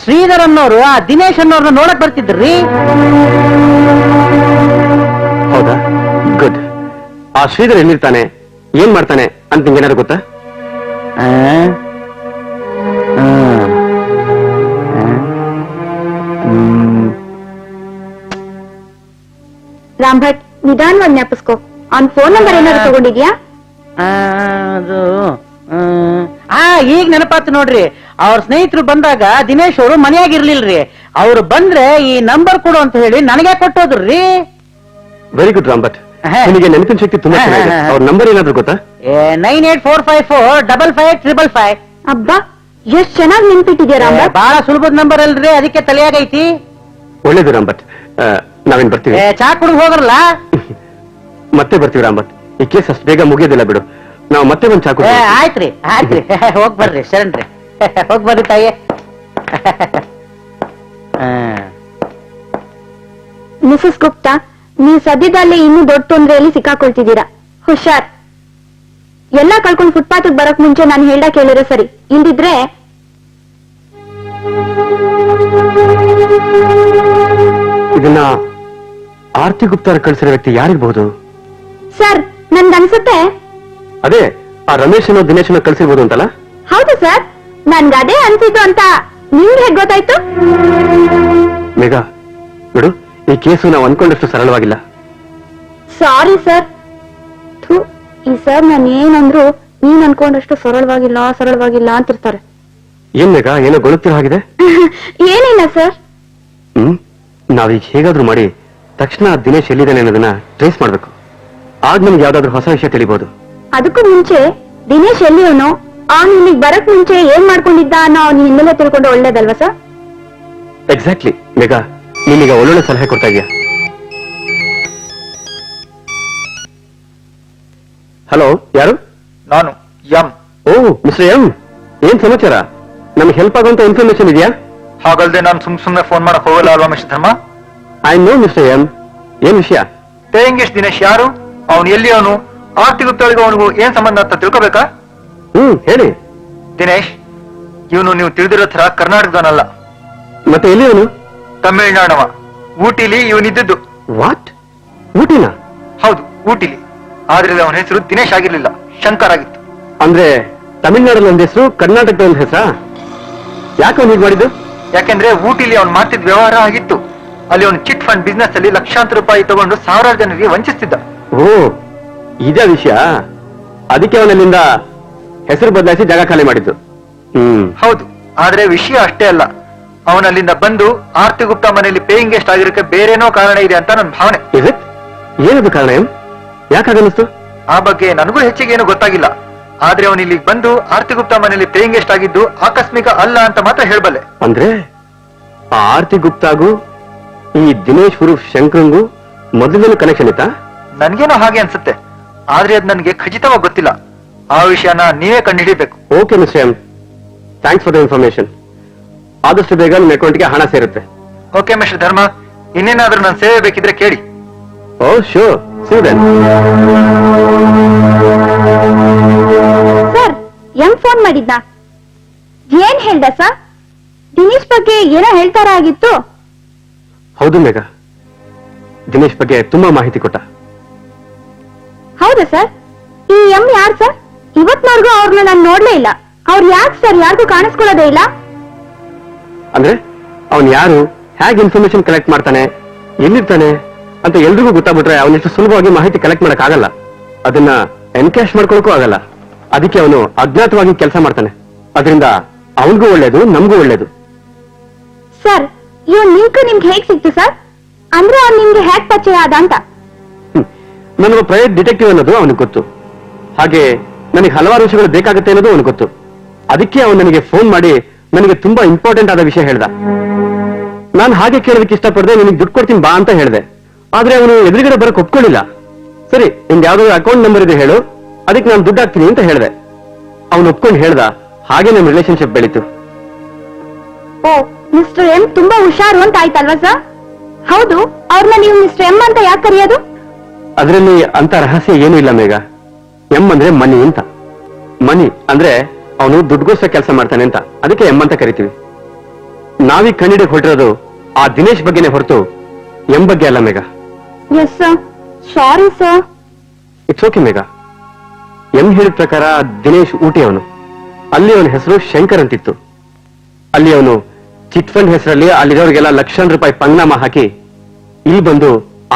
ಶ್ರೀಧರ್ ಅನ್ನೋರು ಆ ದಿನೇಶ್ ಅನ್ನೋರ್ನ ನೋಡಕ್ ಬರ್ತಿದ್ರಿ. ಹೌದಾ? ಗುಡ್. ಆ ಶ್ರೀಧರ್ ಎಲ್ಲಿರ್ತಾನೆ, ಏನ್ ಮಾಡ್ತಾನೆ ಅಂತ ನಿಂಗೇನಾದ್ರು ಗೊತ್ತಾ? ರಾಂಭಟ್, ನಿಧಾನವಾಗಿ ಜ್ಞಾಪಿಸ್ಕೋ. ಅವ್ನ್ ಫೋನ್ ನಂಬರ್ ಏನಾದ್ರು ತಗೊಂಡಿದ್ಯಾ? ಅದು ಈಗ ನೆನಪಾತ್ ನೋಡ್ರಿ, ಅವ್ರ ಸ್ನೇಹಿತರು ಬಂದಾಗ ದಿನೇಶ್ ಅವರು ಮನೆಯಾಗಿರ್ಲಿಲ್ರಿ. ಅವ್ರು ಬಂದ್ರೆ ಈ ನಂಬರ್ ಕೊಡು ಅಂತ ಹೇಳಿ ನನಗೆ ಕೊಟ್ಟೋದ್ರಿ. ವೆರಿ ಗುಡ್ ರಾಂಭಟ್, ನಿನಗೆ ನೆನಪಿನ ಶಕ್ತಿ ತುಂಬಾ ಚೆನ್ನಾಗಿದೆ. ಅವ್ರ ನಂಬರ್ ಏನಾದ್ರು ಗೊತ್ತಾ? 9844555555. ಅಬ್ಬಾ, ಎಷ್ಟ್ ಚೆನ್ನಾಗಿ ನೆನ್ಪಿಟ್ಟಿದ್ಯಾ ರಾಂಭಟ್. ಬಹಳ ಸುಲಭದ ನಂಬರ್ ಅಲ್ರಿ, ಅದಕ್ಕೆ ತಲೆಯಾಗೈತಿ. ಒಳ್ಳೇದು ರಾಂಭಟ್, ನಾವೇನ್ ಬರ್ತೀವಿ. ಚಾ ಕುಡಿದು ಹೋಗ್ರಲ್ಲ. ಮತ್ತೆ ಬರ್ತೀವಿ ರಾಂಭಟ್, ಈ ಕೇಸ್ ಅಷ್ಟು ಬೇಗ ಮುಗಿಯೋದಿಲ್ಲ ಬಿಡು. ನಾವು ಮತ್ತೆ ಒಂದ್ ಚಾಕು. ಆಯ್ತ್ರಿ ಆಯ್ತ್ರಿ, ಹೋಗ್ ಬರ್ರಿ ಶರಣ್ರಿ, ಹೋಗ್ ಬರ್ರಿ ತಾಯಿ. ಮಿಸಸ್ ಗುಪ್ತಾ, ನೀವು ಸದ್ಯದಲ್ಲೇ ಇನ್ನೂ ದೊಡ್ಡ ತೊಂದರೆಯಲ್ಲಿ ಸಿಕ್ಕಾಕೊಳ್ತಿದ್ದೀರಾ. ಹುಷಾರ್. ಎಲ್ಲ ಕಳ್ಕೊಂಡು ಫುಟ್ಪಾತ್ ಬರಕ್ ಮುಂಚೆ ನಾನು ಹೇಳ್ದ ಕೇಳಿರೋ ಸರಿ, ಇಲ್ದಿದ್ರೆ ಇದನ್ನ ಆರ್ತಿ ಗುಪ್ತಾರ ಕಳಿಸಿರೋ ವ್ಯಕ್ತಿ ಯಾರಿರ್ಬಹುದು? ಸರ್, ನನ್ಗನ್ಸುತ್ತೆ. ಅದೇ ಆ ರಮೇಶ್ ಅನ್ನೋ ದಿನೇಶ್ ಅನ್ನೋ ಕಳಿಸಿರ್ಬೋದು ಅಂತಲ್ಲ? ಹೌದು ಸರ್, ನನ್ಗದೇ ಅನ್ಸಿದ್ದು ಅಂತ ನಿಮ್ಗೆ ಹೇಗ್ ಗೊತ್ತಾಯ್ತು? ಮೇಘ ಬಿಡು, ಈ ಕೇಸು ನಾವು ಅನ್ಕೊಂಡಷ್ಟು ಸರಳವಾಗಿಲ್ಲ. Sorry sir. ಈ ಸರ್ ನಾನು ಏನಂದ್ರು ನೀನ್ ಅನ್ಕೊಂಡಷ್ಟು ಸರಳವಾಗಿಲ್ಲ ಅಂತಿರ್ತಾರೆ. ಏನ್ ಮೇಘ, ಏನೋ ಗೊಳುತ್ತಿರೋ ಹಾಗಿದೆ. ಏನಿಲ್ಲ ಸರ್. ನಾವೀಗ ಹೇಗಾದ್ರೂ ಮಾಡಿ ತಕ್ಷಣ ದಿನೇಶ್ ಎಲ್ಲಿದ್ದಾನೆ ಅನ್ನೋದನ್ನ ಟ್ರೇಸ್ ಮಾಡ್ಬೇಕು. ಆಗ ನಮ್ಗೆ ಯಾವ್ದಾದ್ರು ಹೊಸ ವಿಷಯ ತಿಳಿಬಹುದು. ಅದಕ್ಕೂ ಮುಂಚೆ ದಿನೇಶ್ ಎಲ್ಲಿಯವನು, ಅವ್ನು ಇಲ್ಲಿಗೆ ಬರಕ್ ಮುಂಚೆ ಏನ್ ಮಾಡ್ಕೊಂಡಿದ್ದ ಅನ್ನೋ ಅವ್ನ ಹಿನ್ನೆಲೆ ತಿಳ್ಕೊಂಡು ಒಳ್ಳೇದಲ್ವಾ ಸರ್? ಎಕ್ಸಾಕ್ಟ್ಲಿ ಮೇಘ, ನೀನೀಗ ಒಳ್ಳೊಳ್ಳೆ ಸಲಹೆ ಕೊಡ್ತಾ ಇದೀಯ. ಹಲೋ, ಯಾರು? ನಾನು ಎಂ. ಓ ಮಿಸ್ಟರ್ ಎಂ, ಏನ್ ಸಮಾಚಾರ? ನಮ್ಗೆ ಹೆಲ್ಪ್ ಆಗುವಂತ ಇನ್ಫಾರ್ಮೇಶನ್ ಇದೆಯಾ? ಹಾಗಲ್ದೆ ನಾನು ಸುಮ್ನೆ ಫೋನ್ ಮಾಡಕ್ ಹೋಗಲ್ಲ ಅಲ್ವಾ ಮಿಸ್ಟರ್ ಧರ್ಮ? I know mister M. ಏನ್ ವಿಷಯ? ತೇಂಗೇಶ್ ದಿನೇಶ್ ಯಾರು, ಅವನು ಎಲ್ಲಿ, ಅವನು ಆರ್ತಿ ಗುಪ್ತಾಳಿಗೂ ಅವನಿಗೂ ಏನ್ ಸಂಬಂಧ ಅಂತ ತಿಳ್ಕೊಬೇಕಾ? ಹೇಳಿ. ದಿನೇಶ್, ಇವನು ನೀವು ತಿಳಿದಿರೋ ತರ ಕರ್ನಾಟಕದವನಲ್ಲ, ಮತ್ತೆ ಎಲ್ಲಿ ಅವನು? ತಮಿಳ್ನಾಡವ. ಊಟಿಲಿ ಇವನಿದ್ದದ್ದು. ವಾಟ್? ಊಟಿನ? ಹೌದು, ಊಟಿಲಿ. ಆದ್ರೆ ಅವನ ಹೆಸರು ದಿನೇಶ್ ಆಗಿರ್ಲಿಲ್ಲ, ಶಂಕರ್ ಆಗಿತ್ತು. ಅಂದ್ರೆ ತಮಿಳ್ನಾಡಲ್ಲಿ ಒಂದ್ ಹೆಸರು, ಕರ್ನಾಟಕದ ಒಂದ್ ಹೆಸರಾ? ಯಾಕೆ ಅವ್ನು ಹೀಗೆ ಮಾಡಿದ್ದು? ಯಾಕೆಂದ್ರೆ ಊಟಿಲಿ ಅವ್ನು ಮಾಡ್ತಿದ್ದ ವ್ಯವಹಾರ ಆಗಿತ್ತು. ಅಲ್ಲಿ ಅವನು ಚಿಟ್ ಫಂಡ್ ಬಿಸ್ನೆಸ್ ಅಲ್ಲಿ ಲಕ್ಷಾಂತರ ರೂಪಾಯಿ ತಗೊಂಡು ಸಾವಿರಾರು ಜನರಿಗೆ ವಂಚಿಸ್ತಿದ್ದ. ಓ, ಇದೇ ವಿಷಯ. ಅದಕ್ಕೆ ಅವನಲ್ಲಿಂದ ಹೆಸರು ಬದಲಾಯಿಸಿ ಜಾಗ ಖಾಲಿ ಮಾಡಿದ್ದು. ಹೌದು, ಆದ್ರೆ ವಿಷಯ ಅಷ್ಟೇ ಅಲ್ಲ. ಅವನಲ್ಲಿಂದ ಬಂದು ಆರ್ತಿ ಗುಪ್ತಾ ಮನೆಯಲ್ಲಿ ಪೇಯಿಂಗ್ ಗೆಸ್ಟ್ ಆಗಿರೋಕೆ ಬೇರೇನೋ ಕಾರಣ ಇದೆ ಅಂತ ನನ್ನ ಭಾವನೆ. ಏನದು ಕಾರಣ? ಯಾಕಾಗನ್ನಿಸ್ತು? ಆ ಬಗ್ಗೆ ನನಗೂ ಹೆಚ್ಚಿಗೆ ಏನು ಗೊತ್ತಾಗಿಲ್ಲ. ಆದ್ರೆ ಅವನು ಇಲ್ಲಿಗೆ ಬಂದು ಆರ್ತಿ ಗುಪ್ತಾ ಮನೆಯಲ್ಲಿ ಪೇಯಿಂಗ್ ಗೆಸ್ಟ್ ಆಗಿದ್ದು ಆಕಸ್ಮಿಕ ಅಲ್ಲ ಅಂತ ಮಾತ್ರ ಹೇಳ್ಬಲ್ಲೆ. ಅಂದ್ರೆ ಆ ಆರ್ತಿ ಗುಪ್ತಾಗೂ ಈ ದಿನೇಶ್ ಉರುಫ್ ಶಂಕರಂಗೂ ಮೊದಲಿನ ಕನೆಕ್ಷನ್ ಇತ್ತಾ? ನನ್ಗೇನೋ ಹಾಗೆ ಅನ್ಸುತ್ತೆ, ಆದ್ರೆ ಅದ್ ನನ್ಗೆ ಖಚಿತವಾಗಿ ಗೊತ್ತಿಲ್ಲ. ಆ ವಿಷಯನ ನೀವೇ ಕಂಡುಹಿಡಿಬೇಕು. Okay mister M, thanks for the information. ಆದಷ್ಟು ಬೇಗ ನಿಮ್ಮ ಅಕೌಂಟ್ಗೆ ಹಣ ಸೇರುತ್ತೆ. ಓಕೆ ಮಿಸ್ಟರ್ ಧರ್ಮ, ಇನ್ನೇನಾದ್ರೂ ನನ್ನ ಸೇವೆ ಬೇಕಿದ್ರೆ ಕೇಳಿ. Oh sure, see you then. Sir, M phone ಮಾಡಿದ್ನ? ಏನ್ ಹೇಳ್ದ ಸರ್? ದಿನೇಶ್ ಬಗ್ಗೆ ಏನೋ ಹೇಳ್ತಾರ ಆಗಿತ್ತು. ಹೌದು ಮೇಘ, ದಿನೇಶ್ ಬಗ್ಗೆ ತುಂಬಾ ಮಾಹಿತಿ ಕೊಟ್ಟ. ಹೌದಾ ಸರ್? ಈ ಎಂ ಯಾರು ಸರ್? ಇವತ್ವರೆಗೂ ಅವ್ರನ್ನ ನಾನು ನೋಡ್ಲೇ ಇಲ್ಲ. ಅವ್ರು ಯಾಕೆ ಸರ್ ಯಾರಿಗೂ ಕಾಣಿಸ್ಕೊಳ್ಳೋದೇ ಇಲ್ಲ? ಅಂದ್ರೆ ಅವನ್ ಯಾರು, ಹೇಗೆ ಇನ್ಫಾರ್ಮೇಶನ್ ಕಲೆಕ್ಟ್ ಮಾಡ್ತಾನೆ, ಎಲ್ಲಿರ್ತಾನೆ ಅಂತ ಎಲ್ರಿಗೂ ಗೊತ್ತಾಗ್ಬಿಟ್ರೆ ಅವನಿಷ್ಟು ಸುಲಭವಾಗಿ ಮಾಹಿತಿ ಕಲೆಕ್ಟ್ ಮಾಡಕ್ ಆಗಲ್ಲ. ಅದನ್ನ ಎನ್ಕ್ಯಾಶ್ ಮಾಡ್ಕೊಳಕ್ಕೂ ಆಗಲ್ಲ. ಅದಕ್ಕೆ ಅವನು ಅಜ್ಞಾತವಾಗಿ ಕೆಲಸ ಮಾಡ್ತಾನೆ. ಅದರಿಂದ ಅವನಿಗೂ ಒಳ್ಳೇದು, ನಮಗೂ ಒಳ್ಳೇದು. ಸರ್, ಇವನ್ ಲಿಂಕ್ ನಿಮ್ಗೆ ಹೇಗ್ ಸಿಕ್ತು ಸರ್? ಅಂದ್ರೆ ಅವ್ನು ನಿಮ್ಗೆ ಹೇಗ್ ಪರಿಚಯ ಆದ ಅಂತ? ನನ್ನ ಪ್ರೈವೇಟ್ ಡಿಟೆಕ್ಟಿವ್ ಅನ್ನೋದು ಅವನಿಗೆ ಗೊತ್ತು. ಹಾಗೆ ನನಗೆ ಹಲವಾರು ವಿಷಯಗಳು ಬೇಕಾಗುತ್ತೆ ಅನ್ನೋದು ಅವನಿಗೆ ಗೊತ್ತು. ಅದಕ್ಕೆ ಅವನು ನನಗೆ ಫೋನ್ ಮಾಡಿ ನನಗೆ ತುಂಬಾ ಇಂಪಾರ್ಟೆಂಟ್ ಆದ ವಿಷಯ ಹೇಳ್ದ. ನಾನು ಹಾಗೆ ಕೇಳೋದಕ್ಕೆ ಇಷ್ಟಪಡದೆ ನಿನಗೆ ದುಡ್ಡು ಕೊಡ್ತೀನಿ ಬಾ ಅಂತ ಹೇಳಿದೆ. ಆದ್ರೆ ಅವನು ಎದುರುಗಡೆ ಬರಕ್ ಒಪ್ಕೊಳ್ಳಿಲ್ಲ. ಸರಿ, ನಿಮ್ಗೆ ಯಾವ್ದಾದ್ರು ಅಕೌಂಟ್ ನಂಬರ್ ಇದೆ ಹೇಳು, ಅದಕ್ಕೆ ನಾನು ದುಡ್ಡು ಹಾಕ್ತೀನಿ ಅಂತ ಹೇಳಿದೆ. ಅವನು ಒಪ್ಕೊಂಡು ಹೇಳ್ದ. ಹಾಗೆ ನಮ್ಮ ರಿಲೇಶನ್ಶಿಪ್ ಬೆಳೀತು. ಓ, ಮಿಸ್ಟರ್ ಎಂ ತುಂಬಾ ಹುಷಾರು ಅಂತ ಆಯ್ತಲ್ವಾ ಸರ್? ಹೌದು, ಅವ್ರನ್ನ ನೀವು ಮಿಸ್ಟರ್ ಎಂ ಅಂತ ಯಾಕೆ ಕರೆಯೋದು? ಅದರಲ್ಲಿ ಅಂತ ರಹಸ್ಯ ಏನೂ ಇಲ್ಲ ಮೇಘ. ಎಂ ಅಂದ್ರೆ ಮನಿ ಅಂತ. ಮನಿ ಅಂದ್ರೆ ಅವನು ದುಡ್ಗೋಸ್ಕರ ಕೆಲಸ ಮಾಡ್ತಾನೆ ಅಂತ, ಅದಕ್ಕೆ ಎಂ ಅಂತ ಕರಿತೀವಿ. ನಾವೀಗ ಕಂಡಿಡಿಗೆ ಹೊರಟಿರೋದು ಆ ದಿನೇಶ್ ಬಗ್ಗೆನೇ ಹೊರತು ಎಂ ಬಗ್ಗೆ ಅಲ್ಲ Megha. Yes sir, sorry sir. It's okay Megha. M ಹೇಳಿದ ಪ್ರಕಾರ ದಿನೇಶ್ ಊಟಿ ಅವನು. ಅಲ್ಲಿ ಅವನ ಹೆಸರು ಶಂಕರ್ ಅಂತಿತ್ತು. ಅಲ್ಲಿ ಅವನು ಚಿಟ್ ಫಂಡ್ ಹೆಸರಲ್ಲಿ ಅಲ್ಲಿರೋರಿಗೆಲ್ಲ ಲಕ್ಷಾಂತರ ರೂಪಾಯಿ ಪಂಗ್ನಾಮ ಹಾಕಿ ಇಲ್ಲಿ ಬಂದು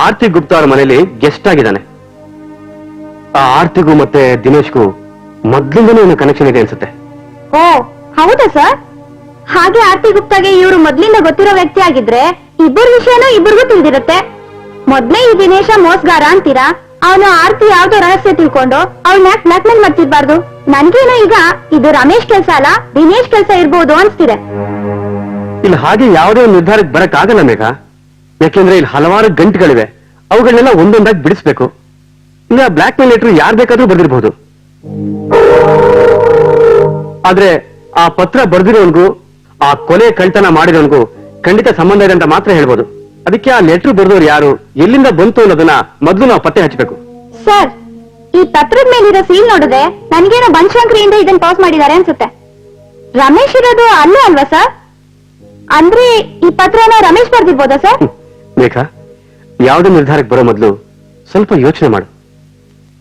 ಆರ್ತಿ ಗುಪ್ತಾ ಅವರ ಮನೇಲಿ ಗೆಸ್ಟ್ ಆಗಿದ್ದಾನೆ. ಆ ಆರ್ತಿಗೂ ಮತ್ತೆ ದಿನೇಶ್ಗೂ ಮೊದ್ಲಿಂದನೇ ಒಂದು ಕನೆಕ್ಷನ್ ಇದೆ ಅನ್ಸುತ್ತೆ. ಓ, ಹೌದಾ ಸರ್? ಹಾಗೆ ಆರ್ತಿ ಗುಪ್ತಾಗೆ ಇವರು ಮೊದ್ಲಿಂದ ಗೊತ್ತಿರೋ ವ್ಯಕ್ತಿ ಆಗಿದ್ರೆ ಇಬ್ಬರ ವಿಷಯನೂ ಇಬ್ಬರಿಗೂ ತಿಳಿದಿರುತ್ತೆ. ಮೊದ್ಲೇ ಈ ದಿನೇಶ ಮೋಸ್ಗಾರ ಅಂತೀರಾ, ಅವನು ಆರ್ತಿ ಯಾವ್ದೋ ರಹಸ್ಯ ತಿಳ್ಕೊಂಡು ಅವ್ನ ಯಾಕೆ ಬ್ಲಾಕ್ ಮೇಲ್ ಮಾಡ್ತಿರ್ಬಾರ್ದು? ನನ್ಗೇನೋ ಈಗ ಇದು ರಮೇಶ್ ಕೆಲ್ಸ ಅಲ್ಲ, ದಿನೇಶ್ ಕೆಲ್ಸ ಇರ್ಬೋದು ಅನ್ಸ್ತಿದೆ. ಇಲ್ಲಿ ಹಾಗೆ ಯಾವುದೇ ಒಂದು ನಿರ್ಧಾರಕ್ಕೆ ಬರಕ್ ಆಗಲ್ಲ ಮೇಘ. ಯಾಕೆಂದ್ರೆ ಇಲ್ಲಿ ಹಲವಾರು ಗಂಟುಗಳಿವೆ, ಅವುಗಳನ್ನೆಲ್ಲ ಒಂದೊಂದಾಗಿ ಬಿಡಿಸ್ಬೇಕು. ಇಲ್ಲ ಬ್ಲಾಕ್ ಮೇಲ್ ಲೆಟರ್ ಯಾರು ಬೇಕಾದ್ರೂ ಬರ್ದಿರ್ಬಹುದು. ಆದ್ರೆ ಆ ಪತ್ರ ಬರ್ದಿರೋನ್ಗೂ ಆ ಕೊಲೆ ಕಳ್ತನ ಮಾಡಿರೋನ್ಗೂ ಖಂಡಿತ ಸಂಬಂಧ ಇದೆ ಅಂತ ಮಾತ್ರ ಹೇಳ್ಬೋದು. ಅದಕ್ಕೆ ಆ ಲೆಟರ್ ಬರ್ದವ್ರು ಯಾರು, ಎಲ್ಲಿಂದ ಬಂತು ಅನ್ನೋದನ್ನ ಮೊದಲು ನಾವು ಪತ್ತೆ ಹಚ್ಚಬೇಕು. ಸರ್, ಈ ಪತ್ರದ ಮೇಲಿರೋ ಸೀಲ್ ನೋಡಿದ್ರೆ ನನ್ಗೇನೋ ಬನಶಂಕರಿಯಿಂದ ಇದನ್ನ ಪಾಸ್ ಮಾಡಿದ್ದಾರೆ ಅನ್ಸುತ್ತೆ. ರಮೇಶ್ ಇರೋದು ಅಲ್ಲೇ ಅಲ್ವಾ ಸರ್? ಅಂದ್ರೆ ಈ ಪತ್ರನ ರಮೇಶ್ ಬರ್ದಿರ್ಬೋದಾ ಸರ್? ಮೇಘ, ಯಾವುದೇ ನಿರ್ಧಾರಕ್ಕೆ ಬರೋ ಮೊದಲು ಸ್ವಲ್ಪ ಯೋಚನೆ ಮಾಡು.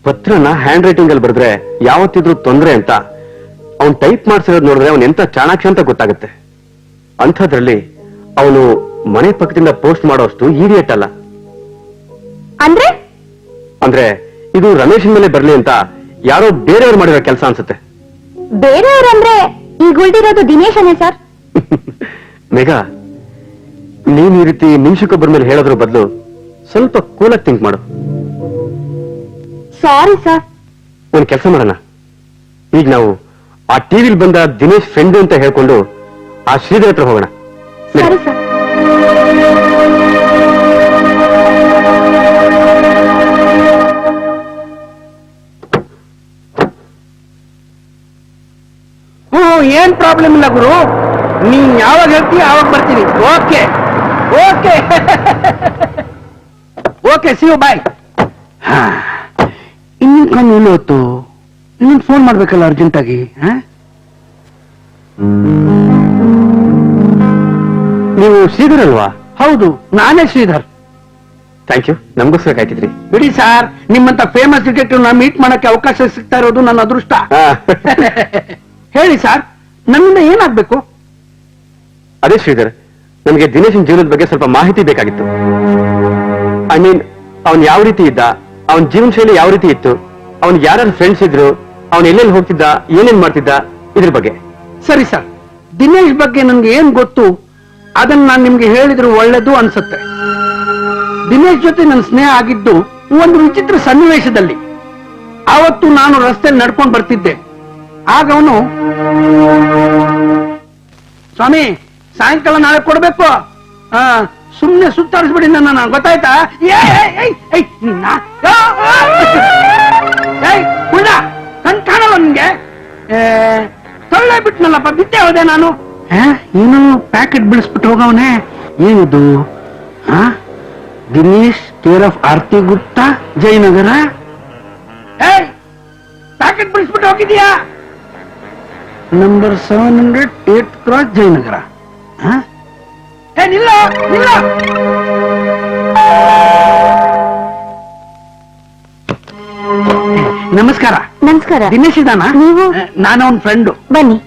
ಪತ್ರನ ಹ್ಯಾಂಡ್ ರೈಟಿಂಗ್ ಅಲ್ಲಿ ಬರೆದ್ರೆ ಯಾವತ್ತಿದ್ರೂ ತೊಂದ್ರೆ ಅಂತ ಅವನ್ ಟೈಪ್ ಮಾಡ್ಸಿರೋದು ನೋಡಿದ್ರೆ ಅವನ್ ಎಂತ ಚಾಣಾಕ್ಷ ಅಂತ ಗೊತ್ತಾಗುತ್ತೆ. ಅಂಥದ್ರಲ್ಲಿ ಅವನು ಮನೆ ಪಕ್ಕದಿಂದ ಪೋಸ್ಟ್ ಮಾಡೋಷ್ಟು ಈಡಿಯಟ್ ಅಲ್ಲ. ಅಂದ್ರೆ ಇದು ರಮೇಶನ್ ಮೇಲೆ ಬರ್ಲಿ ಅಂತ ಯಾರೋ ಬೇರೆಯವ್ರು ಮಾಡಿರೋ ಕೆಲಸ ಅನ್ಸುತ್ತೆ. ಬೇರೆಯವ್ರಂದ್ರೆ ಈಗ ಉಳಿದಿರೋದು ದಿನೇಶನೇ ಸರ್. ಮೇಘ, ನೀನ್ ಈ ರೀತಿ ನಿಮಿಷಕ್ಕೊಬ್ಬರ ಮೇಲೆ ಹೇಳೋದ್ರ ಬದಲು ಸ್ವಲ್ಪ ಕೂಲಾಗಿ ಥಿಂಕ್ ಮಾಡು. Sorry sir. ಒಂದ್ ಕೆಲಸ ಮಾಡೋಣ. ಈಗ ನಾವು ಆ ಟಿವಿಲ್ ಬಂದ ದಿನೇಶ್ ಫ್ರೆಂಡ್ ಅಂತ ಹೇಳ್ಕೊಂಡು ಆ ಶ್ರೀಧರ್ ಹತ್ರ ಹೋಗೋಣ. ಸರಿ ಸರ್. ಏನ್ ಪ್ರಾಬ್ಲಮ್ ಇಲ್ಲ ಗುರು, ನೀನ್ ಯಾವಾಗ ಹೇಳ್ತೀಯ ಯಾವಾಗ ಬರ್ತೀನಿ. Okay okay okay, see you, bye. ಇನ್ನೇನ್ ಕಮ್ಮಿ ಇಲ್ಲ ಹೊತ್ತು ಇನ್ನೊಂದು ಫೋನ್ ಮಾಡ್ಬೇಕಲ್ಲ ಅರ್ಜೆಂಟಾಗಿ. ನೀವು ಶ್ರೀಧರ್ ಅಲ್ವಾ? ಹೌದು, ನಾನೇ ಶ್ರೀಧರ್. ಥ್ಯಾಂಕ್ ಯು, ನಮಗೋಸ್ಕರ ಕಾಯ್ತಿದ್ರಿ. ಬಿಡಿ ಸರ್, ನಿಮ್ಮಂತ ಫೇಮಸ್ ಡಿಟೆಕ್ಟಿವ್ ನ ಮೀಟ್ ಮಾಡಕ್ಕೆ ಅವಕಾಶ ಸಿಗ್ತಾ ಇರೋದು ನನ್ನ ಅದೃಷ್ಟ. ಹೇಳಿ ಸರ್, ನನ್ನಿಂದ ಏನಾಗ್ಬೇಕು? ಅದೇ ಶ್ರೀಧರ್, ನಮಗೆ ದಿನೇಶನ್ ಜೀವನದ ಬಗ್ಗೆ ಸ್ವಲ್ಪ ಮಾಹಿತಿ ಬೇಕಾಗಿತ್ತು. ಐ ಮೀನ್, ಅವನ್ ಯಾವ ರೀತಿ ಇದ್ದ, ಅವನ ಜೀವನ ಶೈಲಿ ಯಾವ ರೀತಿ ಇತ್ತು, ಅವನ್ ಯಾರು ಫ್ರೆಂಡ್ಸ್ ಇದ್ರು, ಅವನ್ ಎಲ್ಲೆಲ್ಲಿ ಹೋಗ್ತಿದ್ದ, ಏನೇನ್ ಮಾಡ್ತಿದ್ದ, ಇದ್ರ ಬಗ್ಗೆ. ಸರಿ ಸರ್, ದಿನೇಶ್ ಬಗ್ಗೆ ನನ್ಗೆ ಏನ್ ಗೊತ್ತು ಅದನ್ನ ನಾನು ನಿಮ್ಗೆ ಹೇಳಿದ್ರು ಒಳ್ಳೇದು ಅನ್ಸುತ್ತೆ. ದಿನೇಶ್ ಜೊತೆ ನನ್ನ ಸ್ನೇಹ ಆಗಿದ್ದು ಒಂದು ವಿಚಿತ್ರ ಸನ್ನಿವೇಶದಲ್ಲಿ. ಆವತ್ತು ನಾನು ರಸ್ತೆಯಲ್ಲಿ ನಡ್ಕೊಂಡು ಬರ್ತಿದ್ದೆ. ಆಗ ಅವನು, ಸ್ವಾಮಿ ಸಾಯಂಕಾಲ ನಾಳೆ ಕೊಡ್ಬೇಕು, ಸುಮ್ನೆ ಸುತ್ತಾಡಿಸ್ಬಿಡಿ ನನ್ನ, ಗೊತ್ತಾಯ್ತಾ? ಕಣ್ ಕಾಣಲ್ಲ ನಿನ್ಗೆ? ಸೊಳ್ಳೆ ಬಿಟ್ನಲ್ಲಪ್ಪ, ಬಿದ್ದೆ ಹೋದೆ ನಾನು. ಏನು ಪ್ಯಾಕೆಟ್ ಬಿಡಿಸ್ಬಿಟ್ಟು ಹೋಗವನೆ? ಏನಿದು? Dinesh care of Aarti Gupta, Jayanagar. Packet ಬಿಡಿಸ್ಬಿಟ್ಟು ಹೋಗಿದ್ಯಾ? Number 700 8th cross, Jayanagar. ನಿಲ್ಲ ನಿಲ್ಲ. ನಮಸ್ಕಾರ. ನಮಸ್ಕಾರ. ದಿನೇಶ್ ಇದಾನ? ನೀವು? ನಾನು ಅವನ ಫ್ರೆಂಡು. ಬನ್ನಿ,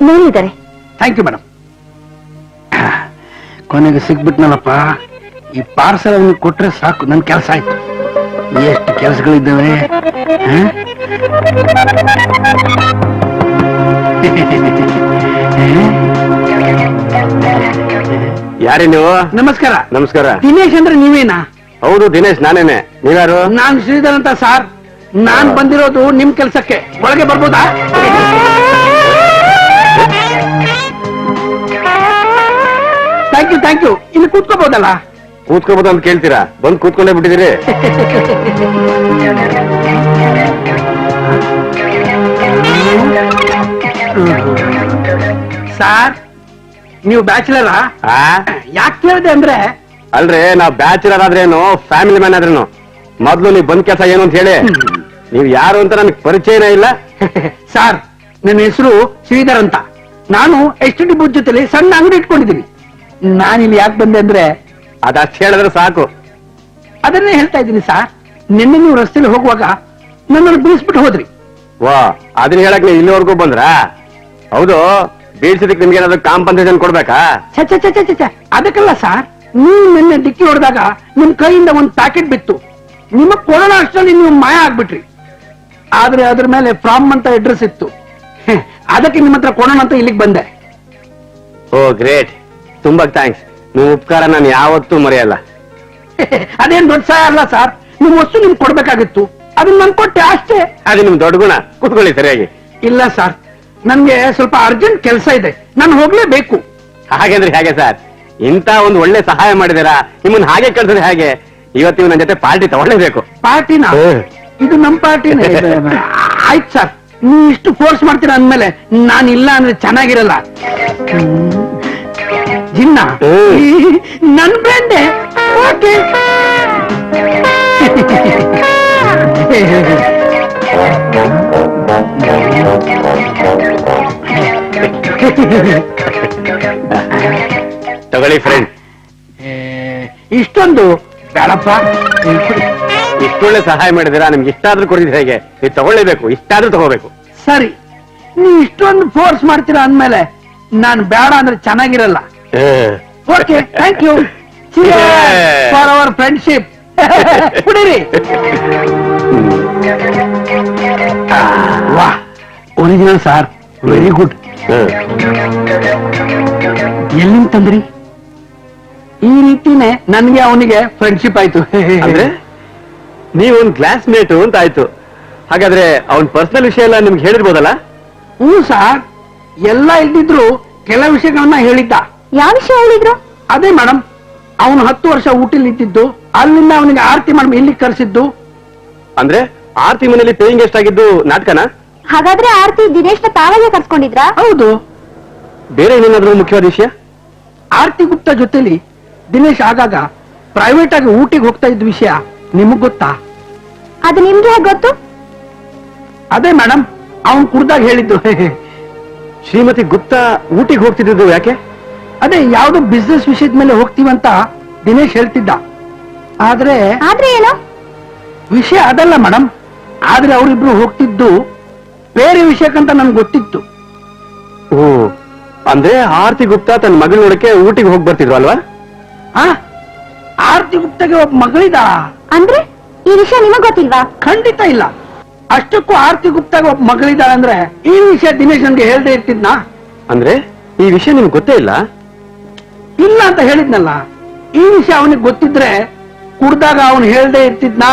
ಮೇಲಿದ್ದಾರೆ. Thank you madam. ಕೊನೆಗೆ ಸಿಗ್ಬಿಟ್ನಲ್ಲಪ್ಪ. ಈ ಪಾರ್ಸಲ್ ಅವನಿಗೆ ಕೊಟ್ರೆ ಸಾಕು, ನನ್ ಕೆಲಸ ಆಯ್ತು. ಎಷ್ಟು ಕೆಲಸಗಳಿದ್ದಾವೆ. ಯಾರೇ ನೀವು? ನಮಸ್ಕಾರ. ನಮಸ್ಕಾರ. ದಿನೇಶ್ ಅಂದ್ರೆ ನೀವೇನಾ? ಹೌದು, ದಿನೇಶ್ ನಾನೇನೆ. ನೀವ್ಯಾರು? ನಾನ್ ಶ್ರೀಧರ್ ಅಂತ ಸಾರ್. ನಾನ್ ಬಂದಿರೋದು ನಿಮ್ ಕೆಲ್ಸಕ್ಕೆ. ಒಳಗೆ ಬರ್ಬೋದಾ? Thank you. ಇಲ್ಲಿ ಕೂತ್ಕೋಬಹುದಲ್ಲ? ಕೂತ್ಕೋಬಹುದು ಅಂತ ಕೇಳ್ತೀರಾ? ಬಂದ್ ಕೂತ್ಕೊಂಡೇ ಬಿಟ್ಟಿದ್ದೀರಿ. ಸಾರ್ ನೀವು ಬ್ಯಾಚುಲರಾ? ಆ? ಯಾಕೆ ಕೇಳಿದೆ ಅಂದ್ರೆ ಅಲ್ರಿ ನಾವ್ ಬ್ಯಾಚುಲರ್ ಆದ್ರೇನು ಫ್ಯಾಮಿಲಿ ಮ್ಯಾನ್ ಆದ್ರೇನು ಮೊದ್ಲು ನೀವ್ ಬಂದ್ ಕೆಲಸ ಏನು ಅಂತ ಹೇಳಿ. ನೀವ್ ಯಾರು ಅಂತ ನನಗೆ ಪರಿಚಯನೇ ಇಲ್ಲ. ಸಾರ್ ನನ್ನ ಹೆಸರು ಶ್ರೀಧರ್ ಅಂತ. ನಾನು ಎಸ್ ಟಿ ಬೂತ್ ಜೊತೆಲಿ ಸಣ್ಣ ಅಂಗಡಿ ಇಟ್ಕೊಂಡಿದ್ದೀನಿ. ನಾನಿಲ್ಲಿ ಯಾಕೆ ಬಂದೆ ಅಂದ್ರೆ ಅದಷ್ಟು ಹೇಳಿದ್ರೆ ಸಾಕು. ಅದನ್ನೇ ಹೇಳ್ತಾ ಇದ್ದೀನಿ ಸಾರ್. ನಿನ್ನೆ ನೀವು ರಸ್ತೆಯಲ್ಲಿ ಹೋಗುವಾಗ ನನ್ನನ್ನು ಬೀಳಿಸ್ಬಿಟ್ಟು ಹೋದ್ರಿ. ವಾ ಅದನ್ನ ಹೇಳಕ್ ನೀವು ಇಲ್ಲಿವರೆಗೂ ಬಂದ್ರ? ಹೌದು, ಬೀಳ್ಸಿದಕ್ಕೆ ನಿಮ್ಗೆ ಏನಾದ್ರು ಕಾಂಪನ್ಸೇಷನ್ ಕೊಡ್ಬೇಕಾ? ಛೆ ಛೆ ಛೆ ಛೆ ಛೆ ಛೆ. ಅದಕ್ಕಲ್ಲ ಸಾರ್, ನೀವು ನಿನ್ನೆ ಡಿಕ್ಕಿ ಹೊಡೆದಾಗ ನಿಮ್ ಕೈಯಿಂದ ಒಂದು ಪ್ಯಾಕೆಟ್ ಬಿತ್ತು. ನಿಮಗ್ ಕೊರೋನಾ ಅಷ್ಟರಲ್ಲಿ ನೀವು ಮಾಯ ಆಗ್ಬಿಟ್ರಿ. ಆದ್ರೆ ಅದ್ರ ಮೇಲೆ ಫ್ರಾಮ್ ಅಂತ ಅಡ್ರೆಸ್ ಇತ್ತು. ಅದಕ್ಕೆ ನಿಮ್ಮ ಹತ್ರ ಕೊಡೋಣ ಅಂತ ಇಲ್ಲಿಗೆ ಬಂದೆ. ಓ ಗ್ರೇಟ್, ತುಂಬಾ ಥ್ಯಾಂಕ್ಸ್. ನೀವು ಉಪಕಾರ ನಾನು ಯಾವತ್ತೂ ಮರೆಯಲ್ಲ. ಅದೇನ್ ದೊಡ್ಡ ಸಹಾಯ ಅಲ್ಲ ಸರ್. ನಿಮ್ ವಸ್ತು ನಿಮ್ಗೆ ಕೊಡ್ಬೇಕಾಗಿತ್ತು, ಅದನ್ನ ನನ್ ಕೊಟ್ಟೆ ಅಷ್ಟೇ. ಅದು ನಿಮ್ ದೊಡ್ಡ ಗುಣ. ಕೂತ್ಕೊಳ್ಳಿ ಸರಿಯಾಗಿ. ಇಲ್ಲ ಸರ್, ನನ್ಗೆ ಸ್ವಲ್ಪ ಅರ್ಜೆಂಟ್ ಕೆಲಸ ಇದೆ, ನಾನು ಹೋಗ್ಲೇಬೇಕು. ಹಾಗಂದ್ರೆ ಹೇಗೆ ಸರ್? ಇಂತ ಒಂದು ಒಳ್ಳೆ ಸಹಾಯ ಮಾಡಿದಿರಾ, ನಿಮ್ಮನ್ನ ಹಾಗೆ ಕಳ್ಸಿದ್ರೆ ಹೇಗೆ? ಇವತ್ತು ನೀವು ನನ್ನ ಜೊತೆ ಪಾರ್ಟಿ ತಗೊಳ್ಳೇಬೇಕು. ಪಾರ್ಟಿನ? ಇದು ನಮ್ ಪಾರ್ಟಿನೇ. ಆಯ್ತು ಸರ್, ನೀವು ಇಷ್ಟು ಫೋರ್ಸ್ ಮಾಡ್ತೀರಾ ಅಂದ್ಮೇಲೆ ನಾನಿಲ್ಲ ಅಂದ್ರೆ ಚೆನ್ನಾಗಿರಲ್ಲ. ಜಿನ್ನ ನನ್ ಫ್ರೆಂಡೆ. ಓಕೆ. ತಗೊಳ್ಳಿ ಫ್ರೆಂಡ್. ಇಷ್ಟೊಂದು ಬೇಡಪ್ಪ. ಇಷ್ಟೊಳ್ಳೆ ಸಹಾಯ ಮಾಡಿದಿರಾ, ನಿಮ್ಗೆ ಇಷ್ಟಾದ್ರೂ ಕೊಡಿದ್ರೆ ಹೇಗೆ? ನೀವು ತಗೊಳ್ಳೇಬೇಕು, ಇಷ್ಟಾದ್ರೂ ತಗೋಬೇಕು. ಸರಿ, ನೀವು ಇಷ್ಟೊಂದು ಫೋರ್ಸ್ ಮಾಡ್ತೀರಾ ಅಂದ್ಮೇಲೆ ನಾನು ಬೇಡ ಅಂದ್ರೆ ಚೆನ್ನಾಗಿರಲ್ಲ. Okay, thank you for our friendship. ಕುಡೀರಿ. ವಾ, ಒರಿಜಿನಲ್ ಸಾರ್, ವೆರಿ ಗುಡ್. ಎಲ್ಲಿಂದ ತಂದ್ರಿ? ಈ ರೀತಿನೇ ನನ್ಗೆ ಅವನಿಗೆ ಫ್ರೆಂಡ್ಶಿಪ್ ಆಯ್ತು. ಅಂದ್ರೆ ನೀವೊಂದ್ ಕ್ಲಾಸ್ ಮೇಟು ಅಂತ ಆಯ್ತು. ಹಾಗಾದ್ರೆ ಅವನ್ ಪರ್ಸನಲ್ ವಿಷಯ ಎಲ್ಲ ನಿಮ್ಗೆ ಹೇಳಿರ್ಬೋದಲ್ಲ? ಹ್ಞೂ ಸಾರ್, ಎಲ್ಲ ಇದ್ದಿದ್ರು ಕೆಲವು ವಿಷಯಗಳನ್ನ ಹೇಳಿದ್ದ. ಯಾವ ವಿಷಯ ಹೇಳಿದ್ರು? ಅದೇ ಮೇಡಮ್, ಅವನು 10 ವರ್ಷ ಊಟಿಲಿ ಇದ್ದಿದ್ದು, ಅಲ್ಲಿಂದ ಅವನಿಗೆ ಆರತಿ ಮಾಡಿ ಇಲ್ಲಿಗೆ ಕರೆಸಿದ್ದು. ಅಂದ್ರೆ ಆರ್ತಿ ಮನೇಲಿ ಪೇಯಿಂಗ್ ಗೆಸ್ಟ್ ಆಗಿದ್ದು ನಾಟಕನ? ಹಾಗಾದ್ರೆ ಆರ್ತಿ ದಿನೇಶ್ನ ತಾವಾಗೆ ಕರ್ಸ್ಕೊಂಡಿದ್ರಾ? ಹೌದು. ಬೇರೆ ಏನೇನಾದ್ರೂ ಮುಖ್ಯವಾದ ವಿಷಯ? ಆರತಿ ಗುಪ್ತಾ ಜೊತೆಲಿ ದಿನೇಶ್ ಆಗಾಗ ಪ್ರೈವೇಟ್ ಆಗಿ ಊಟಿಗೆ ಹೋಗ್ತಾ ಇದ್ದ ವಿಷಯ ನಿಮಗ್ ಗೊತ್ತಾ? ಅದು ನಿಮ್ಗೆ ಹೇಗೆ ಗೊತ್ತು? ಅದೇ ಮೇಡಮ್, ಅವನ್ ಕುಡ್ದಾಗ ಹೇಳಿದ್ದು. ಶ್ರೀಮತಿ ಗುಪ್ತಾ ಊಟಿಗೆ ಹೋಗ್ತಿದ್ದು ಯಾಕೆ? ಅದೇ ಯಾವ್ದೋ ಬಿಸ್ನೆಸ್ ವಿಷಯದ ಮೇಲೆ ಹೋಗ್ತೀವಂತ ದಿನೇಶ್ ಹೇಳ್ತಿದ್ದ. ಆದ್ರೆ ಏನು? ವಿಷಯ ಅದಲ್ಲ ಮೇಡಮ್. ಆದ್ರೆ ಅವರಿಬ್ರು ಹೋಗ್ತಿದ್ದು ಬೇರೆ ವಿಷಯಕ್ಕಂತ ನನ್ಗೆ ಗೊತ್ತಿತ್ತು. ಓ, ಅಂದ್ರೆ ಆರ್ತಿ ಗುಪ್ತಾ ತನ್ನ ಮಗಳ ನೋಡಕ್ಕೆ ಊಟಿಗೆ ಹೋಗಿ ಬರ್ತಿದ್ರು ಅಲ್ವಾ? ಆ ಆರತಿ ಗುಪ್ತಾಗೆ ಒಬ್ಬ ಮಗಳಿದ? ಅಂದ್ರೆ ಈ ವಿಷಯ ನಿಮಗ್ ಗೊತ್ತಿಲ್ವಾ? ಖಂಡಿತ ಇಲ್ಲ. ಅಷ್ಟಕ್ಕೂ ಆರತಿ ಗುಪ್ತಾಗೆ ಒಬ್ಬ ಮಗಳಿದಾಳೆ ಅಂದ್ರೆ ಈ ವಿಷಯ ದಿನೇಶ್ ನನ್ಗೆ ಹೇಳ್ದೆ ಇರ್ತಿದ್ನಾ? ಅಂದ್ರೆ ಈ ವಿಷಯ ನಿಮ್ಗೆ ಗೊತ್ತೇ ಇಲ್ಲ? ಇಲ್ಲ ಅಂತ ಹೇಳಿದ್ನಲ್ಲ. ಈ ವಿಷಯ ಅವನಿಗೆ ಗೊತ್ತಿದ್ರೆ ಕುಡ್ದಾಗ ಅವನು ಹೇಳ್ದೆ ಇರ್ತಿದ್ನಾ?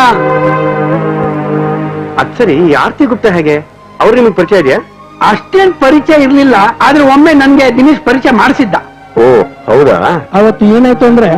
ಅದ್ ಸರಿ, ಈ ಆರ್ತಿ ಗುಪ್ತಾ ಹೇಗೆ? ಅವ್ರು ನಿಮ್ಗೆ ಪರಿಚಯ ಇದೆಯಾ? ಅಷ್ಟೇನ್ ಪರಿಚಯ ಇರ್ಲಿಲ್ಲ, ಆದ್ರೆ ಒಮ್ಮೆ ನನ್ಗೆ ದಿನೇಶ್ ಪರಿಚಯ ಮಾಡಿಸಿದ್ದ. ಓ ಹೌದಾ? ಅವತ್ತು ಏನಾಯ್ತು ಅಂದ್ರೆ,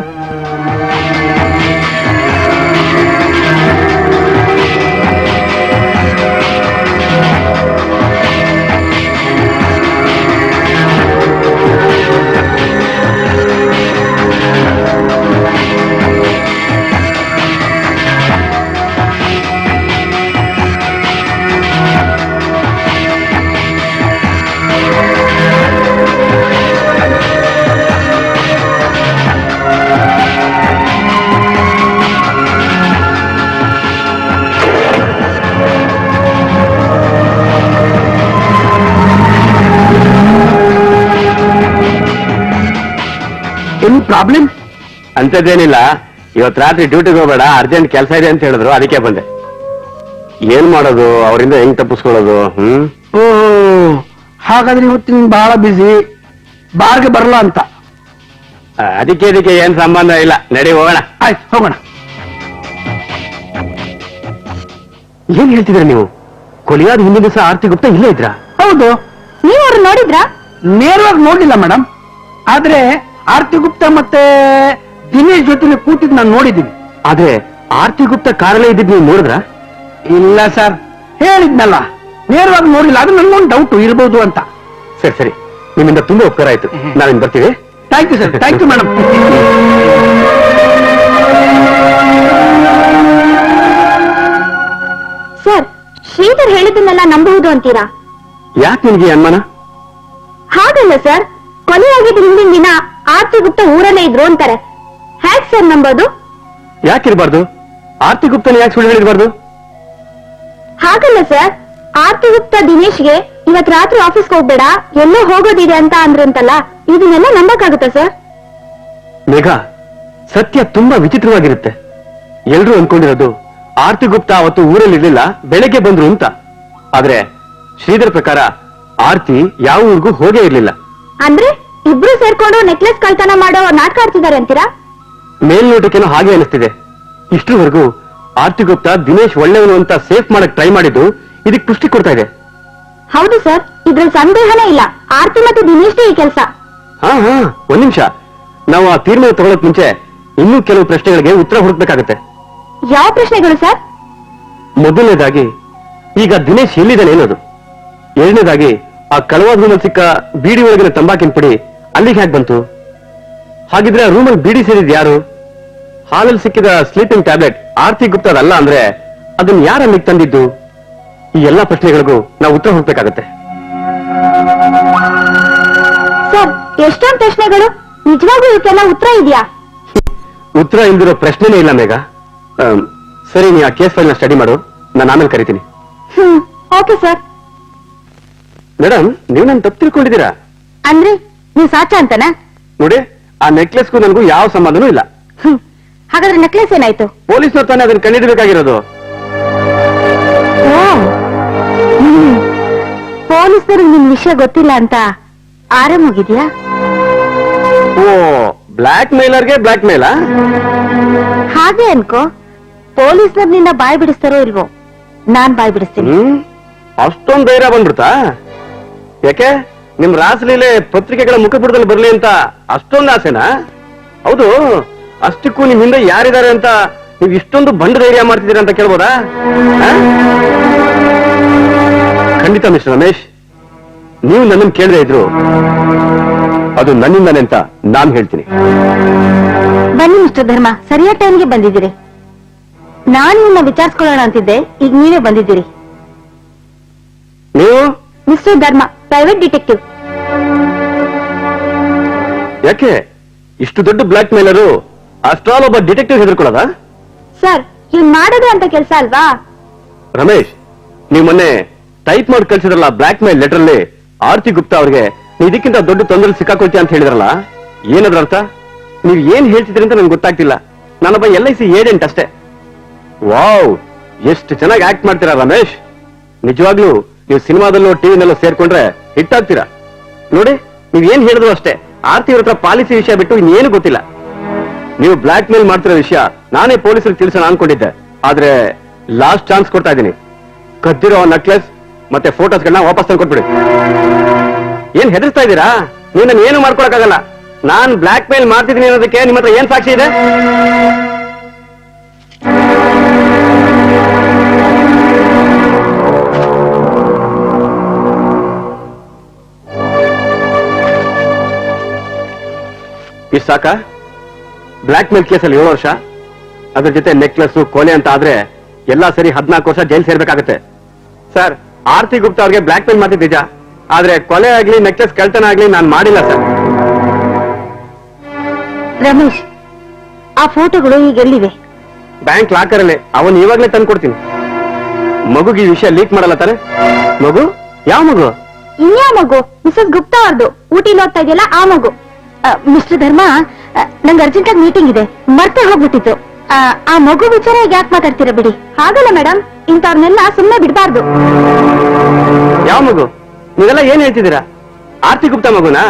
ಏನು ಪ್ರಾಬ್ಲಮ್? ಅಂತದ್ದೇನಿಲ್ಲ. ಇವತ್ ರಾತ್ರಿ ಡ್ಯೂಟಿಗೆ ಹೋಗ್ಬೇಡ, ಅರ್ಜೆಂಟ್ ಕೆಲಸ ಇದೆ ಅಂತ ಹೇಳಿದ್ರು, ಅದಕ್ಕೆ ಬಂದೆ. ಏನ್ ಮಾಡೋದು, ಅವರಿಂದ ಹೆಂಗ್ ತಪ್ಪಿಸ್ಕೊಳ್ಳೋದು? ಓ, ಹಾಗಾದ್ರೆ ಇವತ್ತು ನೀನ್ ಬಹಳ ಬಿಸಿ, ಬಾರ್ಗೆ ಬರಲ್ಲ ಅಂತ. ಅದಕ್ಕೆ ಏನ್ ಸಂಬಂಧ ಇಲ್ಲ. ನಡಿ ಹೋಗೋಣ. ಆಯ್ತು, ಹೋಗೋಣ. ಏನ್ ಹೇಳ್ತಿದ್ರ ನೀವು? ಕೊಲಿಯಾದ ಹಿಂದಿನ ದಿವಸ ಆರ್ತಿ ಗುಪ್ತಾ ಇಲ್ಲೇ ಇದ್ರಾ? ಹೌದು. ನೀವು ಅವ್ರು ನೋಡಿದ್ರಾ? ನೇರವಾಗಿ ನೋಡ್ಲಿಲ್ಲ ಮೇಡಮ್, ಆದ್ರೆ ಆರತಿ ಗುಪ್ತಾ ಮತ್ತೆ ದಿನೇಶ್ ಜೊತೆ ಕೂತಿದ್ ನಾನು ನೋಡಿದ್ದೀನಿ. ಆದ್ರೆ ಆರ್ತಿ ಗುಪ್ತಾ ಕಾರಲ್ಲೇ ಇದ್ದಿದ್ ನೀವು ನೋಡಿದ್ರ? ಇಲ್ಲ ಸರ್, ಹೇಳಿದ್ನಲ್ಲ, ನೇರವಾಗಿ ನೋಡಿಲ್ಲ. ಅದು ನನ್ಗೊಂದು ಡೌಟ್ ಇರ್ಬೋದು ಅಂತ. ಸರಿ ಸರಿ, ನಿಮ್ಮಿಂದ ತುಂಬಾ ಉಪಕಾರ ಆಯ್ತು. ನಾವಿನ್ ಬರ್ತೀವಿ. Thank you sir, thank you madam. Sir, Shridhar ಹೇಳಿದ್ದನ್ನೆಲ್ಲ ನಂಬಬಹುದು ಅಂತೀರಾ? ಯಾಕೆ ನಿಮ್ಗೆ ಅನುಮಾನ? ಹಾಗಲ್ಲ ಸರ್, ಕೊಲೆಯಾಗಿದ್ದ ಹಿಂದಿನ ದಿನ ಆರ್ತಿ ಗುಪ್ತ ಊರಲ್ಲೇ ಇದ್ರು ಅಂತಾರೆ. ಹ್ಯಾಕ್ ಸರ್ ನಂಬೋದು? ಯಾಕಿರ್ಬಾರ್ದು? ಆರ್ತಿ ಗುಪ್ತನ ಯಾಕೆ ಸುಳ್ಳು ಹೇಳಿರ್ಬಾರ್ದು? ಹಾಗಲ್ಲ ಸರ್, ಆರ್ತಿ ಗುಪ್ತ ದಿನೇಶ್ಗೆ ಇವತ್ ರಾತ್ರಿ ಆಫೀಸ್ಗೆ ಹೋಗ್ಬೇಡ, ಎಲ್ಲೋ ಹೋಗೋದಿದೆ ಅಂತ ಅಂದ್ರಂತಲ್ಲ, ಇದನ್ನೆಲ್ಲ ನಂಬಕ್ಕಾಗುತ್ತಾ ಸರ್? ಮೇಘ, ಸತ್ಯ ತುಂಬಾ ವಿಚಿತ್ರವಾಗಿರುತ್ತೆ. ಎಲ್ರೂ ಅನ್ಕೊಂಡಿರೋದು ಆರ್ತಿ ಗುಪ್ತ ಅವತ್ತು ಊರಲ್ಲಿ ಇರ್ಲಿಲ್ಲ, ಬೆಳಗ್ಗೆ ಬಂದ್ರು ಅಂತ. ಆದ್ರೆ ಶ್ರೀಧರ್ ಪ್ರಕಾರ ಆರ್ತಿ ಯಾವ ಊರಿಗೂ ಹೋಗೇ ಇರ್ಲಿಲ್ಲ. ಅಂದ್ರೆ ಇಬ್ರು ಸೇರ್ಕೊಂಡು ನೆಕ್ಲೆಸ್ ಕಳ್ತನ ಮಾಡೋ ನಾಟಕ ಆಡ್ತಿದ್ದಾರೆ ಅಂತೀರಾ? ಮೇಲ್ನೋಟಕ್ಕೇನೋ ಹಾಗೆ ಅನಿಸ್ತಿದೆ. ಇಷ್ಟರವರೆಗೂ ಆರ್ತಿ ಗುಪ್ತಾ ದಿನೇಶ್ ಒಳ್ಳೆಯವನು ಅಂತ ಸೇಫ್ ಮಾಡಕ್ ಟ್ರೈ ಮಾಡಿದ್ದು ಇದಕ್ಕೆ ಪುಷ್ಟಿ ಕೊಡ್ತಾ ಇದೆ. ಹೌದು ಸರ್, ಇದ್ರಲ್ಲಿ ಸಂದೇಹನೇ ಇಲ್ಲ. ಆರ್ತಿ ಮತ್ತು ದಿನೇಶ್ಗೆ ಈ ಕೆಲಸ. ಹಾ, ಒಂದ್ ನಿಮಿಷ. ನಾವು ಆ ತೀರ್ಮಾನ ತಗೊಳಕ್ ಮುಂಚೆ ಇನ್ನೂ ಕೆಲವು ಪ್ರಶ್ನೆಗಳಿಗೆ ಉತ್ತರ ಹುಡುಕ್ಬೇಕಾಗತ್ತೆ. ಯಾವ ಪ್ರಶ್ನೆಗಳು ಸರ್? ಮೊದಲನೇದಾಗಿ, ಈಗ ದಿನೇಶ್ ಎಲ್ಲಿದ್ದಾನೆ ಅನ್ನೋದು. ಎರಡನೇದಾಗಿ, ಆ ಕಳವಾದ ರೂಮಲ್ಲಿ ಸಿಕ್ಕ ಬೀಡಿ ಒಳಗಿನ ತಂಬಾಕಿನ ಪುಡಿ ಅಲ್ಲಿಗೆ ಹೇಗೆ ಬಂತು? ಹಾಗಿದ್ರೆ ಆ ರೂಮಲ್ಲಿ ಬೀಡಿ ಸೇರಿದ್ ಯಾರು? ಹಾಲಲ್ಲಿ ಸಿಕ್ಕಿದ ಸ್ಲೀಪಿಂಗ್ ಟ್ಯಾಬ್ಲೆಟ್ ಆರ್ತಿ ಗುಪ್ತದಲ್ಲ ಅಂದ್ರೆ ಅದನ್ನ ಯಾರು ಅಲ್ಲಿಗೆ ತಂದಿದ್ದು? ಈ ಎಲ್ಲಾ ಪ್ರಶ್ನೆಗಳಿಗೂ ನಾವು ಉತ್ತರ ಹುಡುಕ್ಬೇಕಾಗತ್ತೆ. ಸರ್, ಎಷ್ಟೊಂದು ಪ್ರಶ್ನೆಗಳು, ನಿಜವಾಗ್ಲೂ ಇದಕ್ಕೆಲ್ಲ ಉತ್ತರ ಇದೆಯಾ? ಉತ್ತರ ಇಲ್ದಿರೋ ಪ್ರಶ್ನೆನೇ ಇಲ್ಲ ಮೇಘ. ಸರಿ, ನೀ ಆ ಕೇಸ್ ಫೈಲ್ ನ ಸ್ಟಡಿ ಮಾಡು, ನಾನು ಆಮೇಲೆ ಕರಿತೀನಿ. Okay sir. ಮೇಡಮ್, ನೀವು ನನ್ನ ತಪ್ಪು ತಿಳ್ಕೊಂಡಿದ್ದೀರಾ. ಅಂದ್ರೆ ನೀವು ಸಾಚ ಅಂತನಾ? ನೋಡಿ, ಆ ನೆಕ್ಲೆಸ್ಗೂ ನನಗೂ ಯಾವ ಸಂಬಂಧನೂ ಇಲ್ಲ. ಹಾಗಾದ್ರೆ ನೆಕ್ಲೆಸ್ ಏನಾಯ್ತು? ಪೊಲೀಸ್ನವ್ರು ತಾನೇ ಅದನ್ನ ಕಂಡಿಡ್ಬೇಕಾಗಿರೋದು. ಪೊಲೀಸರಿಗೆ ನಿಮ್ ವಿಷಯ ಗೊತ್ತಿಲ್ಲ ಅಂತ ಆರಾಮಾಗಿದ್ಯಾ? ಓ, ಬ್ಲಾಕ್ ಮೇಲರ್ಗೆ ಬ್ಲಾಕ್ ಮೇಲಾ? ಹಾಗೆ ಅನ್ಕೋ. ಪೊಲೀಸರು ನಿನ್ನ ಬಾಯ್ ಬಿಡಿಸ್ತಾರೋ ಇಲ್ವೋ, ನಾನ್ ಬಾಯ್ ಬಿಡಿಸ್ತೀನಿ. ಅಷ್ಟೊಂದು ಧೈರ್ಯ ಬಂದ್ಬಿಡ್ತಾ? ಯಾಕೆ, ನಿಮ್ ರಾಸಲೀಲೆ ಪತ್ರಿಕೆಗಳ ಮುಖಪುಟದಲ್ಲಿ ಬರ್ಲಿ ಅಂತ ಅಷ್ಟೊಂದು ಆಸೆನಾ? ಹೌದು, ಅಷ್ಟಕ್ಕೂ ನಿಮ್ ಹಿಂದೆ ಯಾರಿದ್ದಾರೆ ಅಂತ ನೀವು ಇಷ್ಟೊಂದು ಬಂಡ ಧೈರ್ಯ ಮಾಡ್ತಿದ್ದೀರಾ ಅಂತ ಕೇಳ್ಬೋದಾ? ಖಂಡಿತ ಮಿಸ್ಟರ್ ರಮೇಶ್, ನೀವು ನನ್ನನ್ನು ಕೇಳದೇ ಇದ್ರು ಅದು ನನ್ನಿಂದಾನೆ ಅಂತ ನಾನು ಹೇಳ್ತೀನಿ. ಬನ್ನಿ ಮಿಸ್ಟರ್ ಧರ್ಮ, ಸರಿಯಾದ ಟೈಮ್ಗೆ ಬಂದಿದ್ದೀರಿ. ನಾನು ನಿನ್ನ ವಿಚಾರಿಸ್ಕೊಳ್ಳೋಣ ಅಂತಿದ್ದೆ, ಈಗ ನೀವೇ ಬಂದಿದ್ದೀರಿ. ನೀವು ಮಿಸ್ಟರ್ ಧರ್ಮ, ಪ್ರೈವೇಟ್ ಡಿಟೆಕ್ಟಿವ್. ಯಾಕೆ ಇಷ್ಟು ದೊಡ್ಡ ಬ್ಲಾಕ್ ಮೇಲರು ಅಷ್ಟಾಲ್ ಒಬ್ಬ ಡಿಟೆಕ್ಟಿವ್ ಹೆದರ್ಕೊಳ್ಳೋದ? ಸರ್, ಇವ್ನ್ ಮಾಡೋದು ಅಂತ ಕೆಲಸ ಅಲ್ವಾ? ರಮೇಶ್, ನೀವು ಮೊನ್ನೆ ಟೈಪ್ ಮಾಡಿ ಕಳ್ಸಿದ್ರಲ್ಲ ಬ್ಲಾಕ್ ಮೇಲ್ ಲೆಟರ್ ಅಲ್ಲಿ ಆರ್ತಿ ಗುಪ್ತಾ ಅವ್ರಿಗೆ ನೀವು ಇದಕ್ಕಿಂತ ದೊಡ್ಡ ತೊಂದರೆ ಸಿಕ್ಕಾಕೊಳ್ತೀಯ ಅಂತ ಹೇಳಿದ್ರಲ್ಲ, ಏನದ್ರ ಅರ್ಥ? ನೀವು ಏನ್ ಹೇಳ್ತಿದ್ರಿ ಅಂತ ನನ್ಗೆ ಗೊತ್ತಾಗ್ತಿಲ್ಲ. ನಾನೊಬ್ಬ LIC ಏಜೆಂಟ್ ಅಷ್ಟೇ. ವಾವ್, ಎಷ್ಟು ಚೆನ್ನಾಗಿ ಆಕ್ಟ್ ಮಾಡ್ತೀರಾ ರಮೇಶ್. ನಿಜವಾಗ್ಲೂ ನೀವು ಸಿನಿಮಾದಲ್ಲೋ ಟಿವಿನಲ್ಲೋ ಸೇರ್ಕೊಂಡ್ರೆ ಹಿಟ್ ಆಗ್ತೀರಾ. ನೋಡಿ, ನೀವ್ ಏನ್ ಹೇಳಿದ್ರು ಅಷ್ಟೇ, ಆರ್ತಿ ಅವ್ರ ಹತ್ರ ಪಾಲಿಸಿ ವಿಷಯ ಬಿಟ್ಟು ಇನ್ನೇನು ಗೊತ್ತಿಲ್ಲ. ನೀವು ಬ್ಲಾಕ್ ಮೇಲ್ ಮಾಡ್ತಿರೋ ವಿಷಯ ನಾನೇ ಪೊಲೀಸರಿಗೆ ತಿಳಿಸೋಣ ಅನ್ಕೊಂಡಿದ್ದೆ. ಆದ್ರೆ ಲಾಸ್ಟ್ ಚಾನ್ಸ್ ಕೊಡ್ತಾ ಇದ್ದೀನಿ. ಕದ್ದಿರೋ ನೆಕ್ಲೆಸ್ ಮತ್ತೆ ಫೋಟೋಸ್ಗಳನ್ನ ವಾಪಸ್ ತಂದು ಕೊಟ್ಬಿಡಿ. ಏನ್ ಹೆದರ್ಸ್ತಾ ಇದ್ದೀರಾ? ನೀವು ನಾನು ಏನು ಮಾಡ್ಕೊಳಕ್ಕಾಗಲ್ಲ. ನಾನ್ ಬ್ಲಾಕ್ ಮೇಲ್ ಮಾಡ್ತಿದ್ದೀನಿ ಅನ್ನೋದಕ್ಕೆ ನಿಮ್ಮ ಹತ್ರ ಏನ್ ಸಾಕ್ಷಿ ಇದೆ? ಇಷ್ಟು ಸಾಕಾ? ಬ್ಲಾಕ್ ಮೇಲ್ ಕೇಸಲ್ಲಿ 7 ವರ್ಷ, ಅದ್ರ ಜೊತೆ ನೆಕ್ಲೆಸ್ ಕೊಲೆ ಅಂತ ಆದ್ರೆ ಎಲ್ಲಾ ಸರಿ 14 ವರ್ಷ ಜೈಲ್ ಸೇರ್ಬೇಕಾಗತ್ತೆ. ಸರ್, ಆರ್ತಿ ಗುಪ್ತಾ ಅವ್ರಿಗೆ ಬ್ಲಾಕ್ ಮೇಲ್ ಮಾಡ್ತಿದ್ದ ನಿಜ, ಆದ್ರೆ ಕೊಲೆ ಆಗ್ಲಿ ನೆಕ್ಲೆಸ್ ಕಳ್ತನ ಆಗ್ಲಿ ನಾನ್ ಮಾಡಿಲ್ಲ ಸರ್. ರಮೇಶ್, ಆ ಫೋಟೋಗಳು ಈಗ ಎಲ್ಲಿವೆ? ಬ್ಯಾಂಕ್ ಲಾಕರ್ ಅಲ್ಲಿ. ಅವನ್ ಇವಾಗ್ಲೇ ತಂದು ಕೊಡ್ತೀನಿ. ಮಗುಗೆ ಈ ವಿಷಯ ಲೀಕ್ ಮಾಡಲ್ಲ ತಾನೆ? ಮಗು? ಯಾವ ಮಗು? ಇನ್ಯಾವ ಮಗು? ಮಿಸಸ್ ಗುಪ್ತಾ ಅವ್ರದ್ದು, ಊಟಿಲಿ ಓದ್ತಾ ಇದೆಯಲ್ಲ ಆ ಮಗು. ಮಿಸ್ಟರ್ ಧರ್ಮ, ನಂಗೆ ಅರ್ಜೆಂಟ್ ಆಗಿ ಮೀಟಿಂಗ್ ಇದೆ, ಮರ್ತೇ ಹೋಗ್ಬಿಟ್ಟಿತ್ತು. ಆ ಮಗು ವಿಚಾರ ಈಗ ಯಾಕೆ ಮಾತಾಡ್ತೀರಾ? ಬಿಡಿ. ಹಾಗಲ್ಲ ಮೇಡಮ್, ಇಂಥವ್ರನ್ನೆಲ್ಲ ಸುಮ್ಮನೆ ಬಿಡಬಾರ್ದು. ಯಾವ ಮಗು? ನೀವೆಲ್ಲ ಏನ್ ಹೇಳ್ತಿದ್ದೀರಾ? ಆರ್ತಿ ಗುಪ್ತಾ ಮಗುನಾ?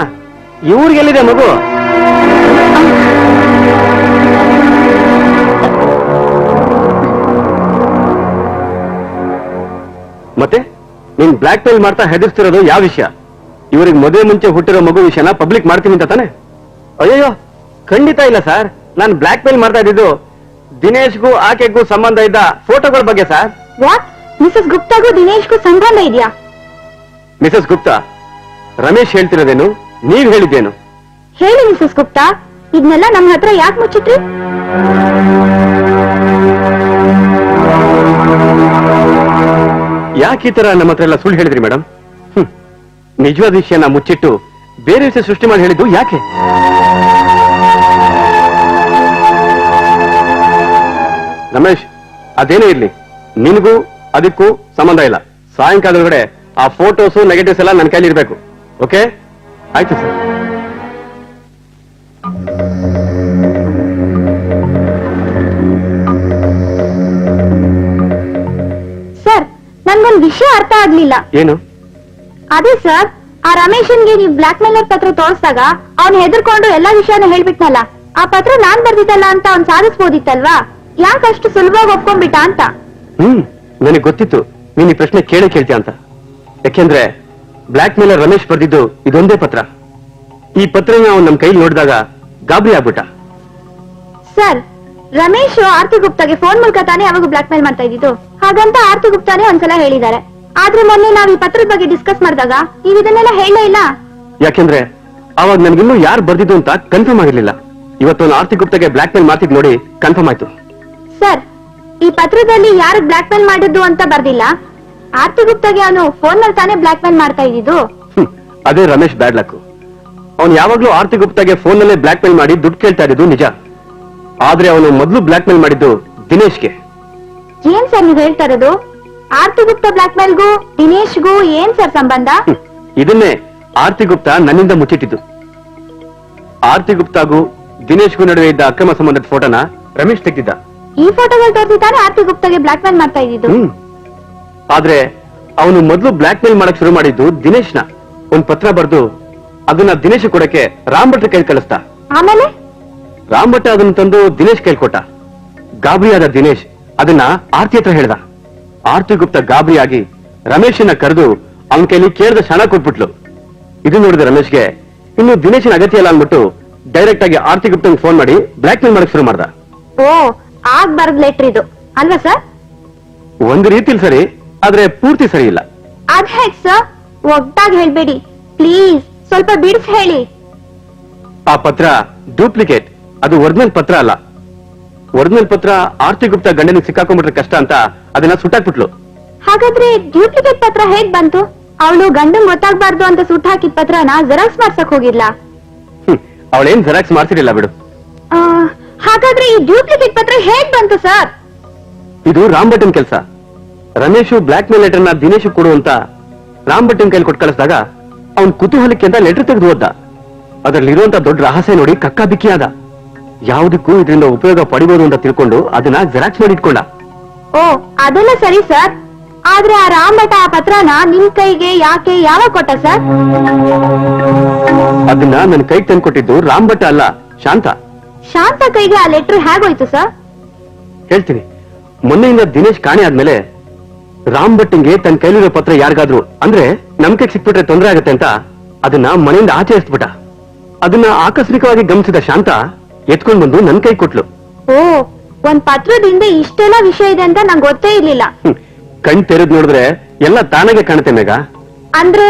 ಇವ್ರಿಗೆಲ್ಲಿದೆ ಮಗು? ಮತ್ತೆ ನೀನ್ ಬ್ಲಾಕ್ ಮೇಲ್ ಮಾಡ್ತಾ ಹೆದರ್ಸ್ತಿರೋದು ಯಾವ ವಿಷಯ? ಇವ್ರಿಗೆ ಮದುವೆ ಮುಂಚೆ ಹುಟ್ಟಿರೋ ಮಗು ವಿಷಯನ ಪಬ್ಲಿಕ್ ಮಾಡ್ತೀನಿ ಅಂತ ತಾನೆ? ಅಯ್ಯೋ, ಖಂಡಿತ ಇಲ್ಲ ಸರ್. ನಾನು ಬ್ಲಾಕ್ ಮೇಲ್ ಮಾಡ್ತಾ ಇದ್ದಿದ್ದು ದಿನೇಶ್ಗೂ ಆಕೆಗೂ ಸಂಬಂಧ ಇದ್ದ ಫೋಟೋಗಳ ಬಗ್ಗೆ ಸರ್. ವಾಟ್? ಮಿಸಸ್ ಗುಪ್ತಾಗೂ ದಿನೇಶ್ಗೂ ಸಂಬಂಧ ಇದೆಯಾ? ಮಿಸಸ್ ಗುಪ್ತಾ ರಮೇಶ್ ಹೇಳ್ತಿರೋದೇನು, ನೀವ್ ಹೇಳಿದ್ದೇನು? ಹೇಳಿ ಮಿಸಸ್ ಗುಪ್ತಾ, ಇದನ್ನೆಲ್ಲ ನಮ್ಮ ಹತ್ರ ಯಾಕೆ ಮುಚ್ಚಿಟ್ರಿ? ಯಾಕೆ ಈ ತರ ನಮ್ಮ ಹತ್ರ ಎಲ್ಲ ಸುಳ್ಳು ಹೇಳಿದ್ರಿ ಮೇಡಮ್? ನಿಜವಾದ ವಿಷಯನ ಮುಚ್ಚಿಟ್ಟು ಬೇರೆ ವಿಷಯ ಸೃಷ್ಟಿ ಮಾಡಿ ಹೇಳಿದ್ದು ಯಾಕೆ? ರಮೇಶ್, ಅದೇನೇ ಇರ್ಲಿ, ನಿನಗೂ ಅದಕ್ಕೂ ಸಂಬಂಧ ಇಲ್ಲ. ಸಾಯಂಕಾಲ ಒಳಗಡೆ ಆ ಫೋಟೋಸು ನೆಗೆಟಿವ್ಸ್ ಎಲ್ಲ ನನ್ನ ಕೈಲಿ ಇರ್ಬೇಕು. ಓಕೆ? ಆಯ್ತು ಸರ್. ಸರ್, ನನ್ಗೊಂದು ವಿಷಯ ಅರ್ಥ ಆಗ್ಲಿಲ್ಲ. ಏನು? ಅದೇ ಸರ್, ಆ ರಮೇಶನ್ಗೆ ನೀವು ಬ್ಲಾಕ್ ಮೇಲರ್ ಪತ್ರ ತೋರಿಸಿದಾಗ ಅವ್ನು ಹೆದರ್ಕೊಂಡು ಎಲ್ಲಾ ವಿಷಯನ ಹೇಳ್ಬಿಟ್ನಲ್ಲ, ಆ ಪತ್ರ ನಾನ್ ಬರ್ದಿದ್ದಲ್ಲ ಅಂತ ಅವ್ನ್ ಸಾಧಿಸ್ಬೋದಿತ್ತಲ್ವಾ? ಯಾಕಷ್ಟು ಸುಲಭವಾಗಿ ಒಪ್ಕೊಂಡ್ಬಿಟ್ಟ ಅಂತ. ನನಗೆ ಗೊತ್ತಿತ್ತು ನೀನ್ ಈ ಪ್ರಶ್ನೆ ಕೇಳ್ತೀಯ ಅಂತ. ಯಾಕೆಂದ್ರೆ ಬ್ಲಾಕ್ ಮೇಲರ್ ರಮೇಶ್ ಬರ್ದಿದ್ದು ಇದೊಂದೇ ಪತ್ರ. ಈ ಪತ್ರನ ಅವ್ನು ನಮ್ ಕೈಲಿ ನೋಡಿದಾಗ ಗಾಬರಿ ಆಗ್ಬಿಟ್ಟ. ಸರ್, ರಮೇಶ್ ಆರ್ತಿ ಗುಪ್ತಾಗೆ ಫೋನ್ ಮೂಲಕ ತಾನೇ ಅವಾಗ ಬ್ಲಾಕ್ ಮೇಲ್ ಮಾಡ್ತಾ ಇದ್ದಿದ್ದು. ಹಾಗಂತ ಆರ್ತಿ ಗುಪ್ತಾನೇ ಒಂದ್ಸಲ ಹೇಳಿದ್ದಾರೆ. ಆದ್ರೆ ಮೊನ್ನೆ ನಾವ್ ಈ ಪತ್ರದ ಬಗ್ಗೆ ಡಿಸ್ಕಸ್ ಮಾಡಿದಾಗ ನೀವು ಇದನ್ನೆಲ್ಲ ಹೇಳೇ ಇಲ್ಲ. ಯಾಕೆಂದ್ರೆ ಅವಾಗ ನನ್ಗಿನ್ನೂ ಯಾರು ಬರ್ದಿದ್ದು ಅಂತ ಕನ್ಫರ್ಮ್ ಆಗಿರ್ಲಿಲ್ಲ. ಇವತ್ತು ಅವ್ನು ಆರ್ತಿ ಗುಪ್ತಾಗೆ ಬ್ಲಾಕ್ ಮೇಲ್ ಮಾಡ್ತಿದ್ ನೋಡಿ ಕನ್ಫರ್ಮ್ ಆಯ್ತು. ಸರ್, ಈ ಪತ್ರದಲ್ಲಿ ಯಾರು ಬ್ಲಾಕ್ ಮೇಲ್ ಮಾಡಿದ್ದು ಅಂತ ಬರ್ದಿಲ್ಲ. ಆರ್ತಿ ಗುಪ್ತಾಗೆ ಅವನು ಫೋನ್ ನಲ್ಲಿ ತಾನೇ ಬ್ಲಾಕ್ ಮೇಲ್ ಮಾಡ್ತಾ ಇದ್ದಿದ್ದು. ಅದೇ ರಮೇಶ್ ಬ್ಯಾಡ್ ಲಕ್. ಅವ್ನು ಯಾವಾಗ್ಲೂ ಆರ್ತಿ ಗುಪ್ತಾಗೆ ಫೋನ್ ನಲ್ಲೇ ಬ್ಲಾಕ್ ಮೇಲ್ ಮಾಡಿ ದುಡ್ಡು ಕೇಳ್ತಾ ಇದ್ದು ನಿಜ. ಆದ್ರೆ ಅವನು ಮೊದಲು ಬ್ಲಾಕ್ ಮೇಲ್ ಮಾಡಿದ್ದು ದಿನೇಶ್ಗೆ. ಏನ್ ಸರ್ ನೀವು ಹೇಳ್ತಾ ಇರೋದು? ಆರ್ತಿ ಗುಪ್ತಾ ಬ್ಲಾಕ್ ಮೇಲ್ಗೂ ದಿನೇಶ್ಗೂ ಏನ್ ಸರ್ ಸಂಬಂಧ? ಇದನ್ನೇ ಆರ್ತಿ ಗುಪ್ತಾ ನನ್ನಿಂದ ಮುಚ್ಚಿಟ್ಟಿದ್ದು. ಆರ್ತಿ ಗುಪ್ತಾಗೂ ದಿನೇಶ್ಗೂ ನಡುವೆ ಇದ್ದ ಅಕ್ರಮ ಸಂಬಂಧದ ಫೋಟೋನ ರಮೇಶ್ ತೆಗೆದಿದ್ದ. ಈ ಫೋಟೋಗಳು ತೋರಿಸಿ ತಾನೇ ಆರ್ತಿ ಗುಪ್ತಾಗೆ ಬ್ಲಾಕ್ ಮೇಲ್ ಮಾಡ್ತಾ ಇದ್ದಿದ್ದು. ಆದ್ರೆ ಅವನು ಮೊದಲು ಬ್ಲಾಕ್ ಮೇಲ್ ಮಾಡಕ್ ಶುರು ಮಾಡಿದ್ದು ದಿನೇಶ್ನ. ಒಂದ್ ಪತ್ರ ಬರೆದು ಅದನ್ನ ದಿನೇಶ್ ಕೊಡಕ್ಕೆ ರಾಮ್ ಭಟ್ರ ಕೈ ಕಳಿಸ್ತಾ. ಆಮೇಲೆ ರಾಮ್ ಭಟ್ಟ ಅದನ್ನ ತಂದು ದಿನೇಶ್ ಕೈಲಿ ಕೊಟ್ಟ. ಗಾಬರಿಯಾದ ದಿನೇಶ್ ಅದನ್ನ ಆರ್ತಿ ಹತ್ರ ಹೇಳ್ದ. ಆರ್ತಿ ಗುಪ್ತಾ ಗಾಬರಿಯಾಗಿ ರಮೇಶನ್ನ ಕರೆದು ಅವನ ಕೈಲಿ ಕೇಳಿದ ಕ್ಷಣ ಕೊಟ್ಬಿಟ್ಲು. ಇದು ನೋಡಿದ ರಮೇಶ್ಗೆ ಇನ್ನು ದಿನೇಶನ ಅಗತ್ಯ ಇಲ್ಲ ಅನ್ಬಿಟ್ಟು ಡೈರೆಕ್ಟ್ ಆಗಿ ಆರ್ತಿ ಗುಪ್ತಂಗ್ ಫೋನ್ ಮಾಡಿ ಬ್ಲಾಕ್ ಮೇಲ್ ಮಾಡಕ್ ಶುರು ಮಾಡ್ದ. ಓ, ಆಗ್ ಬರ್ದ್ ಲೆಟರ್ ಇದು ಅಲ್ವಾ ಸರ್? ಒಂದು ರೀತಿಲಿ ಸರಿ, ಆದ್ರೆ ಪೂರ್ತಿ ಸರಿ ಇಲ್ಲ. ಅದ್ ಹೇಗ್ ಸರ್? ಒಟ್ಟಾಗಿ ಹೇಳ್ಬೇಡಿ ಪ್ಲೀಸ್, ಸ್ವಲ್ಪ ಬಿಡಿಸಿ ಹೇಳಿ. ಆ ಪತ್ರ ಡೂಪ್ಲಿಕೇಟ್, ಅದು ಒರಿಜಿನಲ್ ಪತ್ರ ಅಲ್ಲ. ಒರಿಜಿನಲ್ ಪತ್ರ ಆರ್ತಿ ಗುಪ್ತಾ ಗಂಡನಿಗೆ ಸಿಕ್ಕಾಕೊಂಡ್ಬಿಟ್ರೆ ಕಷ್ಟ ಅಂತ ಅದನ್ನ ಸುಟ್ಟಾಕ್ಬಿಟ್ಲು. ಹಾಗಾದ್ರೆ ಡ್ಯೂಪ್ಲಿಕೇಟ್ ಪತ್ರ ಹೇಗ್ ಬಂತು? ಅವಳು ಗಂಡನ್ ಗೊತ್ತಾಗ್ಬಾರ್ದು ಅಂತ ಸುಟ್ಟು ಹಾಕಿದ ಪತ್ರನ ಜೆರಾಕ್ಸ್ ಮಾಡ್ಸಕ್ ಹೋಗಿಲ್ಲ. ಅವಳೇನ್ ಜೆರಾಕ್ಸ್ ಮಾಡ್ತಿರ್ಲಿಲ್ಲ ಬಿಡು. ಹಾಗಾದ್ರೆ ಈ ಡ್ಯೂಪ್ಲಿಕೇಟ್ ಪತ್ರ ಹೇಗ್ ಬಂತು ಸರ್? ಇದು ರಾಮ್ ಭಟ್ಟನ್ ಕೆಲಸ. ರಮೇಶು ಬ್ಲಾಕ್ ಮೇಲ್ ಲೆಟರ್ನ ದಿನೇಶ್ ಕೊಡು ಅಂತ ರಾಮ್ ಭಟ್ಟನ್ ಕೈಲಿ ಕೊಟ್ಟು ಕಳಿಸಿದಾಗ ಅವ್ನ್ ಕುತೂಹಲಕ್ಕೆ ಅಂತ ಲೆಟರ್ ತೆಗೆದು ಓದ್ದ. ಅದರಲ್ಲಿರುವಂತ ದೊಡ್ಡ ರಹಸ್ಯ ನೋಡಿ ಕಕ್ಕಾಬಿಕ್ಕಿ ಆದ. ಯಾವುದಕ್ಕೂ ಇದರಿಂದ ಉಪಯೋಗ ಪಡಿಬಹುದು ಅಂತ ತಿಳ್ಕೊಂಡು ಅದನ್ನ ಜೆರಾಕ್ಸ್ ಮಾಡಿ ಇಟ್ಕೊಂಡ. ಓ, ಅದೆಲ್ಲ ಸರಿ ಸರ್. ಆದ್ರೆ ಆ ರಾಮ್ ಭಟ್ಟ ಆ ಪತ್ರನ ನಿಮ್ ಕೈಗೆ ಯಾಕೆ ಯಾವಾಗ ಕೊಟ್ಟ ಸರ್? ಅದನ್ನ ನನ್ನ ಕೈಗೆ ತಂದು ಕೊಟ್ಟಿದ್ದು ರಾಮ್ ಭಟ್ಟ ಅಲ್ಲ, ಶಾಂತ. ಶಾಂತ ಕೈಗೆ ಆ ಲೆಟರ್ ಹೇಗೋಯ್ತು ಸರ್? ಹೇಳ್ತೀನಿ. ಮೊನ್ನೆಯಿಂದ ದಿನೇಶ್ ಕಾಣೆ ಆದ್ಮೇಲೆ ರಾಮ್ ಭಟ್ಟಿಂಗೆ ತನ್ನ ಕೈಲಿರೋ ಪತ್ರ ಯಾರಿಗಾದ್ರು ಅಂದ್ರೆ ನಮ್ ಕೈಗೆ ಸಿಕ್ಬಿಟ್ರೆ ತೊಂದರೆ ಆಗುತ್ತೆ ಅಂತ ಅದನ್ನ ಮನೆಯಿಂದ ಆಚೆ ಎಸ್ಬಿಟ್ಟ. ಅದನ್ನ ಆಕಸ್ಮಿಕವಾಗಿ ಗಮನಿಸಿದ ಶಾಂತ ಎತ್ಕೊಂಡ್ ಬಂದು ನನ್ ಕೈ ಕೊಟ್ಲು. ಓ, ಒಂದ್ ಪತ್ರದಿಂದ ಇಷ್ಟೆಲ್ಲ ವಿಷಯ ಇದೆ ಅಂತ ನಂಗೆ ಗೊತ್ತೇ ಇರ್ಲಿಲ್ಲ. ಕಣ್ ತೆರೆದ್ ನೋಡಿದ್ರೆ ಎಲ್ಲ ತಾನಾಗೆ ಕಾಣುತ್ತೆ ಮೇಘ. ಅಂದ್ರೆ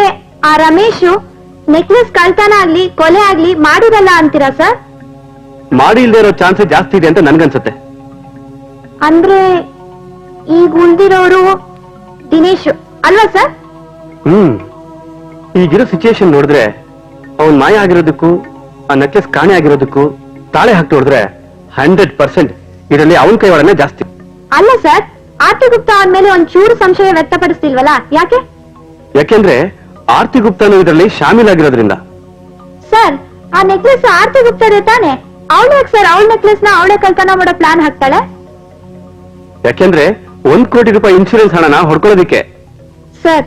ಆ ರಮೇಶು ನೆಕ್ಲೆಸ್ ಕಳ್ತನ ಆಗ್ಲಿ ಕೊಲೆ ಆಗ್ಲಿ ಮಾಡಿರಲ್ಲ ಅಂತೀರಾ ಸರ್? ಮಾಡಿ ಇಲ್ದೇ ಇರೋ ಚಾನ್ಸೇ ಜಾಸ್ತಿ ಇದೆ ಅಂತ ನನ್ಗನ್ಸುತ್ತೆ. ಅಂದ್ರೆ ಈಗ ಉಳ್ದಿರೋರು ದಿನೇಶ್ ಅಲ್ವಾ ಸರ್? ಈಗಿರೋ ಸಿಚುಯೇಷನ್ ನೋಡಿದ್ರೆ ಅವನ್ ಮಾಯ ಆಗಿರೋದಕ್ಕೂ ಆ ನೆಕ್ಲೆಸ್ ಕಾಣೆ ಆಗಿರೋದಕ್ಕೂ ತಾಳೆ ಹಾಕಿ ನೋಡಿದ್ರೆ 100% ಇದರಲ್ಲಿ ಅವನ್ ಕೈವಾಡನೆ ಜಾಸ್ತಿ. ಅಲ್ಲ ಸರ್, ಆರ್ತಿ ಗುಪ್ತಾ ಅವನ ಮೇಲೆ ಒಂದ್ ಚೂರು ಸಂಶಯ ವ್ಯಕ್ತಪಡಿಸ್ತಿಲ್ವಲ್ಲ, ಯಾಕೆ? ಯಾಕೆಂದ್ರೆ ಆರ್ತಿ ಗುಪ್ತಾನು ಇದರಲ್ಲಿ ಶಾಮೀಲಾಗಿರೋದ್ರಿಂದ. ಸರ್, ಆ ನೆಕ್ಲೆಸ್ ಆರ್ತಿ ಗುಪ್ತದೆ ತಾನೆ? ಅವಳು ಯಾಕೆ ಸರ್ ಅವಳ ನೆಕ್ಲೆಸ್ ನ ಅವಳೇ ಕಳ್ತನ ಮಾಡೋ ಪ್ಲಾನ್ ಹಾಕ್ತಾಳೆ? ಯಾಕೆಂದ್ರೆ 1 ಕೋಟಿ ರೂಪಾಯಿ ಇನ್ಶೂರೆನ್ಸ್ ಹಣನ ಹೊಡ್ಕೊಳ್ಳೋದಿಕ್ಕೆ. ಸರ್,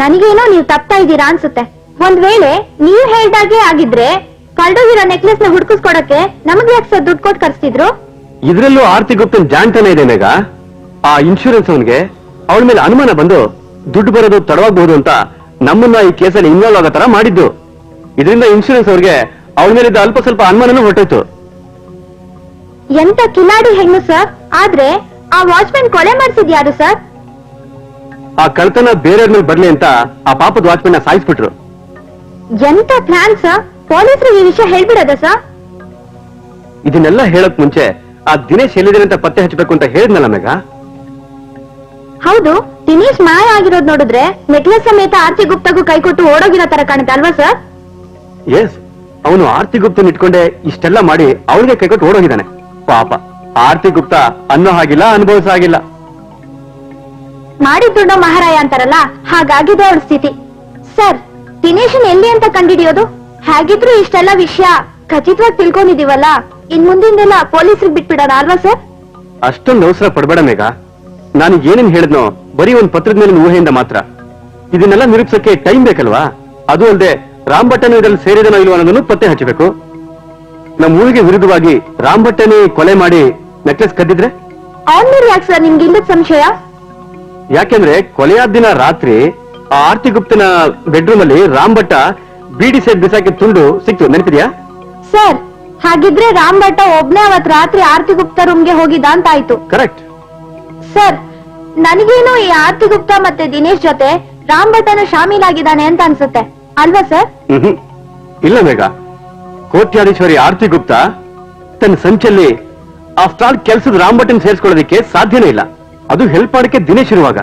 ನನಗೇನೋ ನೀವು ತಪ್ತಾ ಇದ್ದೀರಾ ಅನ್ಸುತ್ತೆ. ಒಂದ್ ವೇಳೆ ನೀವ್ ಹೇಳ್ದಾಗೆ ಆಗಿದ್ರೆ ಕಳ್ದೋಗಿರೋ ನೆಕ್ಲೆಸ್ ನ ಹುಡ್ಕಿಸ್ಕೊಡಕ್ಕೆ ನಮಗೆ ಯಾಕೆ ಸರ್ ದುಡ್ಡು ಕೊಟ್ಟು ಕರ್ಸ್ತಿದ್ರು? ಇದ್ರಲ್ಲೂ ಆರ್ತಿ ಗುಪ್ತನ್ ಜಾಣ್ತಾನೆ ಇದೆ ಮೇಘ. ಆ ಇನ್ಶೂರೆನ್ಸ್ ಅವನ್ಗೆ ಅವಳ ಮೇಲೆ ಅನುಮಾನ ಬಂದು ದುಡ್ಡು ಬರೋದು ತಡವಾಗಬಹುದು ಅಂತ ನಮ್ಮನ್ನ ಈ ಕೇಸಲ್ಲಿ ಇನ್ವಾಲ್ವ್ ಆಗೋ ತರ ಮಾಡಿದ್ದು. ಇದರಿಂದ ಇನ್ಶೂರೆನ್ಸ್ ಅವ್ರಿಗೆ ಅವಳ ಮೇಲಿದ್ದ ಅಲ್ಪ ಸ್ವಲ್ಪ ಅನುಮಾನನೂ ಹೊರಟೋಯ್ತು. ಎಂತ ಕಿಲಾಡಿ ಹೆಣ್ಣು ಸರ್. ಆದ್ರೆ ಆ ವಾಚ್ಮನ್ ಕೊಲೆ ಮಾಡ್ಸಿದ್ ಯಾರು ಸರ್? ಆ ಕಳ್ತನ ಬೇರೆಯವ್ರ ಮೇಲೆ ಬರ್ಲಿ ಅಂತ ಆ ಪಾಪದ ವಾಚ್ಮನ್ ಸಾಯಿಸ್ಬಿಟ್ರು. ಎಂತ ಪ್ಲಾನ್ ಸರ್? ಪೊಲೀಸರು ಈ ವಿಷಯ ಹೇಳ್ಬಿಡದ ಸರ್? ಇದನ್ನೆಲ್ಲ ಹೇಳಕ್ ಮುಂಚೆ ಆ ದಿನೇಶ್ ಎಲ್ಲಿದೆ ಅಂತ ಪತ್ತೆ ಹಚ್ಚಬೇಕು ಅಂತ ಹೇಳಿದ್ನಲ್ಲ ಮೇಘ. ಹೌದು, ದಿನೇಶ್ ಮಾಯ ಆಗಿರೋದ್ ನೋಡಿದ್ರೆ ನೆಕ್ಲೆಸ್ ಸಮೇತ ಆರ್ತಿ ಗುಪ್ತಗೂ ಕೈ ಕೊಟ್ಟು ಓಡೋಗಿರೋ ತರ ಕಾಣುತ್ತೆ ಅಲ್ವಾ ಸರ್? ಎಸ್, ಅವನು ಆರ್ತಿ ಗುಪ್ತನ್ ಇಟ್ಕೊಂಡೆ ಇಷ್ಟೆಲ್ಲ ಮಾಡಿ ಅವಳಿಗೆ ಕೈಕೊಟ್ಟು ಓಡೋಗಿದ್ದಾನೆ. ಪಾಪ ಆರ್ತಿ ಗುಪ್ತ ಅನ್ನೋ ಹಾಗಿಲ್ಲ, ಅನುಭವಿಸೋ ಹಾಗಿಲ್ಲ. ಮಾಡಿದ್ದುಣ್ಣೋ ಮಹಾರಾಯ ಅಂತಾರಲ್ಲ, ಹಾಗಾಗಿದೆ ಅವಳ ಸ್ಥಿತಿ. ಸರ್, ದಿನೇಶನ್ ಎಲ್ಲಿ ಅಂತ ಕಂಡಿಡಿಯೋದು? ಹೇಗಿದ್ರು ಇಷ್ಟೆಲ್ಲ ವಿಷಯ ಖಚಿತವಾಗಿ ತಿಳ್ಕೊಂಡಿದೀವಲ್ಲ, ಇನ್ ಮುಂದಿಂದೆಲ್ಲ ಪೊಲೀಸರಿಗೆ ಬಿಟ್ಬಿಡೋಣ ಅಲ್ವಾ ಸರ್? ಅಷ್ಟೊಂದು ಅವಸರ ಪಡ್ಬೇಡ ಮೇಘ. ನಾನು ಏನೇನ್ ಹೇಳಿದ್ನೋ ಬರೀ ಒಂದ್ ಪತ್ರದ ಮೇಲಿನ ಊಹೆಯಿಂದ ಮಾತ್ರ. ಇದನ್ನೆಲ್ಲ ನಿರೂಪಿಸಕ್ಕೆ ಟೈಮ್ ಬೇಕಲ್ವಾ? ಅದು ಅಲ್ಲದೆ ರಾಮ್ ಭಟ್ಟನು ಇದರಲ್ಲಿ ಸೇರಿದನೋ ಇಲ್ವೋ ಅನ್ನೋದನ್ನು ಪತ್ತೆ ಹಚ್ಚಬೇಕು. ನಮ್ಮ ಊರಿಗೆ ವಿರುದ್ಧವಾಗಿ ರಾಮ್ ಭಟ್ಟನೇ ಕೊಲೆ ಮಾಡಿ ನೆಕ್ಲೆಸ್ ಕದ್ದಿದ್ರೆ? ಅವನ್ ಮೇಲೆ ಯಾಕೆ ಸರ್ ನಿಮ್ಗೆ ಇಲ್ಲದ ಸಂಶಯ? ಯಾಕೆಂದ್ರೆ ಕೊಲೆಯಾದ ದಿನ ರಾತ್ರಿ ಆ ಆರ್ತಿ ಗುಪ್ತನ ಬೆಡ್ರೂಮ್ ಅಲ್ಲಿ ರಾಮ್ ಭಟ್ಟ ಬೀಡಿ ಸೆಟ್ ಬಿಸಾಕಿ ತುಂಡು ಸಿಕ್ತು, ನೆನಪಿದ್ಯಾ? ಸರ್, ಹಾಗಿದ್ರೆ ರಾಮ್ ಭಟ್ಟ ಒಬ್ನೇ ಅವತ್ ರಾತ್ರಿ ಆರ್ತಿ ಗುಪ್ತಾ ರೂಮ್ಗೆ ಹೋಗಿದ್ದ ಅಂತ ಆಯ್ತು. ಕರೆಕ್ಟ್. ಸರ್, ನನಗೇನು ಈ ಆರ್ತಿ ಗುಪ್ತಾ ಮತ್ತೆ ದಿನೇಶ್ ಜೊತೆ ರಾಮ್ ಭಟ್ಟನು ಶಾಮೀಲಾಗಿದ್ದಾನೆ ಅಂತ ಅನ್ಸುತ್ತೆ ಅಲ್ವಾ ಸರ್? ಇಲ್ಲ ಮೇಘ, ಕೋಟ್ಯಾಧೀಶ್ವರಿ ಆರ್ತಿ ಗುಪ್ತಾ ತನ್ನ ಸಂಚಲ್ಲಿ ಆಫ್ಟರ್ ಆಲ್ ಕೆಲಸದ ರಾಮ್ ಭಟ್ಟನ್ ಸೇರಿಸ್ಕೊಳ್ಳೋದಕ್ಕೆ ಸಾಧ್ಯನೇ ಇಲ್ಲ. ಅದು ಹೆಲ್ಪ್ ಮಾಡಕ್ಕೆ ದಿನೇಶ್ ಇರುವಾಗ.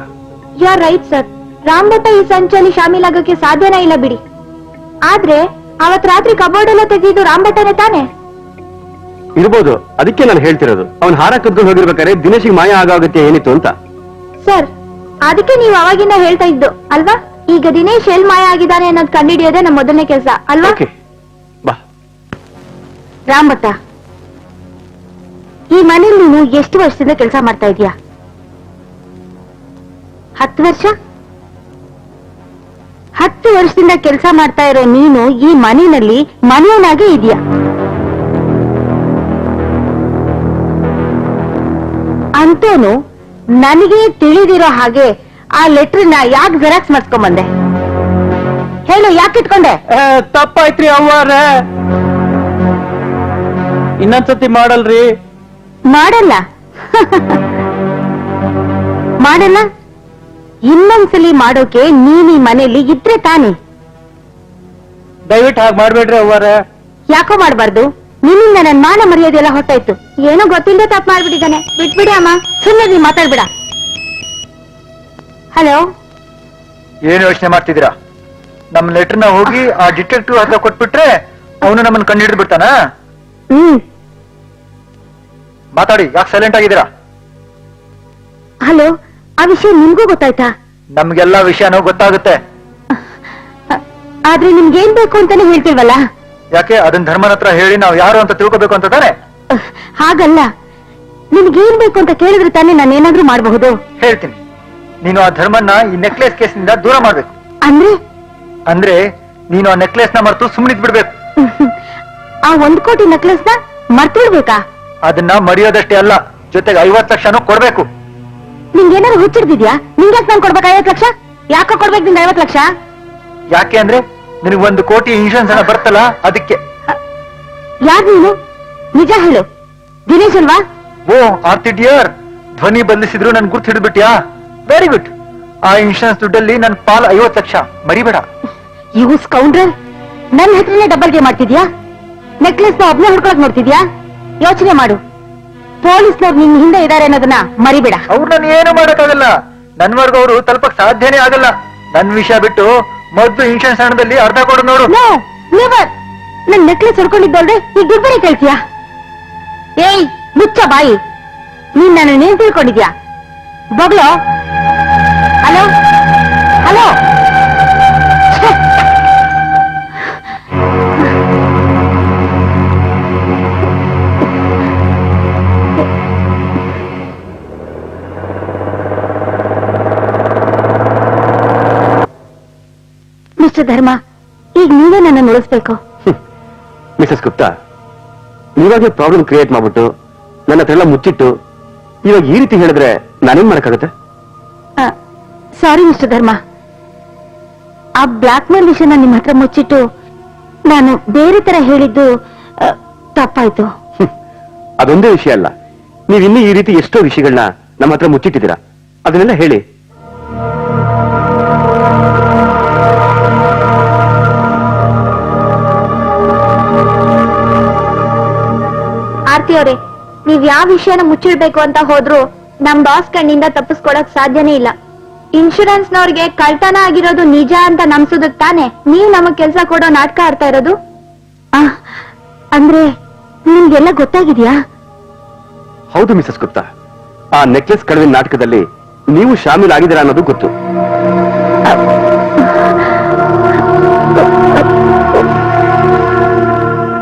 You are right sir. Ram Bhatta ಈ ಸಂಚಲ್ಲಿ ಶಾಮೀಲಾಗಕ್ಕೆ ಸಾಧ್ಯನೇ ಇಲ್ಲ ಬಿಡಿ. ಆದ್ರೆ ಅವತ್ ರಾತ್ರಿ ಕಬೋರ್ಡ್ ಎಲ್ಲ ತೆಗೆದಿದ್ದು ರಾಮ್ ಭಟ್ಟನೇ ತಾನೆ? ಇರ್ಬೋದು, ಅದಕ್ಕೆ ನಾನು ಹೇಳ್ತಿರೋದು. ಅವನ್ ಹಾರ ಕದ್ಕೊಂಡು ಹೋಗಿರ್ಬೇಕಾದ್ರೆ ದಿನೇಶಿಗೆ ಮಾಯ ಆಗೋಗತ್ತೆ ಏನಿತ್ತು ಅಂತ. ಸರ್, ಅದಕ್ಕೆ ನೀವು ಅವಾಗಿಂದ ಹೇಳ್ತಾ ಇದ್ದು ಅಲ್ವಾ? ಈಗ ದಿನೇಶ್ ಎಲ್ ಮಾಯ ಆಗಿದ್ದಾನೆ ಅನ್ನೋದು ಕಂಡಿಡಿಯೋದೇ ನಮ್ಮ ಮೊದಲನೇ ಕೆಲಸ ಅಲ್ವಾ? ಓಕೆ, ಬಾ. ರಾಮ್ ಭಟ್ಟ, ಈ ಮನೇಲಿ ನೀನು ಎಷ್ಟು ವರ್ಷದಿಂದ ಕೆಲಸ ಮಾಡ್ತಾ ಇದೀಯಾ? 10 ವರ್ಷ? 10 ವರ್ಷದಿಂದ ಕೆಲಸ ಮಾಡ್ತಾ ಇರೋ ನೀನು ಈ ಮನೆಯಲ್ಲಿ ಮನೆಯವನಾಗೆ ಇದೆಯಾ? ಅಂತೇನು ನನಗೆ ತಿಳಿದಿರೋ ಹಾಗೆ ಆ ಲೆಟರ್ನ ಯಾಕೆ ಜೆರಾಕ್ಸ್ ಮಾಡಿಸ್ಕೊಂಬಂದೆ? ಹೇಳು, ಯಾಕೆ ಇಟ್ಕೊಂಡೆ? ತಪ್ಪಾಯ್ತ್ರಿ ಅವ್ವಾರ, ಇನ್ನೊಂದ್ಸತಿ ಮಾಡಲ್ರಿ. ಮಾಡಲ್ಲ ಮಾಡಲ್ಲ ಇನ್ನೊಂದ್ಸಲಿ ಮಾಡೋಕೆ ನೀನ್ ಈ ಮನೆಯಲ್ಲಿ ಇದ್ರೆ ತಾನೆ. ದಯವಿಟ್ಟು ಹಾಗೆ ಮಾಡ್ಬೇಡ್ರಿ ಅವ್ವಾರ. ಯಾಕೋ ಮಾಡ್ಬಾರ್ದು? ನಿನ್ನಿಂದ ನನ್ ಮಾನ ಮರ್ಯಾದೆ ಎಲ್ಲ ಹೊತ್ತಾಯ್ತು. ಏನೋ ಗೊತ್ತಿಲ್ಲದೆ ತಪ್ಪು ಮಾಡ್ಬಿಟ್ಟಿದ್ದಾನೆ. ಬಿಟ್ಬಿಡಿ ಅಮ್ಮ, ಸುಮ್ಮನೆ ನೀ ಮಾತಾಡ್ಬಿಡ. ಹಲೋ, ಏನ್ ಯೋಚನೆ ಮಾಡ್ತಿದ್ದೀರಾ? ನಮ್ ಲೆಟರ್ನ ಹೋಗಿ ಆ ಡಿಟೆಕ್ಟಿವ್ ಹತ್ರ ಕೊಟ್ಬಿಟ್ರೆ ಅವನು ನಮ್ಮನ್ನ ಕಂಡಿಡಿದು ಬಿಡ್ತಾನ? ಮಾತಾಡಿ, ಯಾಕೆ ಸೈಲೆಂಟ್ ಆಗಿದ್ದೀರಾ? ಹಲೋ, ಆ ವಿಷಯ ನಿಮ್ಗೂ ಗೊತ್ತಾಯ್ತಾ? ನಮ್ಗೆಲ್ಲಾ ವಿಷಯನೂ ಗೊತ್ತಾಗುತ್ತೆ. ಆದ್ರೆ ನಿಮ್ಗೇನ್ ಬೇಕು ಅಂತಾನೆ ಹೇಳ್ತಿಲ್ವಲ್ಲ? ಯಾಕೆ ಅದನ್ನ ಧರ್ಮನ ಹತ್ರ ಹೇಳಿ ನಾವು ಯಾರು ಅಂತ ತಿಳ್ಕೋಬೇಕು ಅಂತ ತಾನೆ? ಹಾಗಲ್ಲ, ನಿಮ್ಗೇನ್ ಬೇಕು ಅಂತ ಕೇಳಿದ್ರೆ ತಾನೇ ನಾನು ಏನಾದ್ರೂ ಮಾಡಬಹುದು. ಹೇಳ್ತೀನಿ. ನೀನು ಆ ಧರ್ಮನ್ನ ಈ ನೆಕ್ಲೆಸ್ ಕೇಸ್ನಿಂದ ದೂರ ಮಾಡ್ಬೇಕು. ಅಂದ್ರೆ ಅಂದ್ರೆ ನೀನು ಆ ನೆಕ್ಲೆಸ್ ನ ಮರೆತು ಸುಮ್ಮನಿದ್ ಬಿಡ್ಬೇಕು. ಆ 1 ಕೋಟಿ ನೆಕ್ಲೆಸ್ ನ ಮರ್ತು ಬಿಡ್ಬೇಕಾ? ಅದನ್ನ ಮರೆಯೋದಷ್ಟೇ ಅಲ್ಲ, ಜೊತೆಗೆ 50 ಲಕ್ಷನೂ ಕೊಡ್ಬೇಕು. ನಿಂಗೇನಾದ್ರು ಹುಚ್ಚಿಡ್ದಿದ್ಯಾ? ನಿಂಗ್ಯಾಕ್ ನಾನ್ ಕೊಡ್ಬೇಕು 50 ಲಕ್ಷ? ಯಾಕೋ ಕೊಡ್ಬೇಕು ನಿಂಗೆ 50 ಲಕ್ಷ? ಯಾಕೆ ಅಂದ್ರೆ ನಿನಗೆ 1 ಕೋಟಿ ಇನ್ಶೂರೆನ್ಸ್ ಹಣ ಬರ್ತಲ್ಲ, ಅದಕ್ಕೆ. ಯಾರು ನೀನು? ನಿಜ ಹೇಳು. ದಿನೇಶ್ ಅಲ್ವಾ? ಓ ಆರ್ತಿ ಡಿಯರ್, ಧ್ವನಿ ಬದಲಿಸಿದ್ರು ನನ್ ಗುರ್ತು ಹಿಡಿದ್ಬಿಟ್ಯಾ? Very good. ಆ ಇನ್ಶೂರೆನ್ಸ್ ದುಡ್ಡಲ್ಲಿ ನನ್ ಪಾಲ್ 50 ಲಕ್ಷ, ಮರಿಬೇಡ. ಇವು ಸ್ಕೌಂಡ್ರಲ್, ನನ್ನ ಹೆಸರನ್ನೇ ಡಬಲ್ ಗೇಮ್ ಮಾಡ್ತಿದ್ಯಾ? ನೆಕ್ಲೆಸ್ ನ ಒಬ್ನೇ ಹುಡ್ಕೊಳಕ್ ನೋಡ್ತಿದ್ಯಾ? ಯೋಚನೆ ಮಾಡು. ಪೊಲೀಸ್ನವ್ರು ನಿನ್ ಹಿಂದೆ ಇದಾರೆ ಅನ್ನೋದನ್ನ ಮರಿಬೇಡ. ಅವ್ರು ನನ್ ಏನು ಮಾಡಕ್ಕಾಗಲ್ಲ. ನನ್ವರ್ಗ ಅವರು ತಲುಪಕ್ ಸಾಧ್ಯನೇ ಆಗಲ್ಲ. ನನ್ ವಿಷಯ ಬಿಟ್ಟು ಮೊದ್ಲು ಇನ್ಶೂರೆನ್ಸ್ ಹಣದಲ್ಲಿ ಅರ್ಧ ಕೊಡು ನೋಡು. No, never. ನನ್ ನೆಕ್ಲೆಸ್ ಹೊಡ್ಕೊಂಡಿದ್ದಲ್ದೆ ಈಗ ದುಡ್ಡೇ ಕೇಳ್ತೀಯಾ? ಏಯ್, ಮುಚ್ಚ ಬಾಯಿ. ನೀನ್ ನಾನು ನೇನ್ ತಿಳ್ಕೊಂಡಿದ್ಯಾ? ಬಗ್ಲೋ. Hello hello. ಮಿಸ್ಟರ್ ಧರ್ಮ, ಈಗ ನೀವೇ ನನ್ನ ಉಳಿಸ್ಬೇಕು. ಮಿಸಸ್ ಗುಪ್ತಾ, ನೀವಾಗೆ ಪ್ರಾಬ್ಲಮ್ ಕ್ರಿಯೇಟ್ ಮಾಡ್ಬಿಟ್ಟು ನನ್ನ ಹತ್ರ ಎಲ್ಲ ಮುಚ್ಚಿಟ್ಟು ಇವಾಗ ಈ ರೀತಿ ಹೇಳಿದ್ರೆ ನಾನೇನ್ ಮಾಡಕ್ಕಾಗತ್ತೆ? ಸಾರಿ ಮಿಸ್ಟರ್ ಧರ್ಮ, ಆ ಬ್ಲಾಕ್ ಮೇಲ್ ವಿಷಯನ ನಿಮ್ಮ ಹತ್ರ ಮುಚ್ಚಿಟ್ಟು ನಾನು ಬೇರೆ ತರ ಹೇಳಿದ್ದು ತಪ್ಪಾಯ್ತು. ಅದೊಂದೇ ವಿಷಯ ಅಲ್ಲ, ನೀವಿನ್ನೂ ಈ ರೀತಿ ಎಷ್ಟೋ ವಿಷಯಗಳನ್ನ ನಮ್ಮ ಹತ್ರ ಮುಚ್ಚಿಟ್ಟಿದ್ದೀರಾ. ಅದನ್ನೆಲ್ಲ ಹೇಳಿ. ಶಾಂತಿ ಅವರೇ, ನೀವ್ ಯಾವ ವಿಷಯನ ಮುಚ್ಚಿಡ್ಬೇಕು ಅಂತ ಹೋದ್ರು ನಮ್ ಬಾಸ್ ಕಣ್ಣಿಂದ ತಪ್ಪಿಸ್ಕೊಳಕ್ ಸಾಧ್ಯನೇ ಇಲ್ಲ. ಇನ್ಶೂರೆನ್ಸ್ನವ್ರಿಗೆ ಕಳ್ತನ ಆಗಿರೋದು ನಿಜ ಅಂತ ನಂಬಿಸೋದಕ್ ತಾನೆ ನೀವ್ ನಮಗ್ ಕೆಲ್ಸ ಕೊಡೋ ನಾಟಕ ಆಡ್ತಾ ಇರೋದು? ಅಂದ್ರೆ ನಿಮ್ಗೆಲ್ಲ ಗೊತ್ತಾಗಿದ್ಯಾ? ಹೌದು ಮಿಸಸ್ ಗುಪ್ತಾ, ಆ ನೆಕ್ಲೆಸ್ ಕಳುವಿನ ನಾಟಕದಲ್ಲಿ ನೀವು ಶಾಮೀಲ್ ಆಗಿದ್ದೀರಾ ಅನ್ನೋದು ಗೊತ್ತು.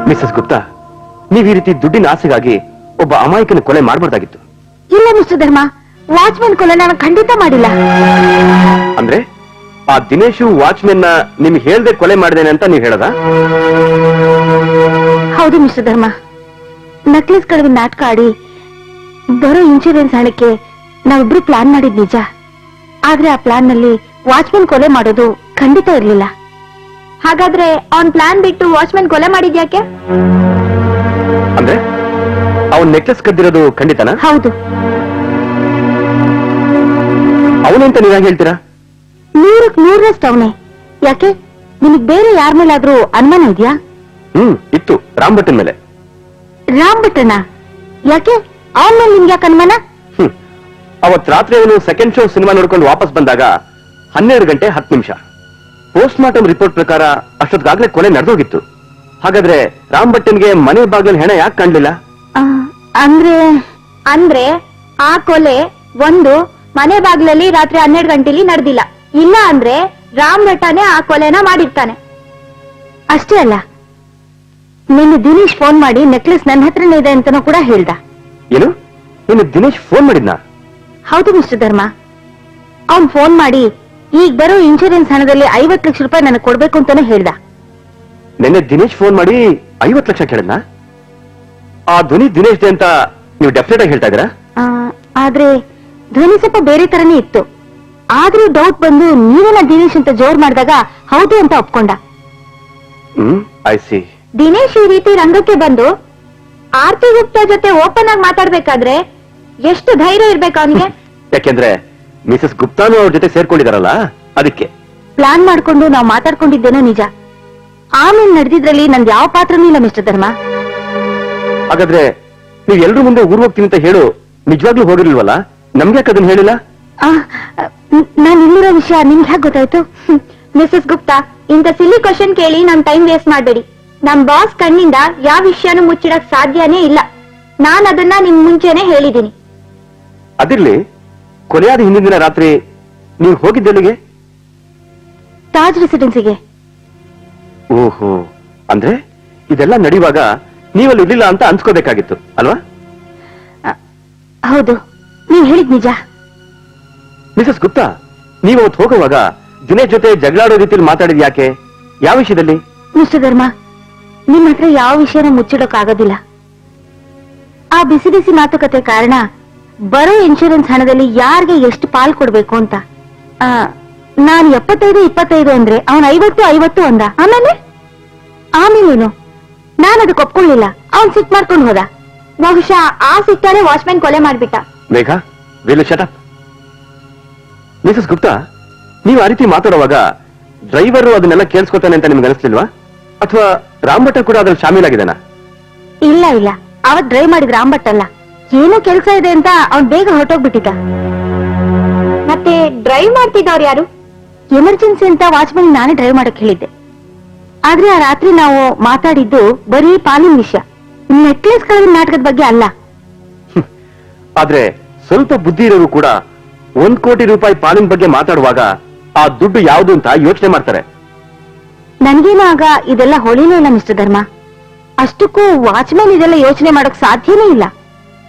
ಮಿಸಸ್ ಗುಪ್ತಾ, ನೀವು ಈ ರೀತಿ ದುಡ್ಡಿನ ಆಸೆಗಾಗಿ ಒಬ್ಬ ಅಮಾಯಕನ ಕೊಲೆ ಮಾಡಬಾರ್ದಾಗಿತ್ತು. ಇಲ್ಲ ಮಿಸ್ಟರ್ ಧರ್ಮ, ವಾಚ್ಮನ್ ಕೊಲೆ ನಾನು ಖಂಡಿತ ಮಾಡಿಲ್ಲ. ಅಂದ್ರೆ ಆ ದಿನೇಶು ವಾಚ್ಮೆನ್ ನ ನಿಮ್ಗೆ ಹೇಳ್ದೆ ಕೊಲೆ ಮಾಡಿದೇನೆ ಅಂತ ನೀವು ಹೇಳದ? ಹೌದು ಮಿಸ್ಟರ್ ಧರ್ಮ, ನಕ್ಲೆಸ್ ಕಳುವಿನ ನಾಟಕ ಆಡಿ ಬರೋ ಇನ್ಶೂರೆನ್ಸ್ ಹಣಕ್ಕೆ ನಾವಿಬ್ರು ಪ್ಲಾನ್ ಮಾಡಿದ್ ನಿಜ. ಆದ್ರೆ ಆ ಪ್ಲಾನ್ ನಲ್ಲಿ ವಾಚ್ಮನ್ ಕೊಲೆ ಮಾಡೋದು ಖಂಡಿತ ಇರ್ಲಿಲ್ಲ. ಹಾಗಾದ್ರೆ ಅವನ್ ಪ್ಲಾನ್ ಬಿಟ್ಟು ವಾಚ್ಮನ್ ಕೊಲೆ ಮಾಡಿದ್ಯಾಕೆ? ಅಂದ್ರೆ ಅವನ್ ನೆಕ್ಲೆಸ್ ಕದ್ದಿರೋದು ಖಂಡಿತನಾ? ಹೌದು. ಅವನಂತ ನೀವ್ ಹೇಳ್ತೀರಾ? 100% ಅವನೇ. ಯಾಕೆ, ನಿನಗ್ ಬೇರೆ ಯಾರ ಮೇಲಾದ್ರೂ ಅನುಮಾನ ಇದೆಯಾ? ಇತ್ತು, ರಾಮ್ ಭಟ್ಟನ್ ಮೇಲೆ. ರಾಮ್ ಭಟ್ಟನ? ಯಾಕೆ, ಅವನ ಮೇಲೆ ನಿಮ್ಗೆ ಯಾಕೆ ಅನುಮಾನ? ಅವತ್ ರಾತ್ರಿ ಅವನು ಸೆಕೆಂಡ್ ಶೋ ಸಿನಿಮಾ ನೋಡ್ಕೊಂಡು ವಾಪಸ್ ಬಂದಾಗ 12 ಗಂಟೆ 10 ನಿಮಿಷ. ಪೋಸ್ಟ್ ಮಾರ್ಟಮ್ ರಿಪೋರ್ಟ್ ಪ್ರಕಾರ ಅಷ್ಟೊತ್ತಿಗಾಗ್ಲೇ ಕೊಲೆ ನಡೆದೋಗಿತ್ತು. ಹಾಗಾದ್ರೆ ರಾಮ್ ಭಟ್ಟನ್ಗೆ ಮನೆ ಬಾಗಿಲು ಹೆಣ ಯಾಕೆ ಕಾಣ್ಲಿಲ್ಲ? ಅಂದ್ರೆ ಆ ಕೊಲೆ ಒಂದು ಮನೆ ಬಾಗಿಲಲ್ಲಿ ರಾತ್ರಿ 12 ಗಂಟೆಲಿ ನಡೆದಿಲ್ಲ. ಇಲ್ಲ ಅಂದ್ರೆ ರಾಮ್ ಭಟ್ಟನೇ ಆ ಕೊಲೆನ ಮಾಡಿರ್ತಾನೆ. ಅಷ್ಟೇ ಅಲ್ಲ, ನಿನ್ನೆ ದಿನೇಶ್ ಫೋನ್ ಮಾಡಿ ನೆಕ್ಲೆಸ್ ನನ್ನ ಹತ್ರನೇ ಇದೆ ಅಂತನೂ ಕೂಡ ಹೇಳ್ದ. ಏನು, ಇನ್ನು ದಿನೇಶ್ ಫೋನ್ ಮಾಡಿದ್ನಾ? ಹೌದು ಮಿಸ್ಟರ್ ಧರ್ಮ, ಅವನ್ ಫೋನ್ ಮಾಡಿ ಈಗ ಬರೋ ಇನ್ಶೂರೆನ್ಸ್ ಹಣದಲ್ಲಿ 50 ಲಕ್ಷ ರೂಪಾಯಿ ನನಗೆ ಕೊಡ್ಬೇಕು ಅಂತಾನೆ ಹೇಳ್ದ. ನಿನ್ನೆ ದಿನೇಶ್ ಫೋನ್ ಮಾಡಿ 50 ಲಕ್ಷ ಕೇಳಿದ್ನ? ಆ ಧ್ವನಿ ದಿನೇಶ್ ಅಂತ ನೀವು ಡೆಫಿನೆಟ್ ಆಗಿ ಹೇಳ್ತಾ ಇದ್ದೀರಾ? ಆದ್ರೆ ಧ್ವನಿ ಸ್ವಲ್ಪ ಬೇರೆ ತರನೇ ಇತ್ತು. ಆದ್ರೂ ಡೌಟ್ ಬಂದು ನೀವೇನ ದಿನೇಶ್ ಅಂತ ಜೋರ್ ಮಾಡಿದಾಗ ಹೌದು ಅಂತ ಒಪ್ಕೊಂಡ. I C. ದಿನೇಶ್ ಈ ರೀತಿ ರಂಗಕ್ಕೆ ಬಂದು ಆರ್ತಿ ಗುಪ್ತಾ ಜೊತೆ ಓಪನ್ ಆಗಿ ಮಾತಾಡ್ಬೇಕಾದ್ರೆ ಎಷ್ಟು ಧೈರ್ಯ ಇರ್ಬೇಕು ಅವನಿಗೆ? ಯಾಕೆಂದ್ರೆ ಮಿಸಸ್ ಗುಪ್ತಾನು ಅವ್ರ ಜೊತೆ ಸೇರ್ಕೊಂಡಿದಾರಲ್ಲ, ಅದಕ್ಕೆ. ಪ್ಲಾನ್ ಮಾಡ್ಕೊಂಡು ನಾವು ಮಾತಾಡ್ಕೊಂಡಿದ್ದೇನೋ ನಿಜ, ಆಮೇಲೆ ನಡೆದಿದ್ರಲ್ಲಿ ನಂದು ಯಾವ ಪಾತ್ರನೂ ಇಲ್ಲ ಮಿಸ್ಟರ್ ಧರ್ಮ. ಹಾಗಾದ್ರೆ ನೀವ್ ಎಲ್ರೂ ಮುಂದೆ ಊರ್ ಹೋಗ್ತೀನಿ ಅಂತ ಹೇಳು ನಿಜವಾಗ್ಲೂ ಹೋಗಿರ್ಲಿಲ್ವಲ್ಲ? ನಮ್ಗೆ ಯಾಕೆ ಅದನ್ನ ಹೇಳಿಲ್ಲ? ನಾನು ಇಲ್ಲಿರೋ ವಿಷಯ ನಿಮ್ಗೆ ಹೇಗೆ ಗೊತ್ತಾಯ್ತು? ಮಿಸಸ್ ಗುಪ್ತಾ, ಇಂಥ ಸಿಲ್ಲಿ ಕ್ವಶನ್ ಕೇಳಿ ನನ್ ಟೈಮ್ ವೇಸ್ಟ್ ಮಾಡ್ಬೇಡಿ. ನಮ್ ಬಾಸ್ ಕಣ್ಣಿಂದ ಯಾವ ವಿಷಯನೂ ಮುಚ್ಚಿಡಕ್ ಸಾಧ್ಯನೇ ಇಲ್ಲ. ನಾನ್ ಅದನ್ನ ನಿಮ್ ಮುಂಚೆನೆ ಹೇಳಿದ್ದೀನಿ. ಅದಿರ್ಲಿ, ಕೊಲೆಯಾದ ಹಿಂದಿನ ದಿನ ರಾತ್ರಿ ನೀವು ಹೋಗಿದ್ದೆಲ್ಲಿಗೆ? ತಾಜ್ ರೆಸಿಡೆನ್ಸಿಗೆ. ಓಹೋ, ಅಂದ್ರೆ ಇದೆಲ್ಲ ನಡೆಯುವಾಗ ನೀವಲ್ಲಿ ಇರ್ಲಿಲ್ಲ ಅಂತ ಅನ್ಸ್ಕೋಬೇಕಾಗಿತ್ತು ಅಲ್ವಾ? ಹೌದು, ನೀವ್ ಹೇಳಿದ್ ನಿಜ. ಮಿಸಸ್ ಗುಪ್ತಾ, ನೀವು ಅವತ್ತು ಹೋಗುವಾಗ ದಿನೇಶ್ ಜೊತೆ ಜಗಳಾಡೋ ರೀತಿಯಲ್ಲಿ ಮಾತಾಡಿದ್ ಯಾಕೆ? ಯಾವ ವಿಷಯದಲ್ಲಿ? ಮಿಸ್ಟರ್ ಧರ್ಮ, ನಿಮ್ ಹತ್ರ ಯಾವ ವಿಷಯನ ಮುಚ್ಚಿಡೋಕ್ ಆಗೋದಿಲ್ಲ. ಆ ಬಿಸಿ ಬಿಸಿ ಮಾತುಕತೆ ಕಾರಣ ಬರೋ ಇನ್ಶೂರೆನ್ಸ್ ಹಣದಲ್ಲಿ ಯಾರಿಗೆ ಎಷ್ಟು ಪಾಲ್ ಕೊಡ್ಬೇಕು ಅಂತ. ನಾನ್ 75-25 ಅಂದ್ರೆ ಅವನ್ 50-50 ಅಂದ. ಆಮೇಲೇನು? ನಾನು ಅದಕ್ಕೆ ಒಪ್ಕೊಳ್ಳಿಲ್ಲ. ಅವನ್ ಸಿಟ್ ಮಾಡ್ಕೊಂಡು ಹೋದ. ಬಹುಶಃ ಆ ಸಿಟ್ಟಾನೆ ವಾಚ್ಮ್ಯಾನ್ ಕೊಲೆ ಮಾಡ್ಬಿಟ್ಟ. Megha, will you shut up? Missus Gupta, ನೀವು ಆ ರೀತಿ ಮಾತಾಡುವಾಗ ಡ್ರೈವರ್ ಅದನ್ನೆಲ್ಲ ಕೇಳಿಸ್ಕೊತಾನೆ ಅಂತ ನಿಮ್ಗೆ ಅನಿಸ್ಲಿಲ್ವಾ? ಅಥವಾ ರಾಮ್ ಭಟ್ಟ ಕೂಡ ಅದ್ರಲ್ಲಿ ಶಾಮೀಲಾಗಿದ್ದಾನ? ಇಲ್ಲ, ಅವತ್ ಡ್ರೈವ್ ಮಾಡಿದ್ ರಾಮ್ ಭಟ್ ಅಲ್ಲ. ಏನೋ ಕೆಲಸ ಇದೆ ಅಂತ ಅವ್ನ್ ಬೇಗ ಹೊರಟೋಗ್ಬಿಟ್ಟಿದ್ದ. ಮತ್ತೆ ಡ್ರೈವ್ ಮಾಡ್ತಿದ್ದವ್ರು ಯಾರು? ಎಮರ್ಜೆನ್ಸಿ ಅಂತ ವಾಚ್ಮನ್ ನಾನೇ ಡ್ರೈವ್ ಮಾಡಕ್ ಹೇಳಿದ್ದೆ. ಆದ್ರೆ ಆ ರಾತ್ರಿ ನಾವು ಮಾತಾಡಿದ್ದು ಬರೀ ಪಾಲಿನ ವಿಷಯ, ನೆಕ್ಲೆಸ್ ಕಳುವಿನ ನಾಟಕದ ಬಗ್ಗೆ ಅಲ್ಲ. ಆದ್ರೆ ಸ್ವಲ್ಪ ಬುದ್ಧಿ ಇರೋರು ಕೂಡ 1 ಕೋಟಿ ರೂಪಾಯಿ ಪಾಲಿನ ಬಗ್ಗೆ ಮಾತಾಡುವಾಗ ಆ ದುಡ್ಡು ಯಾವುದು ಅಂತ ಯೋಚನೆ ಮಾಡ್ತಾರೆ. ನನ್ಗೇನು ಆಗ ಇದೆಲ್ಲ ಹೊಳಿನೇ ಇಲ್ಲ ಮಿಸ್ಟರ್ ಧರ್ಮ. ಅಷ್ಟಕ್ಕೂ ವಾಚ್ಮ್ಯಾನ್ ಇದೆಲ್ಲ ಯೋಚನೆ ಮಾಡಕ್ ಸಾಧ್ಯನೇ ಇಲ್ಲ.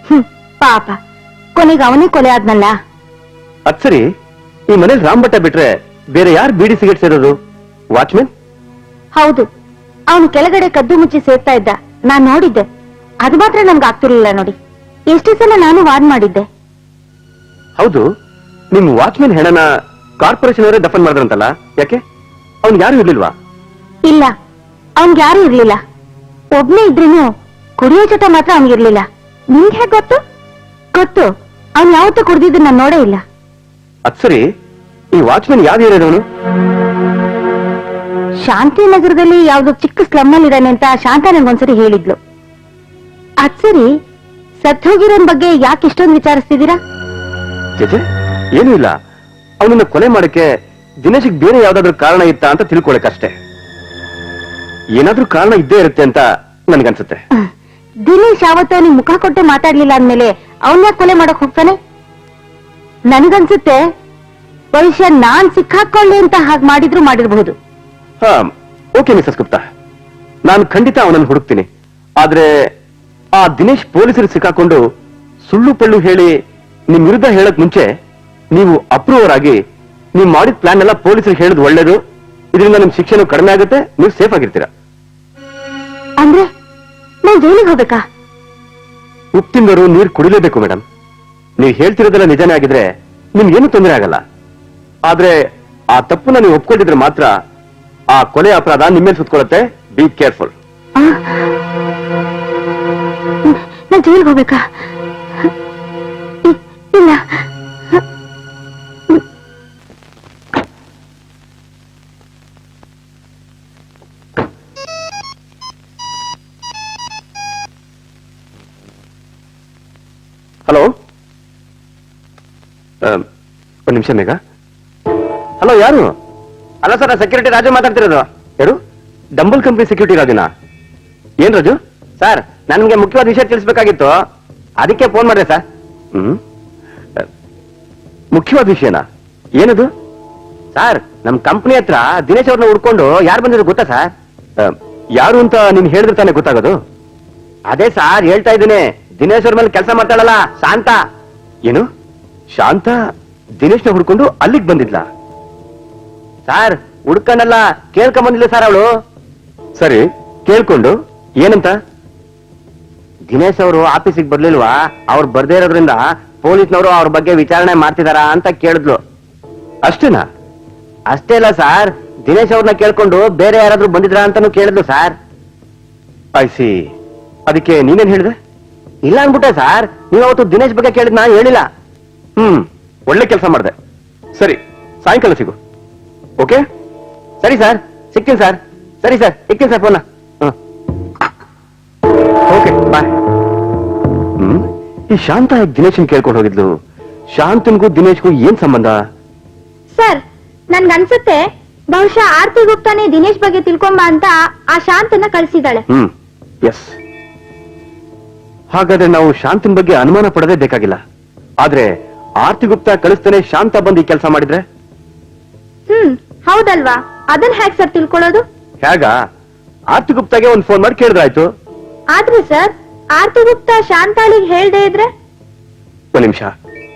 ಪಾಪ, ಕೊನೆಗೆ ಅವನೇ ಕೊಲೆ ಆದ್ನಲ್ಲ. ಅದ್ ಸರಿ, ಈ ಮನೇಲಿ ರಾಮ್ ಭಟ್ಟ ಬಿಟ್ರೆ ಬೇರೆ ಯಾರು ಬೀಡಿ ಸಿಗರೇಟ್ ಸೇರೋದು? ವಾಚ್ಮೆನ್? ಹೌದು, ಅವನು ಕೆಳಗಡೆ ಕದ್ದು ಮುಚ್ಚಿ ಸೇರ್ತಾ ಇದ್ದ. ನಾನ್ ನೋಡಿದ್ದೆ. ಅದು ಮಾತ್ರ ನನ್ಗೆ ಆಗ್ತಿರ್ಲಿಲ್ಲ ನೋಡಿ. ಎಷ್ಟೇ ಸಲ ನಾನು ವಾರ್ನ್ ಮಾಡಿದ್ದೆ. ಹೌದು, ನಿಮ್ ವಾಚ್ಮೆನ್ ಹೆಣನ ಕಾರ್ಪೊರೇಷನ್ ಅವರೇ ದಫನ್ ಮಾಡಿದ್ರಂತಲ್ಲ, ಯಾಕೆ? ಅವ್ನ್ ಯಾರು ಇರ್ಲಿಲ್ವಾ? ಇಲ್ಲ, ಅವನ್ಗೆ ಯಾರು ಇರ್ಲಿಲ್ಲ. ಒಬ್ನೇ ಇದ್ರೂ ಕುಡಿಯೋ ಚಟ ಮಾತ್ರ ಅವನಿಗಿರ್ಲಿಲ್ಲ. ನಿಮ್ಗೆ ಹೇಗೆ ಗೊತ್ತು? ಅವ್ನು ಯಾವತ್ತೂ ಕುಡ್ದಿದ್ದು ನಾನು ನೋಡೇ ಇಲ್ಲ. ಅದ್ ಸರಿ, ಈ ವಾಚ್ಮೆನ್ ಯಾವ ಏರಿಯಾದವನು? ಶಾಂತಿನಗರದಲ್ಲಿ ಯಾವ್ದೋ ಚಿಕ್ಕ ಸ್ಲಮ್ ಅಲ್ಲಿ ಇದ್ದಾನೆ ಅಂತ ಶಾಂತ ನನ್ಗೊಂದ್ಸರಿ ಹೇಳಿದ್ಲು. ಅದ್ ಸರಿ, ಸತ್ತೋಗಿರೋನ್ ಬಗ್ಗೆ ಯಾಕೆ ಇಷ್ಟೊಂದು ವಿಚಾರಿಸ್ತಿದ್ದೀರಾ? ಚೇಚೆ ಏನೂ ಇಲ್ಲ, ಅವನನ್ನ ಕೊಲೆ ಮಾಡಕ್ಕೆ ದಿನೇಶ್ಗೆ ಬೇರೆ ಯಾವ್ದಾದ್ರು ಕಾರಣ ಇತ್ತಾ ಅಂತ ತಿಳ್ಕೊಳಕಷ್ಟೇ. ಏನಾದ್ರೂ ಕಾರಣ ಇದ್ದೇ ಇರುತ್ತೆ ಅಂತ ನನ್ಗನ್ಸುತ್ತೆ. ದಿನೇಶ್ ಯಾವತ್ತೂ ಅವನಿಗೆ ಮುಖ ಕೊಟ್ಟು ಮಾತಾಡ್ಲಿಲ್ಲ ಅಂದ್ಮೇಲೆ ಅವನ್ ಯಾಕೆ ಕೊಲೆ ಮಾಡಕ್ ಹೋಗ್ತಾನೆ? ನನಗನ್ಸುತ್ತೆ ಭವಿಷ್ಯ ನಾನ್ ಸಿಕ್ಕಾಕೊಳ್ಳಿ ಅಂತ ಹಾಗೆ ಮಾಡಿರ್ಬಹುದು. ಹಾ ಓಕೆ ಮಿಸಸ್ ಗುಪ್ತಾ, ನಾನು ಖಂಡಿತ ಅವನನ್ನು ಹುಡುಕ್ತೀನಿ. ಆದ್ರೆ ಆ ದಿನೇಶ್ ಪೊಲೀಸರು ಸಿಕ್ಕಾಕೊಂಡು ಸುಳ್ಳು ಪಳ್ಳು ಹೇಳಿ ನಿಮ್ ವಿರುದ್ಧ ಹೇಳಕ್ ಮುಂಚೆ ನೀವು ಅಪ್ರೂವರ್ ಆಗಿ ನೀವು ಮಾಡಿದ ಪ್ಲಾನ್ ಎಲ್ಲ ಪೊಲೀಸರಿಗೆ ಹೇಳೋದು ಒಳ್ಳೇದು. ಇದರಿಂದ ನಿಮ್ ಶಿಕ್ಷೆನೂ ಕಡಿಮೆ ಆಗುತ್ತೆ, ನೀವು ಸೇಫ್ ಆಗಿರ್ತೀರಾ. ಅಂದ್ರೆ ನಾನ್ ಜೈಲಿಗೆ ಹೋಗ್ಬೇಕಾ? ಉಪ್ಪು ತಿಂದವರು ನೀರು ಕುಡಿಲೇಬೇಕು ಮೇಡಮ್. ನೀವು ಹೇಳ್ತಿರೋದೆಲ್ಲ ನಿಜನೇ ಆಗಿದ್ರೆ ನಿಮ್ಗೇನು ತೊಂದರೆ ಆಗಲ್ಲ. ಆದ್ರೆ ಆ ತಪ್ಪನ್ನ ನೀವು ಒಪ್ಕೊಂಡಿದ್ರೆ ಮಾತ್ರ ಆ ಕೊಲೆ ಅಪರಾಧ ನಿಮ್ಮೇಲೆ ಸುತ್ಕೊಳ್ಳುತ್ತೆ. Be careful. ನಾನ್ ಜೈಲಿಗೆ ಹೋಗ್ಬೇಕಾ? ಇಲ್ಲ. ಹಲೋ, ಒಂದು ನಿಮಿಷ ಮೇಘ. ಹಲೋ, ಯಾರು? ಅಲ್ಲ ಸರ್, ಸೆಕ್ಯೂರಿಟಿ ರಾಜು ಮಾತಾಡ್ತಿರೋದು. ಯಾರು? ಡಂಬಲ್ ಕಂಪನಿ ಸೆಕ್ಯೂರಿಟಿ ರಾಜುನಾ? ಏನ್ ರಾಜು? ಸರ್, ನನ್ಗೆ ಮುಖ್ಯವಾದ ವಿಷಯ ತಿಳಿಸ್ಬೇಕಾಗಿತ್ತು, ಅದಕ್ಕೆ ಫೋನ್ ಮಾಡಿದೆ ಸರ್. ಮುಖ್ಯವಾದ ವಿಷಯನಾ? ಏನದು? ಸರ್, ನಮ್ ಕಂಪನಿ ಹತ್ರ ದಿನೇಶ್ ಅವ್ರನ್ನ ಹುಡ್ಕೊಂಡು ಯಾರು ಬಂದಿದ್ರು ಗೊತ್ತಾ ಸರ್? ಯಾರು ಅಂತ ನೀನ್ ಹೇಳಿದ್ರೆ ತಾನೇ ಗೊತ್ತಾಗೋದು. ಅದೇ ಸರ್ ಹೇಳ್ತಾ ಇದ್ದೀನಿ, ದಿನೇಶ್ ಅವ್ರ ಮೇಲೆ ಕೆಲಸ ಮಾಡ್ತಾಳಲ್ಲ ಶಾಂತ. ಏನು? ಶಾಂತ ದಿನೇಶ್ನ ಹುಡ್ಕೊಂಡು ಅಲ್ಲಿಗೆ ಬಂದಿದ್ಲ? ಸರ್, ಹುಡ್ಕೊಂಡಲ್ಲ, ಕೇಳ್ಕೊಂಡ್ ಬಂದಿಲ್ಲ ಸರ್ ಅವಳು. ಸರಿ, ಕೇಳ್ಕೊಂಡು ಏನಂತ? ದಿನೇಶ್ ಅವರು ಆಫೀಸಿಗೆ ಬರ್ಲಿಲ್ವಾ, ಅವ್ರು ಬರ್ದೇ ಇರೋದ್ರಿಂದ ಪೊಲೀಸ್ನವರು ಅವ್ರ ಬಗ್ಗೆ ವಿಚಾರಣೆ ಮಾಡ್ತಿದಾರ ಅಂತ ಕೇಳಿದ್ಲು. ಅಷ್ಟೇನಾ? ಅಷ್ಟೇ ಇಲ್ಲ ಸರ್, ದಿನೇಶ್ ಅವ್ರನ್ನ ಕೇಳ್ಕೊಂಡು ಬೇರೆ ಯಾರಾದ್ರೂ ಬಂದಿದ್ರಾ ಅಂತಾನು ಕೇಳಿದ್ಲು ಸರ್. ಐಸಿ, ಅದಕ್ಕೆ ನೀನೇನ್ ಹೇಳಿದೆ? ಇಲ್ಲ ಅನ್ಬಿಟ್ಟೆ ಸರ್. ನೀವು ಅವತ್ತು ದಿನೇಶ್ ಬಗ್ಗೆ ಕೇಳಿದ್ ನಾ ಹೇಳಿಲ್ಲ. ಒಳ್ಳೆ ಕೆಲಸ ಮಾಡಿದೆ. ಸರಿ, ಸಾಯಂಕಾಲ ಸಿಗು. ಓಕೆ? ಸರಿ ಸರ್, ಸಿಗ್ತೀನಿ ಸರ್. ಸರಿ ಸರ್, ಇಕ್ತೀನಿ ಸರ್ ಫೋನ್. ಓಕೆ, ಬಾಯ್. ಈ ಶಾಂತ ದಿನೇಶನ್ ಕೇಳ್ಕೊಂಡು ಹೋಗಿದ್ಲು. ಶಾಂತನ್ಗೂ ದಿನೇಶ್ಗೂ ಏನ್ ಸಂಬಂಧ? ಸರ್, ನನ್ಗನ್ಸುತ್ತೆ ಬಹುಶಃ ಆರ್ತಿ ಗುಪ್ತಾನೆ ದಿನೇಶ್ ಬಗ್ಗೆ ತಿಳ್ಕೊಂಬ ಅಂತ ಆ ಶಾಂತನ ಕಳಿಸಿದಾಳೆ. ಎಸ್. ಹಾಗಾದ್ರೆ ನಾವು ಶಾಂತನ್ ಬಗ್ಗೆ ಅನುಮಾನ ಪಡೋದೇ ಬೇಕಾಗಿಲ್ಲ. ಆದ್ರೆ ಆರ್ತಿ ಗುಪ್ತಾ ಕಳಿಸ್ತಾನೆ ಶಾಂತ ಬಂದು ಈ ಕೆಲಸ ಮಾಡಿದ್ರೆ? ಹೌದಲ್ವಾ? ಅದನ್ನ ಹೇಗ್ ಸರ್ ತಿಳ್ಕೊಳ್ಳೋದು? ಹೇಗ? ಆರ್ತಿ ಗುಪ್ತಾಗೆ ಒಂದು ಫೋನ್ ಮಾಡಿ ಕೇಳಿದ್ರಾಯ್ತು. ಆದ್ರೆ ಸರ್, ಆರ್ತಿ ಗುಪ್ತಾ ಶಾಂತಾಳಿಗೆ ಹೇಳ್ದೇ ಇದ್ರೆ? ಒಂದ್ ನಿಮಿಷ,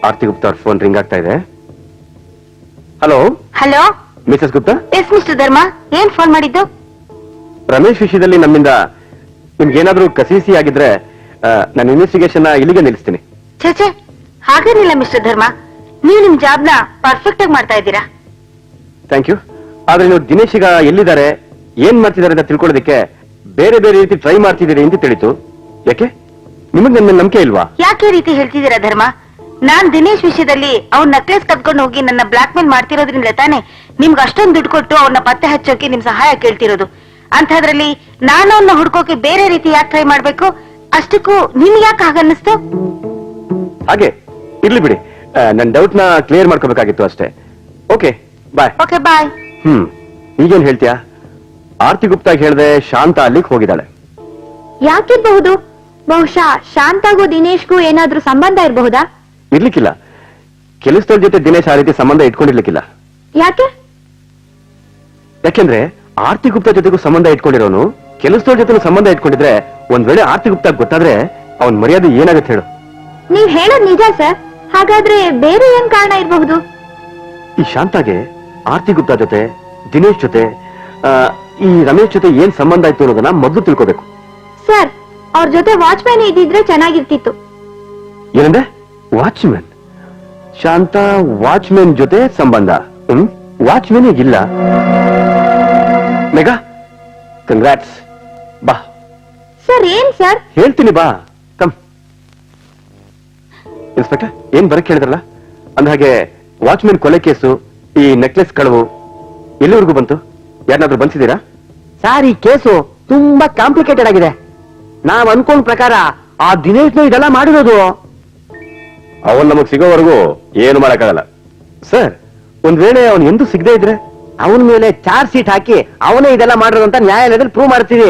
ಆರ್ತಿ ಗುಪ್ತಾ ಅವ್ರ ಫೋನ್ ರಿಂಗ್ ಆಗ್ತಾ ಇದೆ. Hello hello, Mrs Gupta. Yes mister ಧರ್ಮ, ಏನ್ ಫೋನ್ ಮಾಡಿದ್ದು? ರಮೇಶ್ ವಿಷಯದಲ್ಲಿ ನಮ್ಮಿಂದ ನಿಮ್ಗೇನಾದ್ರೂ ಕಸಿಸಿ ಆಗಿದ್ರೆ ನಾನು ಇನ್ವೆಸ್ಟಿಗೇಷನ್ ಇಲ್ಲಿಗೆ ನಿಲ್ಲಿಸ್ತೀನಿ. ಛೇ, ಹಾಗೇನಿಲ್ಲ ಮಿಸ್ಟರ್ ಧರ್ಮ, ನೀವು ನಿಮ್ ಜಾಬ್ನ ಪರ್ಫೆಕ್ಟ್ ಆಗಿ ಮಾಡ್ತಾ ಇದ್ದೀರಾ. Thank you. ಆದ್ರೆ ನೀವು ದಿನೇಶ್ ಈಗ ಎಲ್ಲಿದ್ದಾರೆ, ಏನ್ ಮಾಡ್ತಿದ್ದಾರೆ ಅಂತ ತಿಳ್ಕೊಳ್ಳೋದಕ್ಕೆ ಬೇರೆ ಬೇರೆ ರೀತಿ ಟ್ರೈ ಮಾಡ್ತಿದ್ದೀರಿ ಅಂತ ತಿಳಿತು. ಯಾಕೆ? ನಿಮಗೆ ನನ್ನ ನಂಬಿಕೆ ಇಲ್ವಾ? ಯಾಕೆ ಈ ರೀತಿ ಹೇಳ್ತಿದ್ದೀರಾ ಧರ್ಮ? ನಾನ್ ದಿನೇಶ್ ವಿಷಯದಲ್ಲಿ ಅವ್ನ ನೆಕ್ಲೆಸ್ ಕದ್ಕೊಂಡು ಹೋಗಿ ನನ್ನ ಬ್ಲಾಕ್ ಮೇಲ್ ಮಾಡ್ತಿರೋದ್ರಿಂದ ತಾನೆ ನಿಮ್ಗೆ ಅಷ್ಟೊಂದು ದುಡ್ಡು ಕೊಟ್ಟು ಅವ್ನ ಪತ್ತೆ ಹಚ್ಚೋಕೆ ನಿಮ್ ಸಹಾಯ ಕೇಳ್ತಿರೋದು. ಅಂಥದ್ರಲ್ಲಿ ನಾನು ಅವನ್ನ ಹುಡ್ಕೋಕೆ ಬೇರೆ ರೀತಿ ಯಾಕೆ ಟ್ರೈ ಮಾಡ್ಬೇಕು? ಅಷ್ಟಕ್ಕೂ ನಿಮ್ಗೆ ಯಾಕೆ ಹಾಗನ್ನಿಸ್ತು? ಹಾಗೆ ಇರ್ಲಿ ಬಿಡಿ, ನನ್ನ ಡೌಟ್ ನ ಕ್ಲಿಯರ್ ಮಾಡ್ಕೋಬೇಕಾಗಿತ್ತು ಅಷ್ಟೇ. ಓಕೆ, ಬಾಯ್. ಓಕೆ, ಬಾಯ್. ಈಗೇನ್ ಹೇಳ್ತೀಯಾ? ಆರ್ತಿ ಗುಪ್ತಾಗ್ ಹೇಳ್ದೆ ಶಾಂತ ಅಲ್ಲಿಗೆ ಹೋಗಿದ್ದಾಳೆ. ಯಾಕಿರ್ಬಹುದು? ಬಹುಶಃ ಶಾಂತಾಗೂ ದಿನೇಶ್ಗೂ ಏನಾದ್ರೂ ಸಂಬಂಧ ಇರಬಹುದಾ? ಇರ್ಲಿಕ್ಕಿಲ್ಲ. ಕೆಲಸದವ್ರ ಜೊತೆ ದಿನೇಶ್ ಆ ರೀತಿ ಸಂಬಂಧ ಇಟ್ಕೊಂಡಿರ್ಲಿಕ್ಕಿಲ್ಲ. ಯಾಕೆ? ಯಾಕೆಂದ್ರೆ ಆರ್ತಿ ಗುಪ್ತಾ ಜೊತೆಗೂ ಸಂಬಂಧ ಇಟ್ಕೊಂಡಿರೋನು ಕೆಲಸದವ್ರ ಜೊತೆ ಸಂಬಂಧ ಇಟ್ಕೊಂಡಿದ್ರೆ ಒಂದ್ ವೇಳೆ ಆರ್ತಿ ಗುಪ್ತಾ ಗೊತ್ತಾದ್ರೆ ಅವನ್ ಮರ್ಯಾದೆ ಏನಾಗುತ್ತೆ ಹೇಳು? ನೀವ್ ಹೇಳೋದ್ ನಿಜ ಸರ್. ಹಾಗಾದ್ರೆ ಬೇರೆ ಏನ್ ಕಾರಣ ಇರಬಹುದು? ಈ ಶಾಂತಾಗೆ ಆರ್ತಿ ಗುಪ್ತಾ ಜೊತೆ, ದಿನೇಶ್ ಜೊತೆ, ಈ ರಮೇಶ್ ಜೊತೆ ಏನ್ ಸಂಬಂಧ ಇತ್ತು ಅನ್ನೋದನ್ನ ಮೊದಲು ತಿಳ್ಕೋಬೇಕು. ಸರ್, ಅವ್ರ ಜೊತೆ ವಾಚ್ಮ್ಯಾನ್ ಇದ್ದಿದ್ರೆ ಚೆನ್ನಾಗಿರ್ತಿತ್ತು. ಏನಂದ್ರೆ? ವಾಚ್ಮ್ಯಾನ್? ಶಾಂತ ವಾಚ್ಮ್ಯಾನ್ ಜೊತೆ ಸಂಬಂಧ? ವಾಚ್ಮ್ಯಾನ್ ಇಲ್ಲ. ಮೇಘಾ, ಕಂಗ್ರಾಟ್ಸ್. ಬಾ. ಸರ್, ಏನ್ ಸರ್? ಹೇಳ್ತೀನಿ ಬಾ, ಕಮ್. ಇನ್ಸ್ಪೆಕ್ಟರ್, ಏನ್ ಬರಕ್ ಹೇಳಿದ್ರಲ್ಲ, ಅಂದ್ಹಾಗೆ ವಾಚ್ಮ್ಯಾನ್ ಕೊಲೆ ಕೇಸು, ಈ ನೆಕ್ಲೆಸ್ ಕಳವು ಎಲ್ಲಿವರೆಗೂ ಬಂತು? ಯಾರನ್ನಾದ್ರೂ ಬಂದಿದ್ದೀರಾ? ಸರ್, ಈ ಕೇಸು ತುಂಬಾ ಕಾಂಪ್ಲಿಕೇಟೆಡ್ ಆಗಿದೆ. ನಾವ್ ಅನ್ಕೊಂಡ ಪ್ರಕಾರ ಆ ದಿನೇಶ್ನ ಇದೆಲ್ಲ ಮಾಡಿರೋದು. ಅವನ್ ನಮಗ್ ಸಿಗೋವರೆಗೂ ಏನು ಮಾಡಕ್ಕಾಗಲ್ಲ. ಸರ್, ಒಂದ್ ವೇಳೆ ಅವನ್ ಎಂದು ಸಿಗದೆ ಇದ್ರೆ ಅವನ ಮೇಲೆ ಚಾರ್ಜ್ ಶೀಟ್ ಹಾಕಿ ಅವನೇ ಇದೆಲ್ಲ ಮಾಡಿರೋದು ಅಂತ ನ್ಯಾಯಾಲಯದಲ್ಲಿ ಪ್ರೂವ್ ಮಾಡ್ತೀವಿ.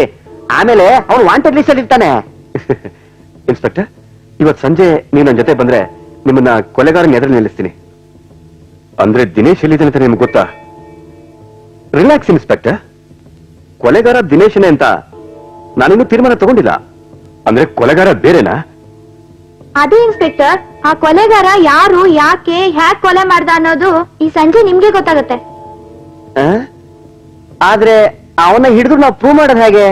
ಆಮೇಲೆ ಅವನು ವಾಂಟೆಡ್ ಲಿಸ್ಟ್ ಅಲ್ಲಿ ಇರ್ತಾನೆ. ಇನ್ಸ್ಪೆಕ್ಟರ್, ಇವತ್ ಸಂಜೆ ನೀವು ನನ್ನ ಜೊತೆ ಬಂದ್ರೆ ನಿಮ್ಮನ್ನ ಕೊಲೆಗಾರನ ಎದುರು ನಿಲ್ಲಿಸ್ತೀನಿ. ಅಂದ್ರೆ ದಿನೇಶ್ ಎಲ್ಲಿದ್ದಾನೆ ಅಂತ ನಿಮ್ಗೆ ಗೊತ್ತಾ? ರಿಲ್ಯಾಕ್ಸ್ ಇನ್ಸ್ಪೆಕ್ಟರ್, ಕೊಲೆಗಾರ ದಿನೇಶನೇ ಅಂತ ನಾನಿನ್ನೂ ತೀರ್ಮಾನ ತಗೊಂಡಿಲ್ಲ. ಅಂದ್ರೆ ಕೊಲೆಗಾರ ಬೇರೆನಾ? ಅದೇ ಇನ್ಸ್ಪೆಕ್ಟರ್, ಆ ಕೊಲೆಗಾರ ಯಾರು, ಯಾಕೆ, ಹ್ಯಾಕ್ ಕೊಲೆ ಮಾಡ್ದ ಅನ್ನೋದು ಈ ಸಂಜೆ ನಿಮ್ಗೆ ಗೊತ್ತಾಗುತ್ತೆ. ಆದ್ರೆ ಅವನ ಹಿಡಿದು ನಾವು ಪ್ರೂವ್ ಮಾಡೋದು ಹೇಗೆ?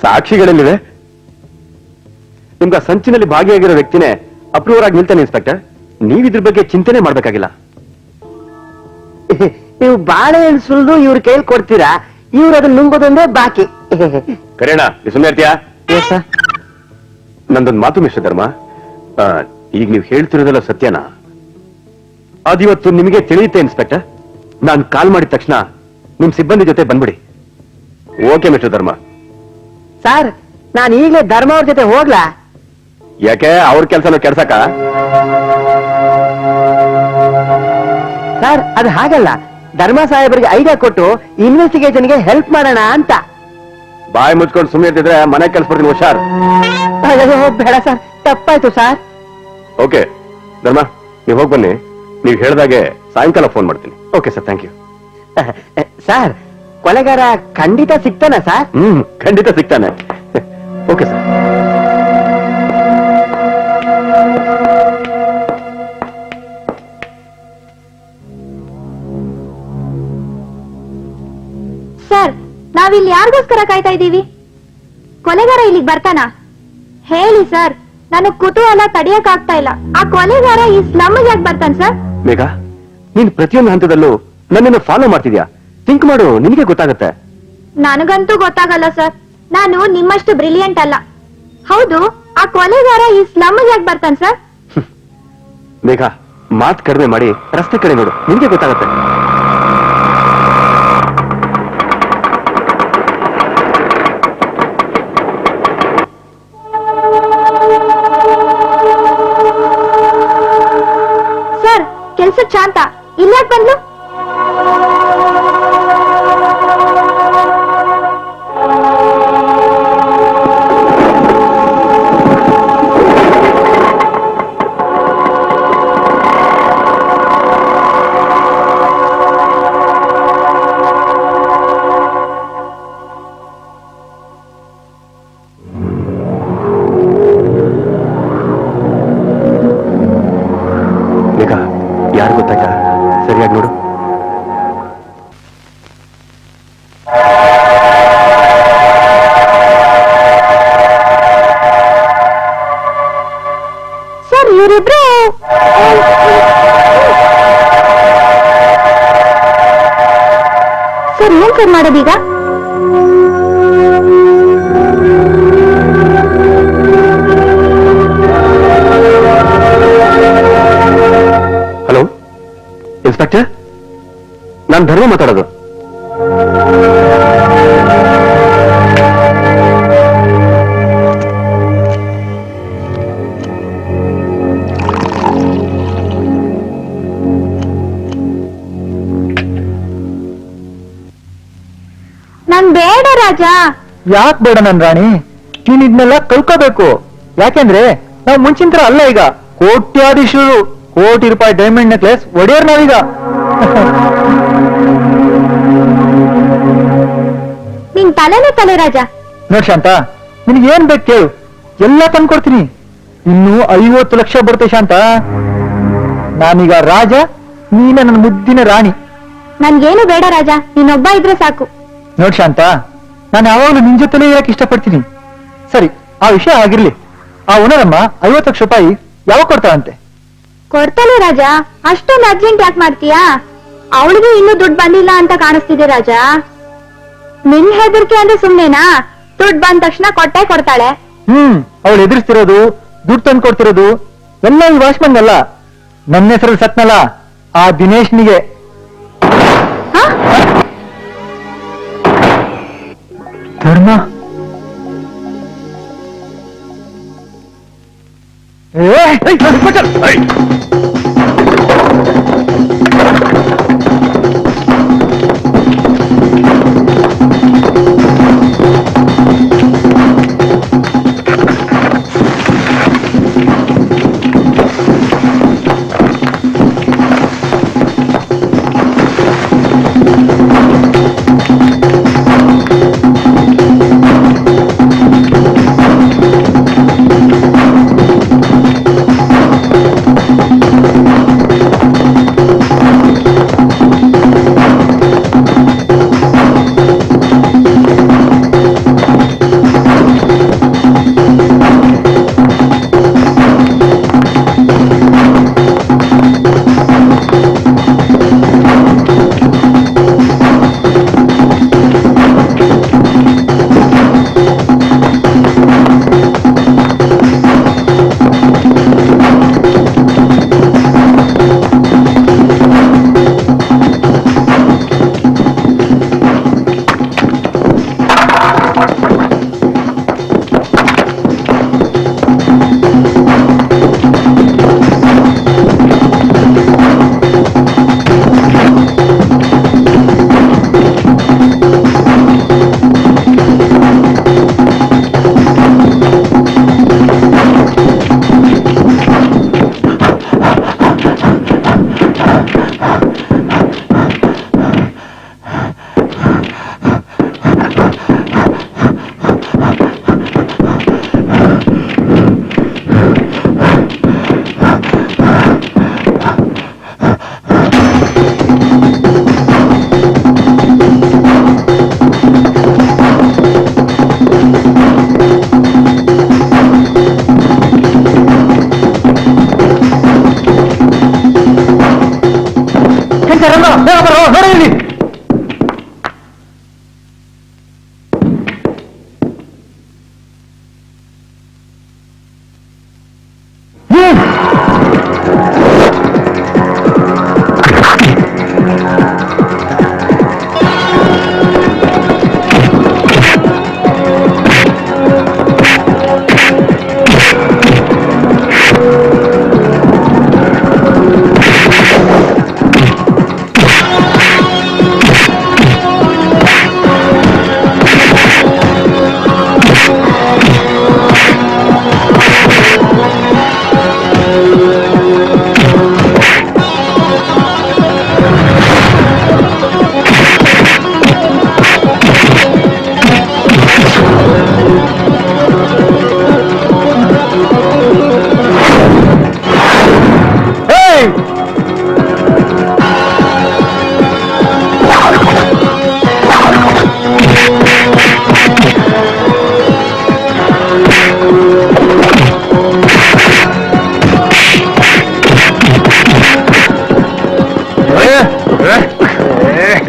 ಸಾಕ್ಷಿಗಳಲ್ಲಿವೆ. ನಿಮ್ಗೆ ಆ ಸಂಚಿನಲ್ಲಿ ಭಾಗಿಯಾಗಿರೋ ವ್ಯಕ್ತಿನೇ ಅಪ್ರೂವರ್ ಆಗಿ ನಿಲ್ತಾನೆ ಇನ್ಸ್ಪೆಕ್ಟರ್. ನೀವು ಇದ್ರ ಬಗ್ಗೆ ಚಿಂತನೆ ಮಾಡ್ಬೇಕಾಗಿಲ್ಲ. ನೀವು ಬಾಳೆಹಣ್ಣು ಸುಲಿದು ಇವ್ರ ಕೈಲಿ ಕೊಡ್ತೀರಾ, ಇವ್ರು ಅದನ್ನ ನುಂಗೋದಂದ್ರೆ ಬಾಕಿ. ಕರೆಣ, ಸುಮ್ಮನೆ ಇರ್ತೀಯಾ? ನಂದೊಂದು ಮಾತು ಮಿಸ್ಟರ್ ಧರ್ಮ, ಈಗ ನೀವು ಹೇಳ್ತಿರೋದೆಲ್ಲ ಸತ್ಯನಾ? ಅದಿವತ್ತು ನಿಮಗೆ ತಿಳಿಯುತ್ತೆ ಇನ್ಸ್ಪೆಕ್ಟರ್. ನಾನು ಕಾಲ್ ಮಾಡಿದ ತಕ್ಷಣ ನಿಮ್ ಸಿಬ್ಬಂದಿ ಜೊತೆ ಬಂದ್ಬಿಡಿ. ಓಕೆ ಮಿಸ್ಟರ್ ಧರ್ಮ? ಸರ್, ನಾನು ಈಗಲೇ ಧರ್ಮ ಅವ್ರ ಜೊತೆ ಹೋಗ್ಲಾ? ಯಾಕೆ, ಅವ್ರ ಕೆಲಸನ ಕೆಡ್ಸಕ? ಸರ್, ಅದು ಹಾಗಲ್ಲ. ಧರ್ಮ ಸಾಹೇಬರಿಗೆ ಐಡಿಯಾ ಕೊಟ್ಟು ಇನ್ವೆಸ್ಟಿಗೇಷನ್ಗೆ ಹೆಲ್ಪ್ ಮಾಡೋಣ ಅಂತ. ಬಾಯಿ ಮುಚ್ಕೊಂಡು ಸುಮ್ಮನೆ ಇರ್ತಿದ್ರೆ ಮನೆ ಕಳ್ಸ್ಬಿಡ್ತೀನಿ, ಹುಷಾರ್. ಅಯ್ಯೋ, ಬೇಡ ಸರ್, ತಪ್ಪಾಯ್ತು ಸರ್. ಓಕೆ ಧರ್ಮ, ನೀವು ಹೋಗಿ ಬನ್ನಿ. ನೀವು ಹೇಳ್ದಾಗೆ ಸಾಯಂಕಾಲ ಫೋನ್ ಮಾಡ್ತೀನಿ. Okay sir, thank you. Sir, ಕೊಲೆಗಾರ ಖಂಡಿತ ಸಿಗ್ತಾನ ಸರ್? ಖಂಡಿತ ಸಿಗ್ತಾನೆ. Okay sir. ಸರ್, ನಾವಿಲ್ಲಿ ಯಾರಿಗೋಸ್ಕರ ಕಾಯ್ತಾ ಇದ್ದೀವಿ? ಕೊಲೆಗಾರ ಇಲ್ಲಿಗೆ ಬರ್ತಾನ? ಹೇಳಿ ಸರ್, ನನಗ್ ಕುತೂಹಲ ತಡೆಯಕ್ ಆಗ್ತಾ ಇಲ್ಲ. ಆ ಕೊಲೆಗಾರ ಈ ಸ್ಲಮ್ ಯಾಕೆ ಬರ್ತಾನ ಸರ್? ಮೇಘ, ನೀನ್ ಪ್ರತಿಯೊಂದು ಹಂತದಲ್ಲೂ ನನ್ನನ್ನು ಫಾಲೋ ಮಾಡ್ತಿದ್ಯಾ. ಥಿಂಕ್ ಮಾಡು, ನಿನಗೆ ಗೊತ್ತಾಗತ್ತೆ. ನನಗಂತೂ ಗೊತ್ತಾಗಲ್ಲ ಸರ್. ನಾನು ನಿಮ್ಮಷ್ಟು ಬ್ರಿಲಿಯಂಟ್ ಅಲ್ಲ. ಹೌದು, ಆ ಕೊಲೆಗಾರ ಈ ಸ್ಲಮ್ ಯಾಕೆ ಬರ್ತಾನ ಸರ್? ಮೇಘ, ಮಾತ್ ಕಡಿಮೆ ಮಾಡಿ ರಸ್ತೆ ಕಡೆ ನೋಡು, ನಿನಗೆ ಗೊತ್ತಾಗತ್ತೆ. ಸರ್, ಕೆಲ್ಸಕ್ ಶಾಂತ ಇಲ್ಯಾಕ್ ಬಂದ್ಲು? ಮೇಘ, ಯಾರು ಗೊತ್ತಾಯ್ತಾ? ಸರಿಯಾಗಿ ನೋಡು. ಸರ್, ಇವರಿಬ್ರು ಸರ್, ಏನ್ ಸರ್ ಮಾಡೋದೀಗ? ಹಲೋ ಇನ್ಸ್ಪೆಕ್ಟರ್, ನಾನು ಧರ್ಮ ಮಾತಾಡೋದು. ನನ್ ಬೇಡ ರಾಜ. ಯಾಕೆ ಬೇಡ ನನ್ ರಾಣಿ? ನೀನ್ ಇದನ್ನೆಲ್ಲ ಕಲ್ಕೋಬೇಕು. ಯಾಕೆಂದ್ರೆ ನಾವು ಮುಂಚಿನ ತರ ಅಲ್ಲ. ಈಗ ಕೋಟ್ಯಾಧೀಶರು, ಕೋಟಿ ರೂಪಾಯಿ ಡೈಮಂಡ್ ನೆಕ್ಲೆಸ್ ಒಡೆಯರ್ ನಾವೀಗ. ನಿನ್ ತಲೆನೇ ತಲೆ ರಾಜ. ನೋಡ್ ಶಾಂತ, ನಿನಗೆ ಏನ್ ಬೇಕು ಕೇಳು, ಎಲ್ಲ ತಂದ್ಕೊಡ್ತೀನಿ. ಇನ್ನು 50 ಲಕ್ಷ ಬರುತ್ತೆ ಶಾಂತ. ನಾನೀಗ ರಾಜ, ನೀನ ನನ್ನ ಮುದ್ದಿನ ರಾಣಿ. ನನ್ಗೇನು ಬೇಡ ರಾಜ, ನೀನೊಬ್ಬ ಇದ್ರೆ ಸಾಕು. ನೋಡ್ ಶಾಂತ, ನಾನು ಯಾವಾಗಲೂ ನಿನ್ ಜೊತೆಲೇ ಇರಕ್ಕೆ ಇಷ್ಟಪಡ್ತೀನಿ. ಸರಿ, ಆ ವಿಷಯ ಆಗಿರ್ಲಿ. ಆ ಓನರಮ್ಮ 50 ಲಕ್ಷ ರೂಪಾಯಿ ಯಾವಾಗ ಕೊಡ್ತಾಳಂತೆ? ಕೊಡ್ತಾನೆ ರಾಜ, ಅಷ್ಟೊಂದು ಅರ್ಜೆಂಟ್ ಯಾಕೆ ಮಾಡ್ತೀಯಾ? ಅವಳಿಗೆ ಇನ್ನೂ ದುಡ್ಡು ಬಂದಿಲ್ಲ ಅಂತ ಕಾಣಿಸ್ತಿದೆ ರಾಜ. ನಿನ್ ಹೆದರಿಕೆ ಅಂದ್ರೆ ಸುಮ್ನೆನಾ? ದುಡ್ಡು ಬಂದ ತಕ್ಷಣ ಕೊಟ್ಟೆ ಕೊಡ್ತಾಳೆ. ಅವಳು ಎದುರಿಸ್ತಿರೋದು, ದುಡ್ಡು ತಂದು ಕೊಡ್ತಿರೋದು ಎಲ್ಲ ಈ ವಾಚ್ಮನ್ ಅಲ್ಲ, ನನ್ನ ಹೆಸರಲ್ಲಿ ಸತ್ನಲ್ಲ ಆ ದಿನೇಶ್ನಿಗೆ. ಹ? ಧರ್ಮ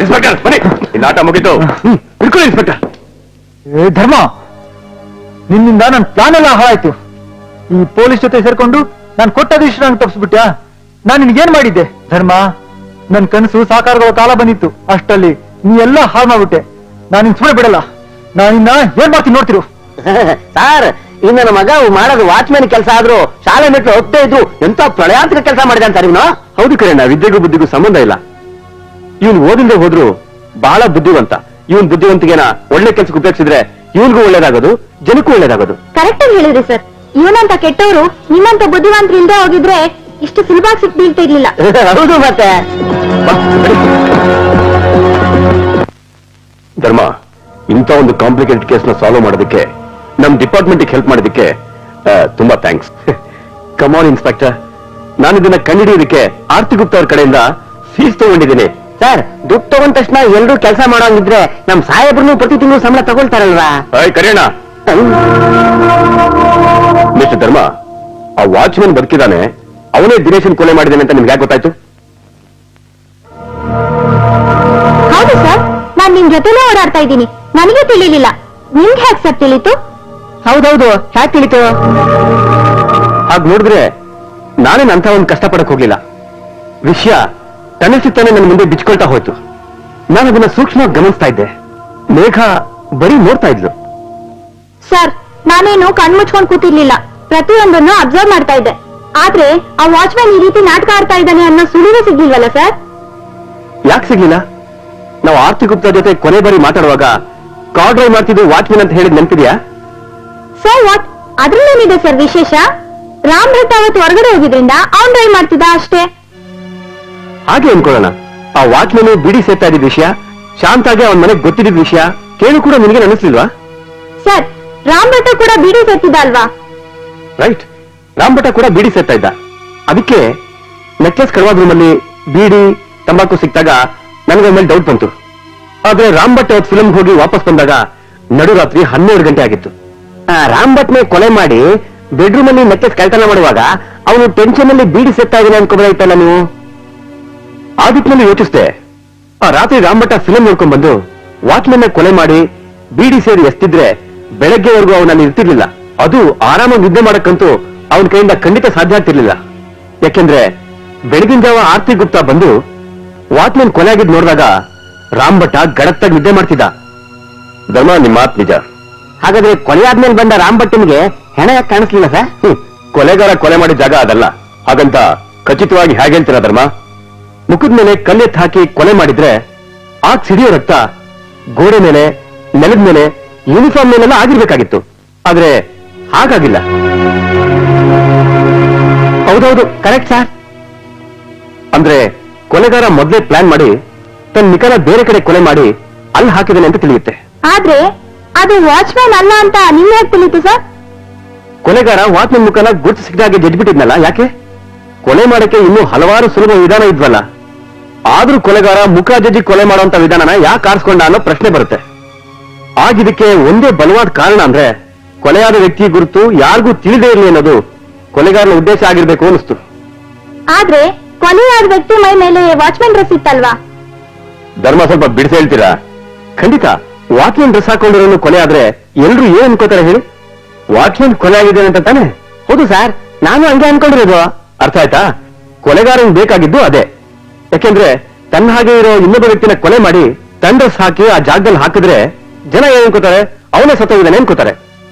ಇನ್ಸ್ಪೆಕ್ಟರ್ ಬನ್ನಿ, ಈ ನಾಟ ಮುಗಿತು. ಇಟ್ಕೊಳ್ಳಿ ಇನ್ಸ್ಪೆಕ್ಟರ್. ಧರ್ಮ, ನಿನ್ನಿಂದ ನನ್ನ ಪ್ಲಾನ್ ಎಲ್ಲ ಹಾಳಾಯ್ತು. ಈ ಪೊಲೀಸ್ ಜೊತೆ ಸೇರ್ಕೊಂಡು ನಾನು ಕೊಟ್ಟದಿಷ್ಟು ನಂಗೆ ತಪ್ಪಿಸ್ಬಿಟ್ಯಾ? ನಾನು ನಿನ್ಗೇನ್ ಮಾಡಿದ್ದೆ ಧರ್ಮ? ನನ್ ಕನಸು ಸಾಕಾರಗಳ ಕಾಲ ಬಂದಿತ್ತು, ಅಷ್ಟಲ್ಲಿ ನೀ ಎಲ್ಲ ಹಾಳು ಮಾಡ್ಬಿಟ್ಟೆ. ನಾನು ನಿನ್ ಸುಮ್ಮನೆ ಬಿಡಲ್ಲ. ನಾನಿನ್ನ ಏನ್ ಮಾಡ್ತೀನಿ ನೋಡ್ತಿರು. ಸರ್, ಈ ನನ್ನ ಮಗ ಮಾಡೋದು ವಾಚ್ಮ್ಯಾನ್ ಕೆಲಸ ಆದ್ರೂ ಶಾಲೆ ಮೆಟ್ಲು ಹೋಗ್ತಾ ಇದ್ರು ಎಂತ ಪ್ರಳಯಾಂತ್ರಿಕ ಕೆಲಸ ಮಾಡಿದೆ ಅಂತ ಇವನು. ಹೌದು ಕರೆಣ್ಣ, ವಿದ್ಯೆಗೂ ಬುದ್ಧಿಗೂ ಸಂಬಂಧ ಇಲ್ಲ. ಇವನ್ ಓದಿಲ್ದೆ ಹೋದ್ರು ಬಹಳ ಬುದ್ಧಿವಂತ. ಇವನ್ ಬುದ್ಧಿವಂತಿಗೆನ ಒಳ್ಳೆ ಕೆಲ್ಸಕ್ಕೆ ಉಪಯೋಗಿಸಿದ್ರೆ ಇವನ್ಗೂ ಒಳ್ಳೇದಾಗೋದು, ಜನಕ್ಕೂ ಒಳ್ಳೇದಾಗೋದು. ಕರೆಕ್ಟ್ ಆಗಿ ಹೇಳಿದ್ರಿ ಸರ್. ಇವನಂತ ಕೆಟ್ಟವರು ನಿಮ್ಮಂತ ಬುದ್ಧಿವಂತರಿಂದ ಹೋಗಿದ್ರೆ ಇಷ್ಟು ಸುಲಭವಾಗಿ ಸಿಕ್ ಬೀಳ್ತಾ ಇರ್ಲಿಲ್ಲ. ಹೌದು ಮತ್ತೆ. ಧರ್ಮ, ಇಂಥ ಒಂದು ಕಾಂಪ್ಲಿಕೇಟೆಡ್ ಕೇಸ್ನ ಸಾಲ್ವ್ ಮಾಡೋದಕ್ಕೆ ನಮ್ ಡಿಪಾರ್ಟ್ಮೆಂಟ್ ಹೆಲ್ಪ್ ಮಾಡೋದಕ್ಕೆ ತುಂಬಾ ಥ್ಯಾಂಕ್ಸ್. ಕಮಾನ್ ಇನ್ಸ್ಪೆಕ್ಟರ್, ನಾನು ಇದನ್ನ ಕಂಡುಹಿಡಿಯೋದಕ್ಕೆ ಆರ್ತಿ ಗುಪ್ತಾ ಅವ್ರ ಕಡೆಯಿಂದ ಫೀಸ್ ತಗೊಂಡಿದ್ದೀನಿ. ಸರ್, ದುಡ್ಡು ತಗೊಂಡ ತಕ್ಷಣ ಎಲ್ರೂ ಕೆಲಸ ಮಾಡೋಂಗಿದ್ರೆ ನಮ್ ಸಾಹೇಬ್ರು ಪ್ರತಿ ತಿಂಗಳು ಸಂಬಳ ತಗೊಳ್ತಾರಲ್ವಾ? ಕರೆಯೋಣ. ಮಿಸ್ಟರ್ ಧರ್ಮ, ಆ ವಾಚ್ಮನ್ ಬದುಕಿದಾನೆ, ಅವನೇ ದಿನೇಶನ್ ಕೊಲೆ ಮಾಡಿದ್ದಾನೆ ಅಂತ ನಿಮ್ಗೆ ಯಾಕೆ ಗೊತ್ತಾಯ್ತು? ಹೌದು ಸರ್, ನಾನ್ ನಿಮ್ ಜೊತೆಲೇ ಓಡಾಡ್ತಾ ಇದ್ದೀನಿ, ನನಗೆ ತಿಳಿಲಿಲ್ಲ. ನಿಮ್ಗೆ ಹ್ಯಾಕ್ ಸರ್ ತಿಳಿತು? ಹೌದೌದು, ಹ್ಯಾಕ್ ತಿಳಿತು? ಹಾಗೆ ನೋಡಿದ್ರೆ ನಾನೇನ್ ಅಂತ ಒಂದು ಕಷ್ಟಪಡಕ್ ಹೋಗ್ಲಿಲ್ಲ. ವಿಷಯ ತನ್ನಸಿತ್ತಾನೆ ನನ್ನ ಮುಂದೆ ಬಿಚ್ಕೊಳ್ತಾ ಹೋಯ್ತು. ನಾನು ಅದನ್ನ ಸೂಕ್ಷ್ಮವಾಗಿ ಗಮನಿಸ್ತಾ ಇದ್ದೆ. ಮೇಘ ಬರೀ ನೋಡ್ತಾ ಇದ್ಲು. ಸರ್, ನಾನೇನು ಕಣ್ಮುಚ್ಕೊಂಡ್ ಕೂತಿರ್ಲಿಲ್ಲ. ಪ್ರತಿಯೊಂದನ್ನು ಅಬ್ಸರ್ವ್ ಮಾಡ್ತಾ ಇದ್ದೆ. ಆದ್ರೆ ಆ ವಾಚ್ಮ್ಯಾನ್ ಈ ರೀತಿ ನಾಟಕ ಆಡ್ತಾ ಇದ್ದಾನೆ ಅನ್ನೋ ಸುಳಿವೇ ಸಿಗ್ಲಿಲ್ವಲ್ಲ ಸರ್? ಯಾಕೆ ಸಿಗ್ಲಿಲ್ಲ? ನಾವು ಆರ್ತಿ ಗುಪ್ತಾ ಜೊತೆ ಕೊನೆ ಬಾರಿ ಮಾತಾಡುವಾಗ ಕಾರ್ ಡ್ರೈವ್ ಮಾಡ್ತಿದ್ದು ವಾಚ್ಮನ್ ಅಂತ ಹೇಳಿದ್ ನೆನಪಿದ್ಯಾ? ಸರ್ ವಾಟ್, ಅದ್ರಲ್ಲೇನಿದೆ ಸರ್ ವಿಶೇಷ? ರಾಮ್ ಭಟ್ ಅವತ್ತು ಹೊರಗಡೆ ಹೋಗಿದ್ರಿಂದ ಅವ್ನ್ ಡ್ರೈವ್ ಮಾಡ್ತಿದ್ದ ಅಷ್ಟೇ. ಹಾಗೆ ಅನ್ಕೊಳ್ಳೋಣ. ಆ ವಾಚ್ಮನ್ ಬಿಡಿ ಸೇರ್ತಾ ಇದ್ದ ವಿಷಯ, ಶಾಂತಾಗೆ ಅವನ ಮನೆಗೆ ಗೊತ್ತಿದ್ದ ವಿಷಯ ಕೇಳು ಕೂಡ ನಿನಗೆ ಅನಿಸ್ಲಿಲ್ವಾ? ಸರ್, ರಾಮ್ ಭಟ್ ಕೂಡ ಬಿಡಿ ಸೇರ್ತಿದ್ದ ಅಲ್ವಾ? ರೈಟ್, ರಾಮ್ ಭಟ ಕೂಡ ಬೀಡಿ ಸೇರ್ತಾ ಇದ್ದ. ಅದಕ್ಕೆ ನೆಕ್ಲೆಸ್ ಕಳವಾದ ರೂಮಲ್ಲಿ ಬೀಡಿ ತಂಬಾಕು ಸಿಕ್ತಾಗ ನನಗೆ ಮೇಲೆ ಡೌಟ್ ಬಂತು. ಆದ್ರೆ ರಾಮ್ ಭಟ್ ಅವತ್ತು ಫಿಲ್ಮ್ಗೆ ಹೋಗಿ ವಾಪಸ್ ಬಂದಾಗ ನಡುರಾತ್ರಿ 12 ಗಂಟೆ ಆಗಿತ್ತು. ರಾಮ್ ಭಟ್ನೇ ಕೊಲೆ ಮಾಡಿ ಬೆಡ್ರೂಮ್ ಅಲ್ಲಿ ನೆಕ್ಲೆಸ್ ಕಳ್ತನ ಮಾಡುವಾಗ ಅವನು ಟೆನ್ಷನ್ ಅಲ್ಲಿ ಬೀಡಿ ಸೇರ್ತಾ ಇದ್ದಾನೆ ಅನ್ಕೋಬೋದಾಯ್ತಲ್ಲ ನೀವು? ಆ ದಿಕ್ಕಿನಲ್ಲಿ ಯೋಚಿಸ್ದೆ. ಆ ರಾತ್ರಿ ರಾಮ್ ಭಟ ಫಿಲ್ಮ್ ನೋಡ್ಕೊಂಡ್ ಬಂದು ವಾಚ್ಮನ್ ಕೊಲೆ ಮಾಡಿ ಬೀಡಿ ಸೇರಿ ಎಸ್ತಿದ್ರೆ ಬೆಳಗ್ಗೆವರೆಗೂ ಅವನಲ್ಲಿ ಇರ್ತಿರ್ಲಿಲ್ಲ. ಅದು ಆರಾಮಾಗಿ ನಿದ್ದೆ ಮಾಡಕ್ಕಂತೂ ಅವನ ಕೈಯಿಂದ ಖಂಡಿತ ಸಾಧ್ಯ ಆಗ್ತಿರ್ಲಿಲ್ಲ. ಯಾಕೆಂದ್ರೆ ಬೆಳಗಿನ ಜಾವ ಆರ್ತಿ ಗುಪ್ತಾ ಬಂದು ವಾಚ್ಮನ್ ಕೊಲೆ ಆಗಿದ್ ನೋಡಿದಾಗ ರಾಮ್ ಭಟ್ಟ ಗಡತ್ತಾಗಿ ನಿದ್ದೆ ಮಾಡ್ತಿದ್ದ. ಧರ್ಮ, ನಿಮ್ಮ ಮಾತು ನಿಜ. ಹಾಗಾದ್ರೆ ಕೊಲೆ ಆದ್ಮೇಲೆ ಬಂದ ರಾಮ್ ಭಟ್ಟನಿಗೆ ಹೆಣ ಯಾಕೆ ಕಾಣಿಸ್ಲಿಲ್ಲ ಸರ್? ಕೊಲೆಗಾರ ಕೊಲೆ ಮಾಡಿದ ಜಾಗ ಅದಲ್ಲ, ಹಾಗಂತ ಖಚಿತವಾಗಿ ಹೇಗೆ ಹೇಳ್ತೀರಾ ಧರ್ಮ? ಮುಖದ ಮೇಲೆ ಕಲ್ಲೆತ್ತು ಹಾಕಿ ಕೊಲೆ ಮಾಡಿದ್ರೆ ಆಗ ಸಿಡಿಯೋ ರಕ್ತ ಗೋಡೆ ಮೇಲೆ, ನೆಲದ ಮೇಲೆ, ಯೂನಿಫಾರ್ಮ್ ಮೇಲೆಲ್ಲ ಆಗಿರ್ಬೇಕಾಗಿತ್ತು. ಆದ್ರೆ ಹಾಗಾಗಿಲ್ಲ. ಹೌದೌದು, ಕರೆಕ್ಟ್ ಸರ್. ಅಂದ್ರೆ ಕೊಲೆಗಾರ ಮೊದಲೇ ಪ್ಲಾನ್ ಮಾಡಿ ತನ್ನ ನಿಖರ ಬೇರೆ ಕಡೆ ಕೊಲೆ ಮಾಡಿ ಅಲ್ಲಿ ಹಾಕಿದಾನೆ ಅಂತ ತಿಳಿಯುತ್ತೆ. ಆದ್ರೆ ಅದು ವಾಚ್ಮ್ಯಾನ್ ಅಲ್ಲ ಅಂತ ನಿಮ್ಗೆ ಯಾಕೆ ತಿಳಿತು ಸರ್? ಕೊಲೆಗಾರ ವಾಚ್ಮನ್ ಮುಖನ ಗುರ್ತು ಸಿಕ್ಕಿದಾಗೆ ಜಡ್ಬಿಟ್ಟಿದ್ನಲ್ಲ, ಯಾಕೆ? ಕೊಲೆ ಮಾಡಕ್ಕೆ ಇನ್ನೂ ಹಲವಾರು ಸುಲಭ ವಿಧಾನ ಇದ್ವಲ್ಲ. ಆದ್ರೂ ಕೊಲೆಗಾರ ಮುಖ ಜಜ್ಜಿ ಕೊಲೆ ಮಾಡುವಂತ ವಿಧಾನನ ಯಾಕೆ ಆರಿಸ್ಕೊಂಡ ಅನ್ನೋ ಪ್ರಶ್ನೆ ಬರುತ್ತೆ. ಆಗಿದಕ್ಕೆ ಒಂದೇ ಬಲವಾದ ಕಾರಣ ಅಂದ್ರೆ ಕೊಲೆಯಾದ ವ್ಯಕ್ತಿ ಗುರುತು ಯಾರಿಗೂ ತಿಳಿದೇ ಇರಲಿ ಅನ್ನೋದು ಕೊಲೆಗಾರನ ಉದ್ದೇಶ ಆಗಿರ್ಬೇಕು ಅನಿಸ್ತು. ಆದ್ರೆ ಕೊಲೆಯಾದ ವ್ಯಕ್ತಿ ಮೈ ಮೇಲೆ ವಾಚ್ಮ್ಯಾನ್ ಡ್ರೆಸ್ ಇತ್ತಲ್ವಾ? ಧರ್ಮ, ಸ್ವಲ್ಪ ಬಿಡಿಸಿ ಹೇಳ್ತೀರಾ? ಖಂಡಿತ. ವಾಚ್ಮನ್ ಡ್ರೆಸ್ ಹಾಕೊಂಡಿರೋನು ಕೊಲೆ ಆದ್ರೆ ಎಲ್ರು ಏನ್ ಅನ್ಕೋತಾರೆ ಹೇಳಿ? ವಾಚ್ಮನ್ ಕೊಲೆ ಆಗಿದೆ ಅಂತ ತಾನೆ? ಹೌದು ಸರ್, ನಾನು ಹಂಗೆ ಅನ್ಕೊಂಡಿರೋದು. ಅರ್ಥ ಆಯ್ತಾ? ಕೊಲೆಗಾರನ್ ಬೇಕಾಗಿದ್ದು ಅದೇ. ಯಾಕೆಂದ್ರೆ ತನ್ನ ಹಾಗೆ ಇರೋ ಇನ್ನೊಬ್ಬ ವ್ಯಕ್ತಿನ ಕೊಲೆ ಮಾಡಿ ತನ್ನ ಡ್ರೆಸ್ ಹಾಕಿ ಆ ಜಾಗದಲ್ಲಿ ಹಾಕಿದ್ರೆ ಜನ ಏನ್ ಅನ್ಕೋತಾರೆ? ಅವನೇ ಸತ್ತೋಗಿದ್ದಾನೆ ಅನ್ಕೋತಾರೆ.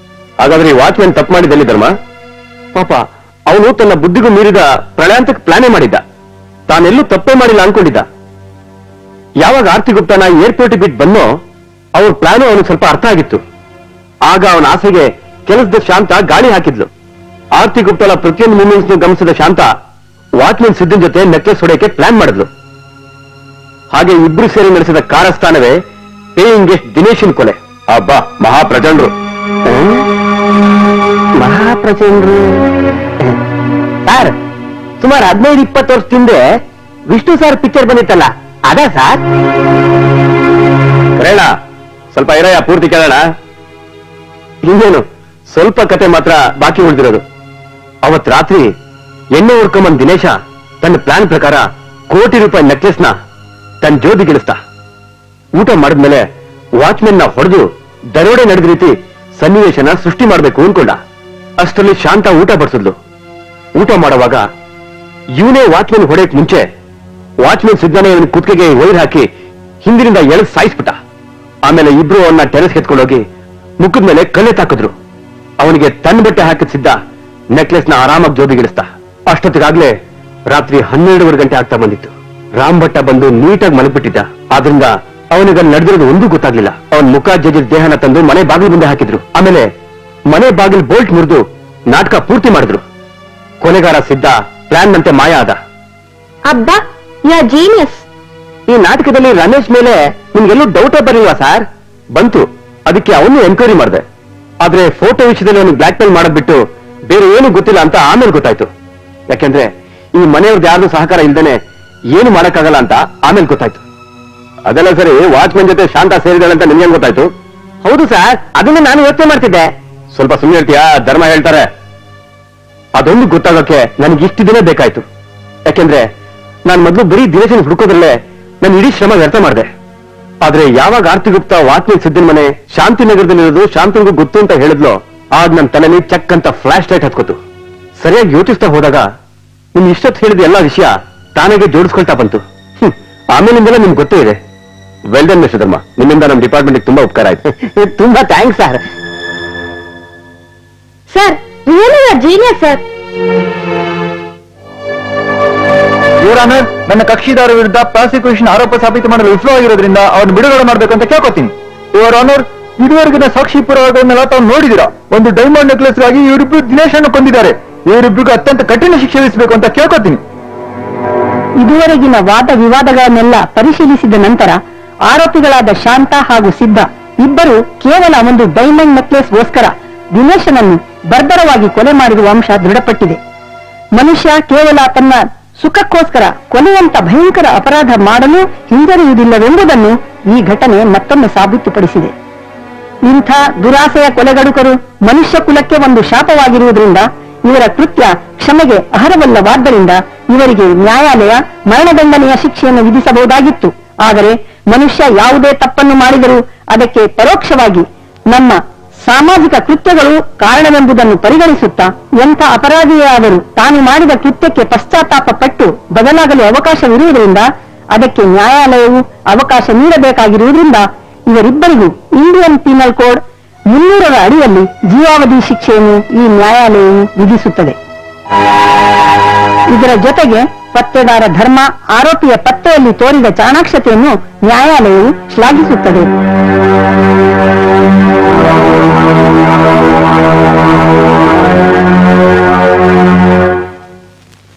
ಹಾಗಾದ್ರೆ ಈ ವಾಚ್ಮನ್ ತಪ್ಪು ಮಾಡಿದಲ್ಲಿ ಧರ್ಮ? ಪಾಪ ಅವನು ತನ್ನ ಬುದ್ಧಿಗೂ ಮೀರಿದ ಪ್ರಳಯಾಂತಕ್ಕೆ ಪ್ಲಾನೇ ಮಾಡಿದ್ದ. ತಾನೆಲ್ಲೂ ತಪ್ಪೇ ಮಾಡಿಲ್ಲ ಅನ್ಕೊಂಡಿದ್ದ. ಯಾವಾಗ ಆರ್ತಿ ಗುಪ್ತಾನ ಏರ್ಪೋರ್ಟ್ ಬಿಟ್ಟು ಬಂದೋ ಅವ್ರ ಪ್ಲಾನು ಅವನಿಗೆ ಸ್ವಲ್ಪ ಅರ್ಥ ಆಗಿತ್ತು. ಆಗ ಅವನ ಆಸೆಗೆ ಕೆಲಸದ ಶಾಂತ ಗಾಳಿ ಹಾಕಿದ್ಲು. ಆರ್ತಿ ಗುಪ್ತಲ ಪ್ರತಿಯೊಂದು ಮೂಮೆಂಟ್ಸ್ ಗಮನಿಸಿದ ಶಾಂತ ವಾಚ್ಮನ್ ಸಿದ್ದನ್ ಜೊತೆ ನೆಕ್ಲೆಸ್ ಹೊಡೆಯಕ್ಕೆ ಪ್ಲಾನ್ ಮಾಡಿದ್ಲು. ಹಾಗೆ ಇಬ್ರು ಸೇರಿ ನಡೆಸಿದ ಕಾರಸ್ಥಾನವೇ ಪೇಯಿಂಗ್ ಗೆಸ್ಟ್ ದಿನೇಶನ್ ಕೊಲೆ. ಅಬ್ಬಾ, ಮಹಾಪ್ರಚಂಡ್ರು. ಮಹಾಪ್ರಚಂಡ್ರು ಸರ್, ಸುಮಾರು 15-20 ವರ್ಷದ ಹಿಂದೆ ವಿಷ್ಣು ಸರ್ ಪಿಕ್ಚರ್ ಬಂದಿತ್ತಲ್ಲ, ಅದ ಸರ್? ಕರೇಣ, ಸ್ವಲ್ಪ ಇರಯ್ಯ, ಪೂರ್ತಿ ಕೇಳೋಣ. ಇನ್ನೇನು ಸ್ವಲ್ಪ ಕತೆ ಮಾತ್ರ ಬಾಕಿ ಉಳಿದಿರೋದು. ಅವತ್ ರಾತ್ರಿ ಎಣ್ಣೆ ಹೊಡ್ಕೊಂಬಂದ್ ದಿನೇಶ ತನ್ನ ಪ್ಲಾನ್ ಪ್ರಕಾರ ಕೋಟಿ ರೂಪಾಯಿ ನೆಕ್ಲೆಸ್ನ ತನ್ನ ಜೋಬಿಗಿಳಿಸ್ತಾ. ಊಟ ಮಾಡಿದ್ಮೇಲೆ ವಾಚ್ಮೆನ್ ನ ಹೊಡೆದು ದರೋಡೆ ನಡೆದ ರೀತಿ ಸನ್ನಿವೇಶನ ಸೃಷ್ಟಿ ಮಾಡಬೇಕು ಅನ್ಕೊಂಡ. ಅಷ್ಟರಲ್ಲಿ ಶಾಂತ ಊಟ ಬಡಿಸಿದ್ಲು. ಊಟ ಮಾಡುವಾಗ ಇವನೇ ವಾಚ್ಮೆನ್ ಹೊಡೆಯಕ್ ಮುಂಚೆ ವಾಚ್ಮೆನ್ ಸಿದ್ದನೇ ಇವನ್ ಕುತ್ತಿಗೆಗೆ ವೈರ್ ಹಾಕಿ ಹಿಂದಿನಿಂದ ಎಳೆದು ಸಾಯಿಸ್ಬಿಟ್ಟ. ಆಮೇಲೆ ಇಬ್ರು ಅವನ್ನ ಟೆರೆಸ್ ಎತ್ಕೊಂಡೋಗಿ ಮುಖದ ಮೇಲೆ ಕಲ್ಲೆ ತಾಕಿದ್ರು. ಅವನಿಗೆ ತನ್ನ ಬಟ್ಟೆ ಹಾಕಿಸಿದ್ದ ನೆಕ್ಲೆಸ್ನ ಆರಾಮಾಗಿ ಜೋಬಿಗಿಳಿಸ್ತಾ. ಅಷ್ಟೊತ್ತಿಗಾಗ್ಲೇ ರಾತ್ರಿ 12 ಗಂಟೆ ಆಗ್ತಾ ಬಂದಿತ್ತು. ರಾಮ್ ಭಟ್ಟ ಬಂದು ನೀಟಾಗಿ ಮಲಗ್ಬಿಟ್ಟಿದ್ದ. ಆದ್ರಿಂದ ಅವನಿಗೆ ನಡೆದಿರೋದು ಒಂದೂ ಗೊತ್ತಾಗ್ಲಿಲ್ಲ. ಅವನ್ ಮುಖ ಜಜ್ಜಿದ ದೇಹನ ತಂದು ಮನೆ ಬಾಗಿಲು ಮುಂದೆ ಹಾಕಿದ್ರು. ಆಮೇಲೆ ಮನೆ ಬಾಗಿಲು ಬೋಲ್ಟ್ ಮುರಿದು ನಾಟಕ ಪೂರ್ತಿ ಮಾಡಿದ್ರು. ಕೊಲೆಗಾರ ಸಿದ್ದ ಪ್ಲಾನ್ ನಂತೆ ಮಾಯ ಆದ. ಅಬ್ಬಾ, ಯಾ ಜೀನಿಯಸ್. ಈ ನಾಟಕದಲ್ಲಿ ರಮೇಶ್ ಮೇಲೆ ನಿಮ್ಗೆಲ್ಲೂ ಡೌಟೇ ಬರಲಿಲ್ವಾ ಸರ್? ಬಂತು. ಅದಕ್ಕೆ ಅವನು ಎನ್ಕ್ವೈರಿ ಮಾಡಿದೆ. ಆದ್ರೆ ಫೋಟೋ ವಿಷಯದಲ್ಲಿ ಅವನು ಬ್ಲಾಕ್ ಮೇಲ್ ಮಾಡೋದ್ ಬಿಟ್ಟು ಬೇರೆ ಏನು ಗೊತ್ತಿಲ್ಲ ಅಂತ ಆಮೇಲೆ ಗೊತ್ತಾಯ್ತು. ಯಾಕೆಂದ್ರೆ ಈ ಮನೆಯವ್ರದ್ದು ಯಾರ್ದು ಸಹಕಾರ ಇಲ್ದೇನೆ ಏನು ಮಾಡಕ್ಕಾಗಲ್ಲ ಅಂತ ಆಮೇಲೆ ಗೊತ್ತಾಯ್ತು. ಅದೆಲ್ಲ ಸರಿ, ವಾಚ್ಮನ್ ಜೊತೆ ಶಾಂತ ಸೇರಿದಾಳೆ ಅಂತ ನಿಮ್ಗೆ ಗೊತ್ತಾಯ್ತು? ಹೌದು ಸರ್, ಅದನ್ನ ನಾನು ಯೋಚನೆ ಮಾಡ್ತಿದ್ದೆ. ಸ್ವಲ್ಪ ಸುಮ್ಮನೆ ಹೇಳ್ತೀಯಾ? ಧರ್ಮ ಹೇಳ್ತಾರೆ. ಅದೊಂದು ಗೊತ್ತಾಗಕ್ಕೆ ನನಗೆ ಇಷ್ಟು ದಿನ ಬೇಕಾಯ್ತು. ಯಾಕೆಂದ್ರೆ ನಾನು ಮೊದಲು ಬರೀ ದಿನೇಶನ್ ಹುಡುಕೋದ್ರಲ್ಲೇ ನನ್ನ ಇಡೀ ಶ್ರಮ ವ್ಯರ್ಥ ಮಾಡಿದೆ. ಆದ್ರೆ ಯಾವಾಗ ಆರ್ತಿ ಗುಪ್ತಾ ವಾಚ್ಮನ್ ಸಿದ್ದನ್ ಮನೆ ಶಾಂತಿನಗರದಲ್ಲಿರೋದು ಶಾಂತನಿಗೂ ಗೊತ್ತು ಅಂತ ಹೇಳಿದ್ಲೋ, ಆಗ ನನ್ನ ತಲೆಯಲ್ಲಿ ಚೆಕ್ ಅಂತ ಫ್ಲಾಶ್ ಲೈಟ್ ಹತ್ಕೋತು. ಸರಿಯಾಗಿ ಯೋಚಿಸ್ತಾ ಹೋದಾಗ ನಿಮ್ ಇಷ್ಟೊತ್ತು ಹೇಳಿದ ಎಲ್ಲಾ ವಿಷಯ ತಾನಾಗೆ ಜೋಡಿಸ್ಕೊಳ್ತಾ ಬಂತು. ಆಮೇಲಿಂದೆಲ್ಲ ನಿಮ್ಗೆ ಗೊತ್ತೇ ಇದೆ. ವೆಲ್ ಡನ್ ಮಿಸ್ಟರ್ ಧರ್ಮ, ನಿಮ್ಮಿಂದ ನಮ್ಮ ಡಿಪಾರ್ಟ್ಮೆಂಟ್ ತುಂಬಾ ಉಪಕಾರ ಆಯ್ತು. ತುಂಬಾ thanks sir. Sir, genius sir. Your honour, ನನ್ನ ಕಕ್ಷಿದಾರ ವಿರುದ್ಧ ಪ್ರಾಸಿಕ್ಯೂಷನ್ ಆರೋಪ ಸಾಬೀತು ಮಾಡಲು ವಿಫಲವಾಗಿರೋದ್ರಿಂದ ಅವ್ರನ್ನ ಬಿಡುಗಡೆ ಮಾಡಬೇಕು ಅಂತ ಕೇಳ್ಕೊತೀನಿ. ಯುವರ್ ಆನರ್, ಇದುವರೆಗಿನ ಸಾಕ್ಷಿ ಪುರಾವೆಗಳನ್ನೆಲ್ಲ ತಾವು ನೋಡಿದಿರಾ. ಒಂದು ಡೈಮಂಡ್ ನೆಕ್ಲೆಸ್ಗಾಗಿ ಇವರಿಬ್ರು ದಿನೇಶ್ ಅನ್ನು ಕೊಂದಿದ್ದಾರೆ. ಇವರಿಬ್ರಿಗೂ ಅತ್ಯಂತ ಕಠಿಣ ಶಿಕ್ಷೆ ವಿಧಿಸಬೇಕು ಅಂತ ಕೇಳ್ಕೊತೀನಿ. ಇದುವರೆಗಿನ ವಾದ ವಿವಾದಗಳನ್ನೆಲ್ಲ ಪರಿಶೀಲಿಸಿದ ನಂತರ ಆರೋಪಿಗಳಾದ ಶಾಂತ ಹಾಗೂ ಸಿದ್ಧ ಇಬ್ಬರು ಕೇವಲ ಒಂದು ಡೈಮಂಡ್ ನೆಕ್ಲೆಸ್ಗೋಸ್ಕರ ದಿನೇಶನನ್ನು ಬರ್ಬರವಾಗಿ ಕೊಲೆ ಮಾಡಿರುವ ಅಂಶ ದೃಢಪಟ್ಟಿದೆ. ಮನುಷ್ಯ ಕೇವಲ ತನ್ನ ಸುಖಕ್ಕೋಸ್ಕರ ಕೊಲೆಯಂತ ಭಯಂಕರ ಅಪರಾಧ ಮಾಡಲು ಹಿಂಜರಿಯುವುದಿಲ್ಲವೆಂಬುದನ್ನು ಈ ಘಟನೆ ಮತ್ತೊಮ್ಮೆ ಸಾಬೀತುಪಡಿಸಿದೆ. ಇಂಥ ದುರಾಸೆಯ ಕೊಲೆಗಡುಕರು ಮನುಷ್ಯ ಕುಲಕ್ಕೆ ಒಂದು ಶಾಪವಾಗಿರುವುದರಿಂದ ಇವರ ಕೃತ್ಯ ಕ್ಷಮೆಗೆ ಅರ್ಹವಲ್ಲವಾದ್ದರಿಂದ ಇವರಿಗೆ ನ್ಯಾಯಾಲಯ ಮರಣದಂಡನೆಯ ಶಿಕ್ಷೆಯನ್ನು ವಿಧಿಸಬಹುದಾಗಿತ್ತು. ಆದರೆ ಮನುಷ್ಯ ಯಾವುದೇ ತಪ್ಪನ್ನು ಮಾಡಿದರೂ ಅದಕ್ಕೆ ಪರೋಕ್ಷವಾಗಿ ನಮ್ಮ ಸಾಮಾಜಿಕ ಕೃತ್ಯಗಳು ಕಾರಣವೆಂಬುದನ್ನು ಪರಿಗಣಿಸುತ್ತಾ ಎಂಥ ಅಪರಾಧಿಯಾದರೂ ತಾನು ಮಾಡಿದ ಕೃತ್ಯಕ್ಕೆ ಪಶ್ಚಾತ್ತಾಪ ಪಟ್ಟು ಬದಲಾಗಲು ಅವಕಾಶವಿರುವುದರಿಂದ ಅದಕ್ಕೆ ನ್ಯಾಯಾಲಯವು ಅವಕಾಶ ನೀಡಬೇಕಾಗಿರುವುದರಿಂದ ಇವರಿಬ್ಬರಿಗೂ ಇಂಡಿಯನ್ ಪೀನಲ್ ಕೋಡ್ 300ರ ಅಡಿಯಲ್ಲಿ ಜೀವಾವಧಿ ಶಿಕ್ಷೆಯನ್ನು ಈ ನ್ಯಾಯಾಲಯವು ವಿಧಿಸುತ್ತದೆ. ಇದರ ಜೊತೆಗೆ ಪತ್ತೆದಾರ ಧರ್ಮ ಆರೋಪಿಯ ಪತ್ತೆಯಲ್ಲಿ ತೋರಿದ ಚಾಣಾಕ್ಷತೆಯನ್ನು ನ್ಯಾಯಾಲಯವು ಶ್ಲಾಘಿಸುತ್ತದೆ.